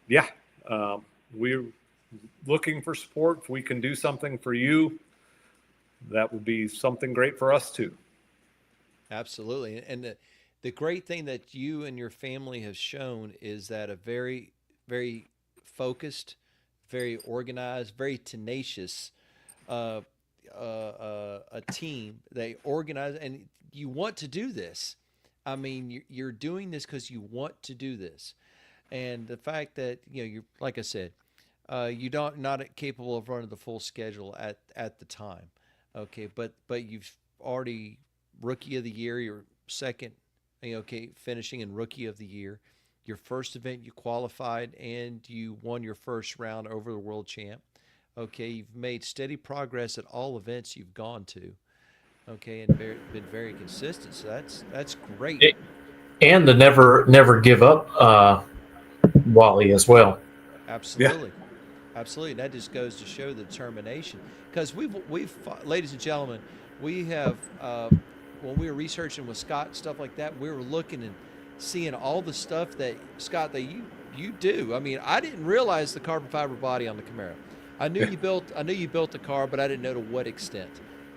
yeah, we're looking for support. If we can do something for you, that would be something great for us too. Absolutely. And the great thing that you and your family have shown is that a very, very focused, very organized, very tenacious a team. They organize, and you want to do this. I mean, you're doing this because you want to do this. And the fact that, you're, like I said, you're not capable of running the full schedule at the time. Okay. But you've already Rookie of the Year, your second, finishing in Rookie of the Year. Your first event, you qualified and you won your first round over the world champ. Okay, you've made steady progress at all events you've gone to. Okay, and been very consistent. So that's great. And the never give up, Wally, as well. Yeah. Absolutely. Absolutely. And that just goes to show the determination. Because ladies and gentlemen, we have, when we were researching with Scott and stuff like that, we were looking and seeing all the stuff that, Scott, that you do. I mean, I didn't realize the carbon fiber body on the Camaro. I knew you built the car, but I didn't know to what extent.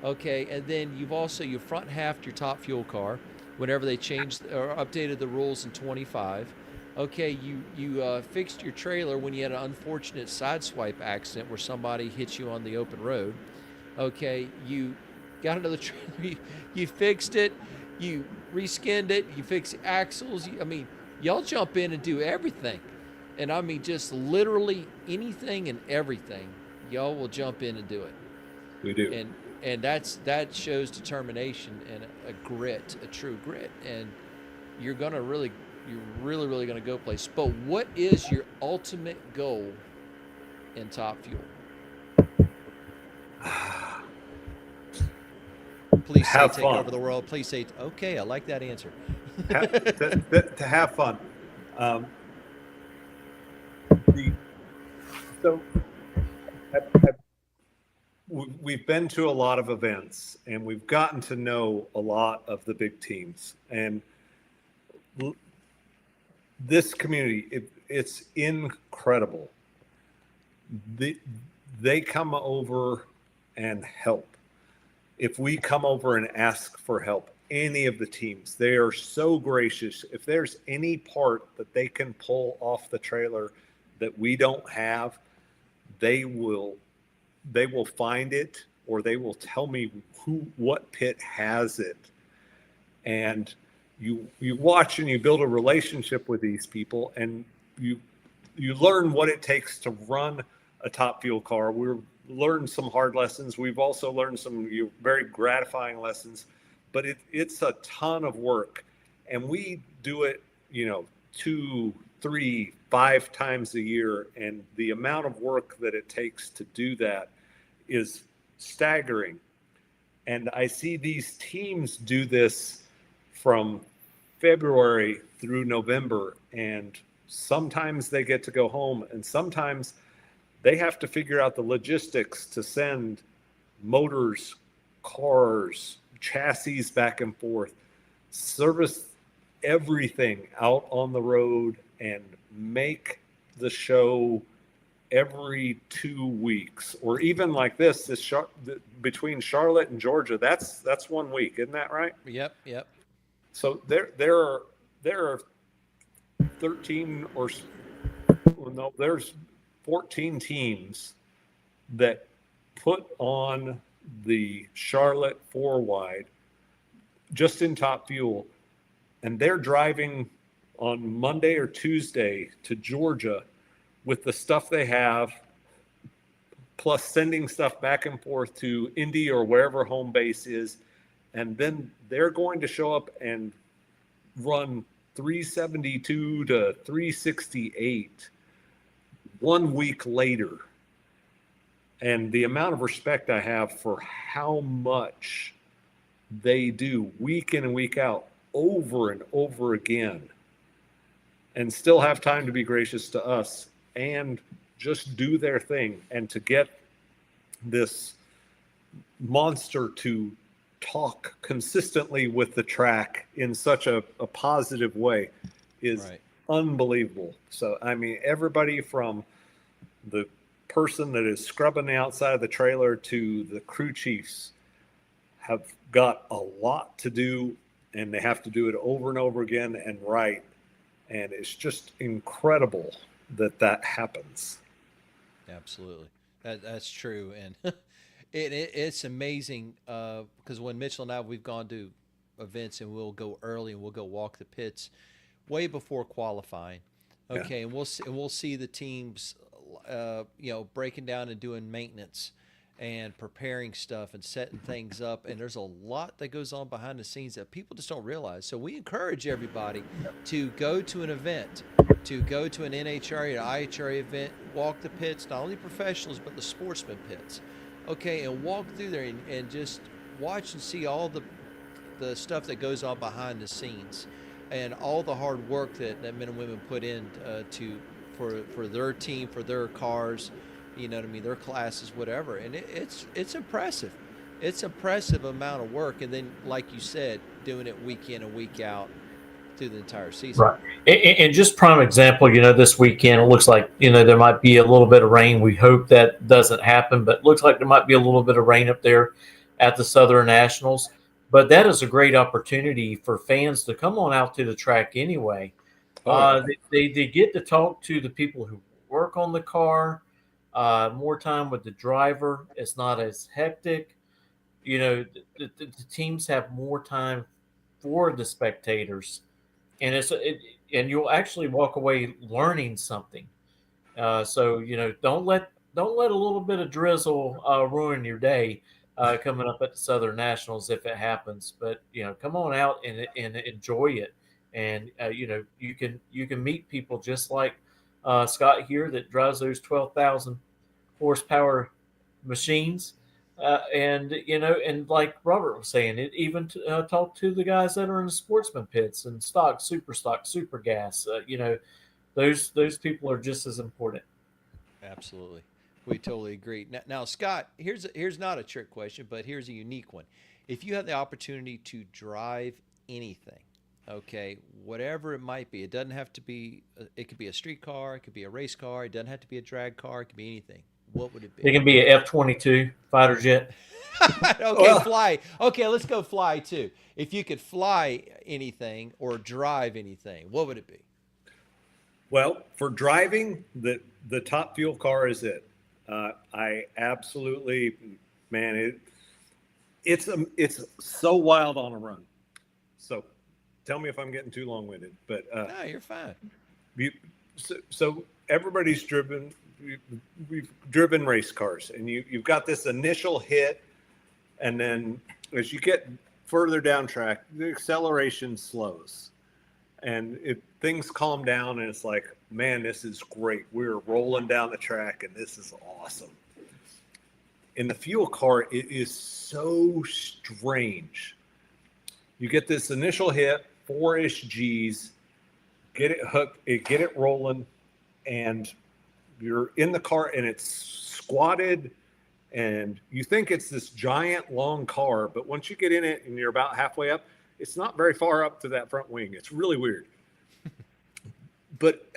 Okay, and then you front halved your Top Fuel car whenever they changed or updated the rules in 25. Okay, you fixed your trailer when you had an unfortunate sideswipe accident where somebody hit you on the open road. Okay, you got another trailer, you fixed it, you reskinned it, you fixed the axles. I mean, y'all jump in and do everything. And I mean, just literally anything and everything, y'all will jump in and do it. We do. And that shows determination and a grit, a true grit. And you're really going to go place. But what is your ultimate goal in Top Fuel? Please say take over the world. Please say, okay, I like that answer. to have fun. We've been to a lot of events, and we've gotten to know a lot of the big teams. And this community, it's incredible. They come over and help. If we come over and ask for help, any of the teams, they are so gracious. If there's any part that they can pull off the trailer that we don't have, they will find it, or they will tell me what pit has it. And you watch and you build a relationship with these people, and you learn what it takes to run a Top Fuel car. We've learned some hard lessons. We've also learned some very gratifying lessons, but it's a ton of work, and we do it, 2, 3, 5 times a year. And the amount of work that it takes to do that is staggering. And I see these teams do this from February through November, and sometimes they get to go home, and sometimes they have to figure out the logistics to send motors, cars, chassis back and forth, service everything out on the road, and make the show every 2 weeks, or even like this between Charlotte and Georgia. That's 1 week, isn't that right? Yep. So there are 13 or no, there's 14 teams that put on the Charlotte 4-wide just in Top Fuel, and they're driving on Monday or Tuesday to Georgia with the stuff they have, plus sending stuff back and forth to Indy or wherever home base is. And then they're going to show up and run 372 to 368 1 week later. And the amount of respect I have for how much they do week in and week out, over and over again, and still have time to be gracious to us and just do their thing. And to get this monster to talk consistently with the track in such a positive way is unbelievable. So, I mean, everybody from the person that is scrubbing the outside of the trailer to the crew chiefs have got a lot to do, and they have to do it over and over again and right. And it's just incredible that happens. Absolutely. That's true. And it's amazing because when Mitchell and I, we've gone to events and we'll go early and we'll go walk the pits way before qualifying. Okay. Yeah. And we'll see the teams, breaking down and doing maintenance. and preparing stuff and setting things up. And there's a lot that goes on behind the scenes that people just don't realize. So we encourage everybody to go to an event, to go to an NHRA or IHRA event, walk the pits, not only professionals, but the sportsman pits. Okay, and walk through there and just watch and see all the stuff that goes on behind the scenes and all the hard work that men and women put in for their team, for their cars, you know what I mean, their classes, whatever. And it's impressive. It's impressive amount of work. And then, like you said, doing it week in and week out through the entire season. Right. And just prime example, this weekend, it looks like, there might be a little bit of rain. We hope that doesn't happen, but it looks like there might be a little bit of rain up there at the Southern Nationals. But that is a great opportunity for fans to come on out to the track anyway. They get to talk to the people who work on the car, more time with the driver. It's not as hectic. The teams have more time for the spectators. And and you'll actually walk away learning something. So don't let a little bit of drizzle ruin your day coming up at the Southern Nationals if it happens. But come on out and enjoy it. And you can meet people just like Scott here that drives those 12,000 horsepower machines. And like Robert was saying, it even talk to the guys that are in the sportsman pits and stock, super gas. Those people are just as important. Absolutely, we totally agree. Now, Scott, here's not a trick question, but here's a unique one. If you have the opportunity to drive anything, okay, whatever it might be, it doesn't have to be. It could be a street car, it could be a race car, it doesn't have to be a drag car, it could be anything. What would it be? It can be an F-22 fighter jet. Okay, fly. Okay, let's go fly too. If you could fly anything or drive anything, what would it be? Well, for driving, the Top Fuel car is it. I absolutely, man, it's so wild on a run. So tell me if I'm getting too long-winded, but no, you're fine. So everybody's driven. We've driven race cars, and you've got this initial hit, and then as you get further down track, the acceleration slows, and things calm down, and it's like, man, this is great. We're rolling down the track, and this is awesome. In the fuel car, it is so strange. You get this initial hit, 4-ish G's, get it hooked, get it rolling, and you're in the car and it's squatted and you think it's this giant long car, but once you get in it and you're about halfway up, it's not very far up to that front wing. It's really weird. But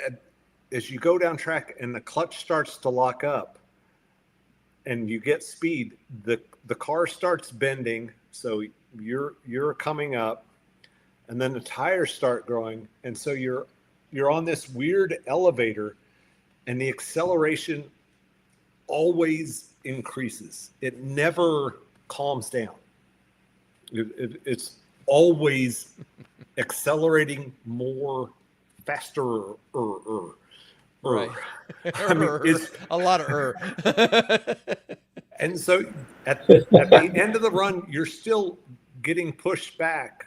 as you go down track and the clutch starts to lock up and you get speed, the car starts bending. So you're coming up and then the tires start growing. And so you're on this weird elevator. And the acceleration always increases. It never calms down. It's always accelerating more, faster. Right. I mean, it's a lot of And so at the end of the run, you're still getting pushed back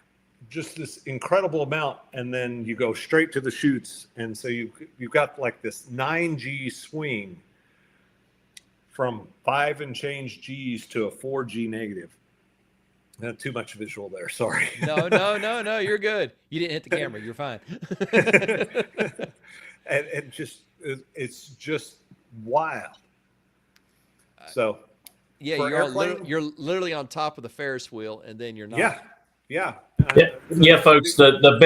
just this incredible amount, and then you go straight to the chutes, and so you've got like this 9G swing from 5 and change G's to a 4G negative. Not too much visual there, sorry. No, you're good. You didn't hit the camera, you're fine. and it's just wild. So yeah, you're literally on top of the Ferris wheel, and then you're not. Yeah, folks. The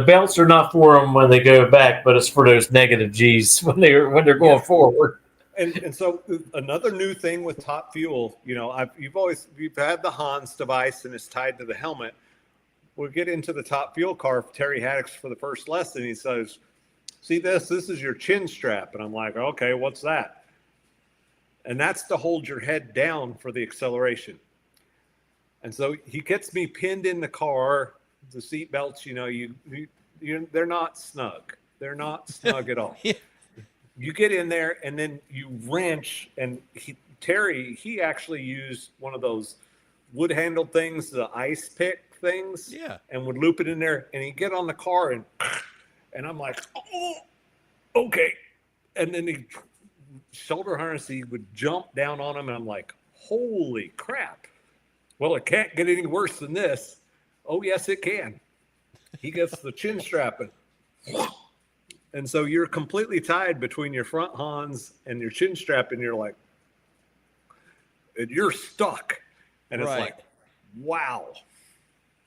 belts are not for them when they go back, but it's for those negative G's when they're going forward. And so another new thing with Top Fuel, you've had the Hans device and it's tied to the helmet. We'll get into the Top Fuel car. Terry Haddocks for the first lesson. He says, "See this? This is your chin strap." And I'm like, "Okay, what's that?" And that's to hold your head down for the acceleration. And so he gets me pinned in the car. The seat belts, they're not snug. They're not snug at all. Yeah. You get in there and then you wrench, and Terry, he actually used one of those wood handled things, the ice pick things, and would loop it in there, and he'd get on the car and I'm like, oh, okay. And then he shoulder harness, he would jump down on him, and I'm like, holy crap. Well, it can't get any worse than this. Oh, yes, it can. He gets the chin strap, and so you're completely tied between your front Hans and your chin strap, and you're like, and you're stuck. And it's like, wow.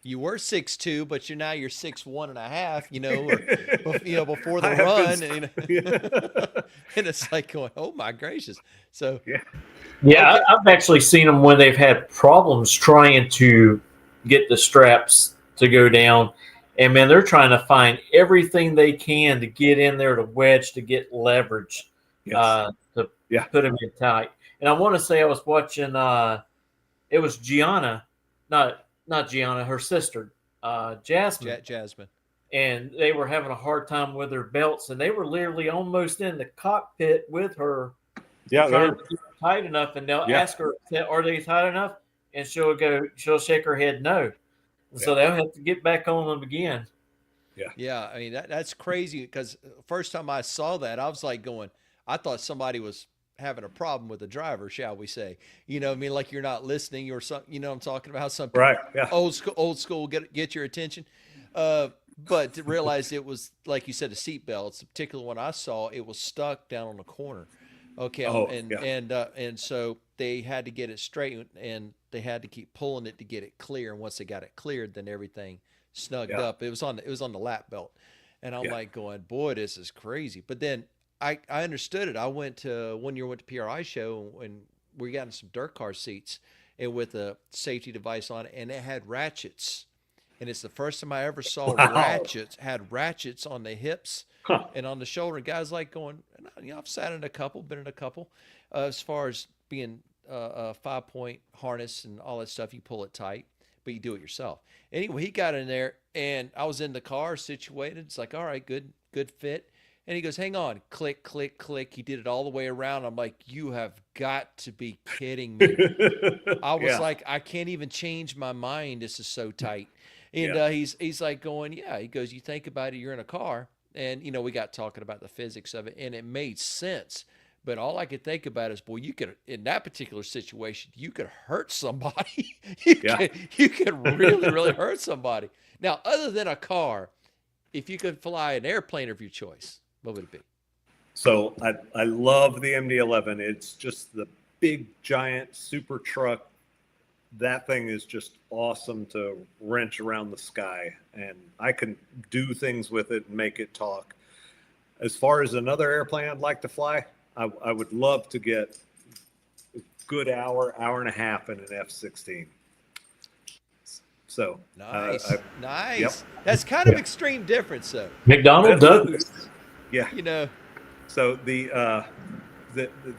You were 6'2", but you're 6'1.5", or, before the run. And it's like going, oh, my gracious. So, yeah, okay. I've actually seen them when they've had problems trying to get the straps to go down. And, man, they're trying to find everything they can to get in there to wedge, to get leverage, to put them in tight. And I want to say I was watching it was Gianna, not Gianna, her sister, Jasmine. Jasmine. And they were having a hard time with their belts, and they were literally almost in the cockpit with her. Yeah, trying to get tight enough, and they'll ask her, "Are they tight enough?" And she'll shake her head no. So they'll have to get back on them again. Yeah. I mean, that's crazy, because first time I saw that, I was like going, I thought somebody was having a problem with the driver, shall we say? Like you're not listening or something. You know what I'm talking about? Some right, yeah. Old school get your attention. But to realize it was, like you said, a seatbelt. It's the particular one I saw. It was stuck down on the corner. Okay, and so they had to get it straight, and they had to keep pulling it to get it clear. And once they got it cleared, then everything snugged up. It was on the lap belt, and I'm like going, boy, this is crazy. But then I understood it. I went to PRI show, and we got in some dirt car seats, and with a safety device on it, and it had ratchets. And it's the first time I ever saw ratchets on the hips and on the shoulder. And guys like going, I've sat in a couple, been in a couple, as far as being a 5-point harness and all that stuff. You pull it tight, but you do it yourself. Anyway, he got in there, and I was in the car situated. It's like, all right, good fit. And he goes, hang on, click, click, click. He did it all the way around. I'm like, you have got to be kidding me. I was like, I can't even change my mind. This is so tight. And he's like going, he goes, you think about it, you're in a car. And, we got talking about the physics of it, and it made sense. But all I could think about is, boy, you could, in that particular situation, you could hurt somebody. You could really, really hurt somebody. Now, other than a car, if you could fly an airplane of your choice, what would it be? So I love the MD-11. It's just the big, giant super truck. That thing is just awesome to wrench around the sky, and I can do things with it and make it talk. As far as another airplane I'd like to fly, I would love to get a good hour and a half in an F-16. So nice. Yep. That's kind of extreme difference, though. McDonnell Douglas. Yeah. So the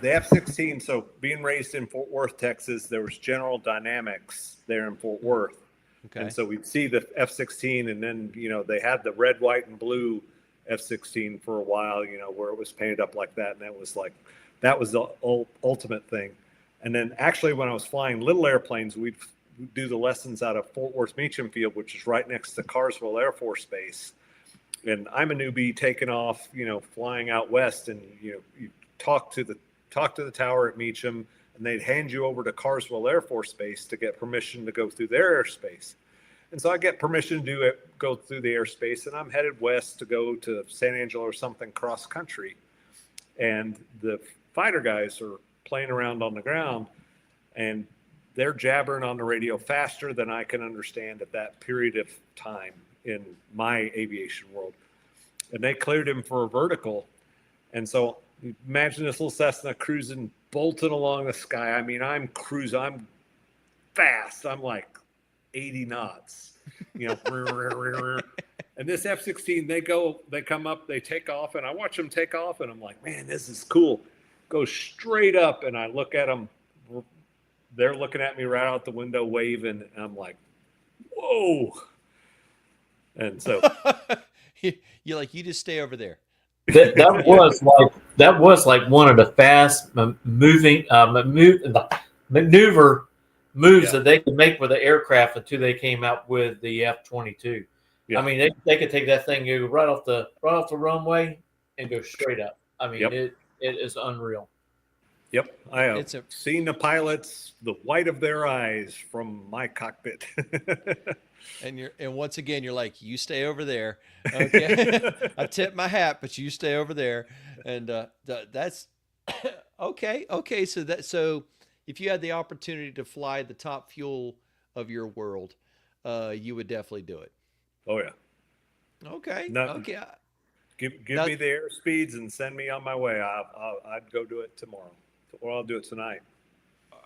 F-16, so being raised in Fort Worth, Texas, there was General Dynamics there in Fort Worth. Okay. And so we'd see the F-16, and then, they had the red, white, and blue F-16 for a while, where it was painted up like that. And that was the ultimate thing. And then actually when I was flying little airplanes, we'd do the lessons out of Fort Worth Meacham Field, which is right next to Carswell Air Force Base. And I'm a newbie taking off, flying out west, and you talk to the tower at Meacham, and they'd hand you over to Carswell Air Force Base to get permission to go through their airspace. And so I get permission to go through the airspace, and I'm headed west to go to San Angelo or something cross country. And the fighter guys are playing around on the ground, and they're jabbering on the radio faster than I can understand at that period of time in my aviation world. And they cleared him for a vertical. And so imagine this little Cessna cruising, bolting along the sky. I mean, I'm cruising, I'm fast. I'm like 80 knots, and this F-16, they come up, they take off, and I watch them take off, and I'm like, man, this is cool. Go straight up, and I look at them. They're looking at me right out the window, waving, and I'm like, whoa. And so you're like, you just stay over there. That was like one of the fast maneuver moves that they could make with the aircraft until they came out with the F-22. Yeah. I mean, they could take that thing, go right off the runway and go straight up. I mean, it is unreal. Yep, I have seen the pilots, the white of their eyes from my cockpit. And once again, you're like, you stay over there. Okay, I tip my hat, but you stay over there. And that's okay. Okay, so if you had the opportunity to fly the top fuel of your world, you would definitely do it. Oh yeah. Okay. Nothing. Okay. Give me the air speeds and send me on my way. I'd go do it tomorrow, or I'll do it tonight.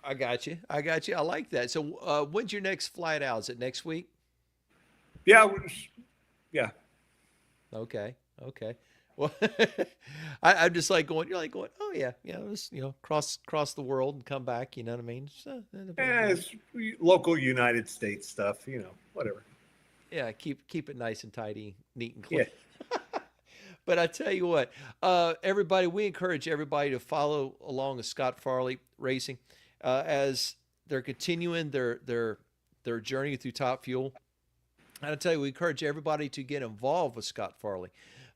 I got you. I like that. So when's your next flight out? Is it next week? Yeah. Okay. Well, I'm just like going. You're like going. Oh yeah. Just, cross the world and come back. You know what I mean? So, it's local United States stuff. Whatever. Yeah. Keep it nice and tidy, neat and clean. Yeah. But I tell you what, everybody, we encourage everybody to follow along with Scott Farley Racing as they're continuing their journey through Top Fuel. And I tell you, we encourage everybody to get involved with Scott Farley.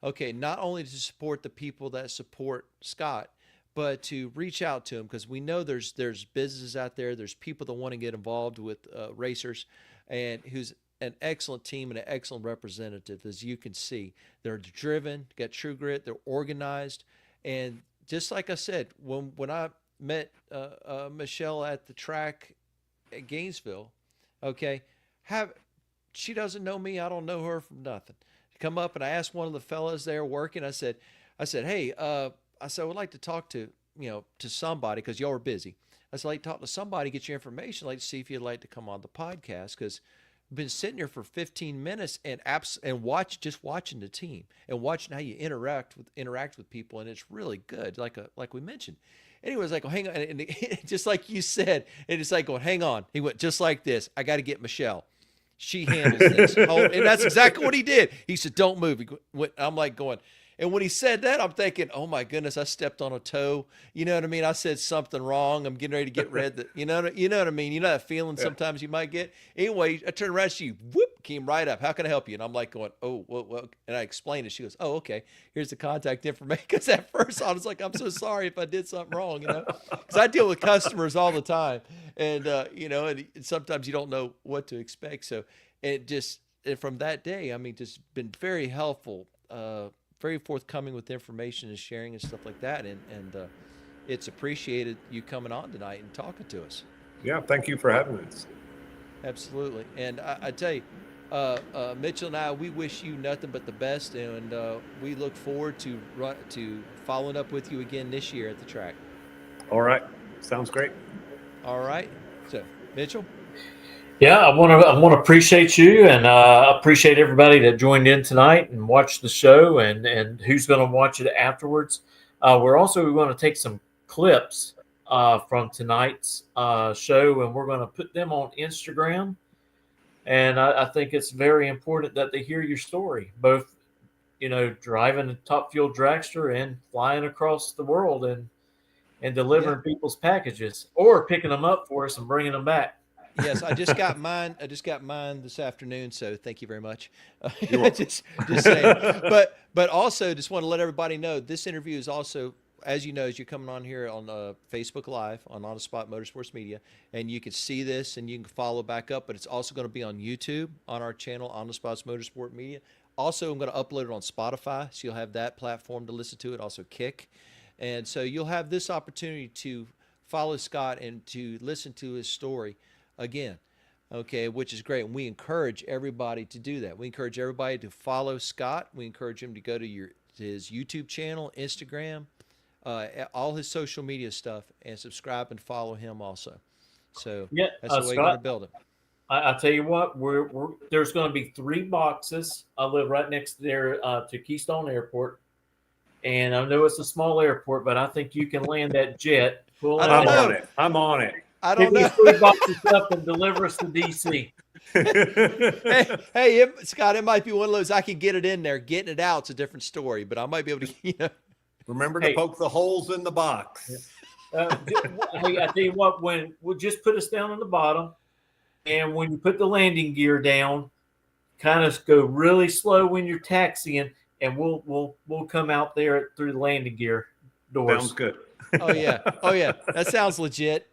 Okay, not only to support the people that support Scott, but to reach out to him, because we know there's businesses out there, there's people that want to get involved with racers, and who's an excellent team and an excellent representative, as you can see. They're driven, got true grit, they're organized, and just like I said, when I met Michelle at the track at Gainesville, okay, she doesn't know me, I don't know her from nothing. Come up and I asked one of the fellas there working, I said, hey, I would like to talk to somebody, because y'all are busy. I said, I'd like to talk to somebody, get your information, I'd like to see if you'd like to come on the podcast, because been sitting here for 15 minutes and watching the team and watching how you interact with people, and it's really good, like we mentioned. Anyways, like, hang on, and just like you said, and it's like going, hang on. He went just like this. I got to get Michelle. She handles this. And that's exactly what he did. He said, don't move. I'm like going, and when he said that, I'm thinking, oh my goodness, I stepped on a toe. You know what I mean? I said something wrong. I'm getting ready to get red. You know what I mean? You know that feeling sometimes you might get. Anyway, I turned around, she came right up. How can I help you? And I'm like going, oh, well, and I explained it. She goes, oh, okay. Here's the contact information. Because at first I was like, I'm so sorry if I did something wrong, because I deal with customers all the time, and and sometimes you don't know what to expect. So and from that day, I mean, just been very helpful. Very forthcoming with information and sharing and stuff like that, and it's appreciated you coming on tonight and talking to us. Yeah, thank you for having us. Absolutely. And I tell you, Mitchell and I, we wish you nothing but the best, and we look forward to following up with you again this year at the track. All right, sounds great. All right, so Mitchell. Yeah, I want to appreciate you, and appreciate everybody that joined in tonight and watched the show, and who's going to watch it afterwards. We're going to take some clips from tonight's show, and we're going to put them on Instagram. And I think it's very important that they hear your story, both driving a Top Fuel Dragster and flying across the world and delivering people's packages, or picking them up for us and bringing them back. Yes, I just got mine this afternoon, so thank you very much. just saying. But also just want to let everybody know, this interview is also, as you know, as you're coming on here on Facebook Live on the Spot Motorsports Media, and you can see this and you can follow back up, but it's also going to be on YouTube on our channel, On the Spot Motorsport Media. Also, I'm going to upload it on Spotify, so you'll have that platform to listen to it, also Kick. And so you'll have this opportunity to follow Scott and to listen to his story again, okay, which is great. And we encourage everybody to do that. We encourage everybody to follow Scott. We encourage him to go to his YouTube channel, Instagram, all his social media stuff, and subscribe and follow him also. So that's the way you're going to build it. I tell you what, there's going to be 3 boxes. I live right next there to Keystone Airport, and I know it's a small airport, but I think you can land that jet. I'm on it. I don't know. Pick these 3 boxes up and deliver us to DC. Scott, it might be one of those I can get it in there. Getting it out's a different story, but I might be able to. Remember to poke the holes in the box. Hey, I tell you what, we'll just put us down on the bottom, and when you put the landing gear down, kind of go really slow when you're taxiing, and we'll come out there through the landing gear doors. Sounds good. Oh yeah, that sounds legit.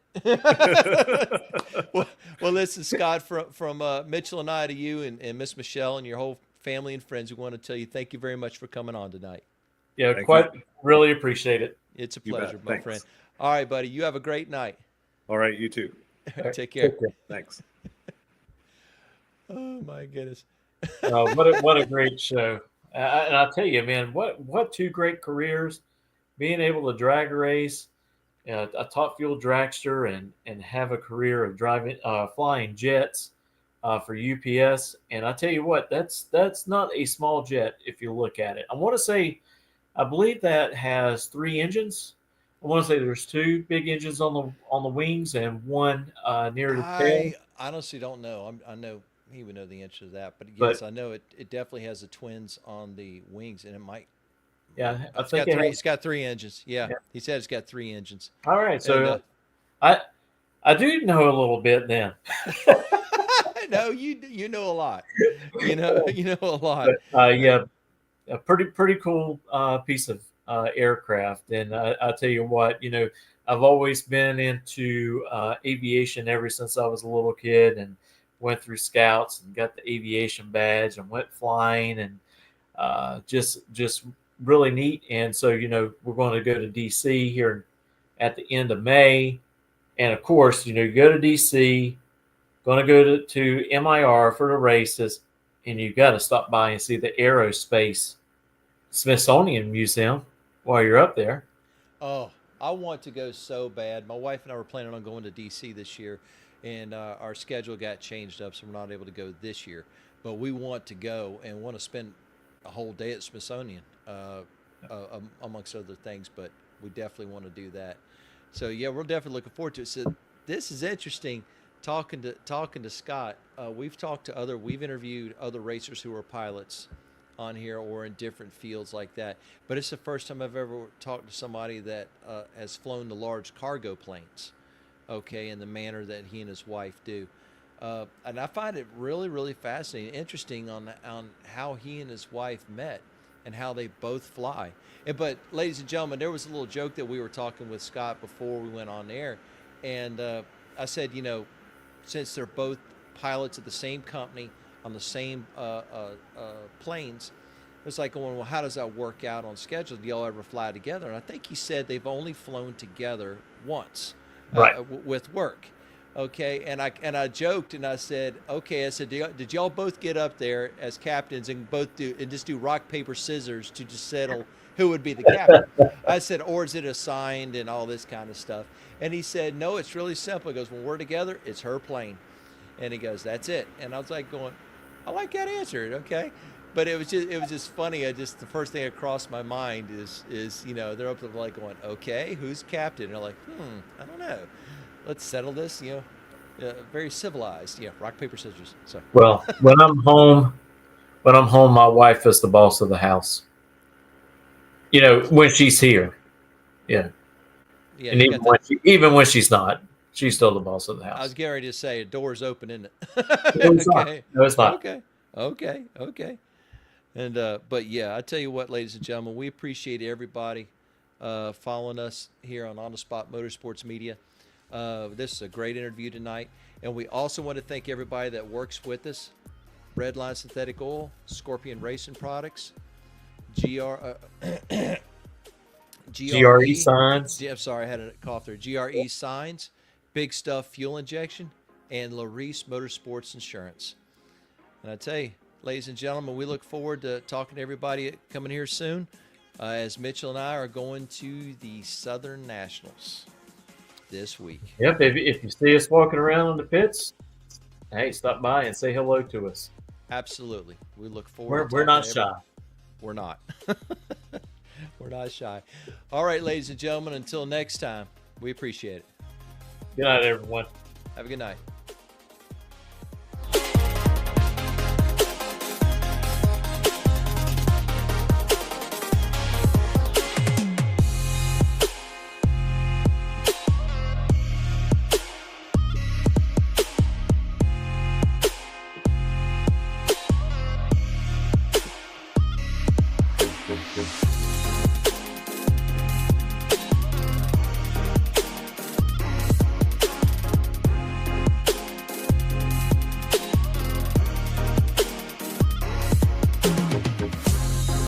well, listen, Scott, from Mitchell and I to you and Miss Michelle and your whole family and friends, we want to tell you thank you very much for coming on tonight. Yeah, Thank really appreciate it. It's a pleasure, my Thanks. friend. All right, buddy. You have a great night. All right, you too. Take care. Thanks. Oh my goodness. What a great show. And I'll tell you, man, what two great careers. Being able to drag a race, a Top Fuel Dragster, and have a career of driving, flying jets for UPS. And I tell you what, that's not a small jet if you look at it. I believe that has 3 engines. I want to say there's 2 big engines on the wings and one near the tail. I honestly don't know. I know he would know the answer to that, but yes, I know it definitely has the twins on the wings, and it might. Yeah, I It's think it's got 3 engines. Yeah, he said it's got 3 engines. All right, so I do know a little bit then. No, you know a lot. You know a lot. But, yeah, a pretty cool piece of aircraft, and I'll tell you what, I've always been into aviation ever since I was a little kid, and went through Scouts and got the aviation badge and went flying, and just really neat. And so, we're going to go to DC here at the end of May. And of course, you go to DC, going to go to MIR for the races, and you got to stop by and see the Aerospace Smithsonian Museum while you're up there. Oh, I want to go so bad. My wife and I were planning on going to DC this year, and our schedule got changed up, so we're not able to go this year. But we want to go and want to spend a whole day at Smithsonian, amongst other things, but we definitely want to do that. So yeah, we're definitely looking forward to it. So this is interesting, talking to Scott. We've interviewed other racers who are pilots on here or in different fields like that, but it's the first time I've ever talked to somebody that has flown the large cargo planes, okay, in the manner that he and his wife do. And I find it really, really fascinating, interesting on how he and his wife met and how they both fly. But ladies and gentlemen, there was a little joke that we were talking with Scott before we went on air, and I said, since they're both pilots at the same company on the same planes, it's like going, well, how does that work out on schedule? Do y'all ever fly together? And I think he said they've only flown together once, right, with work. Okay, and I joked and I said, okay, I said, did y'all both get up there as captains and just do rock, paper, scissors to just settle who would be the captain? I said, or is it assigned and all this kind of stuff? And he said, no, it's really simple. He goes, when we're together, it's her plane. And he goes, that's it. And I was like going, I like that answer, okay? But it was just funny. The first thing that crossed my mind is they're up there like going, okay, who's captain? And they're like, I don't know. Let's settle this, very civilized. Rock, paper, scissors. So well, when I'm home, my wife is the boss of the house. When she's here, yeah. And even when she's not, she's still the boss of the house. I was getting ready to say, door's open, isn't it? Okay. No, it's not. Okay. And but yeah, I tell you what, ladies and gentlemen, we appreciate everybody following us here on the Spot Motorsports Media. This is a great interview tonight, and we also want to thank everybody that works with us: Redline Synthetic Oil, Scorpion Racing Products, GRE Signs. I'm sorry, I had a cough there. GRE Signs, Big Stuff Fuel Injection, and Larice Motorsports Insurance. And I tell you, ladies and gentlemen, we look forward to talking to everybody coming here soon, as Mitchell and I are going to the Southern Nationals this week. Yep. If you see us walking around in the pits, hey, stop by and say hello to us. Absolutely. We look forward. We're not shy. We're not. We're not shy. All right, ladies and gentlemen, until next time, we appreciate it. Good night, everyone. Have a good night.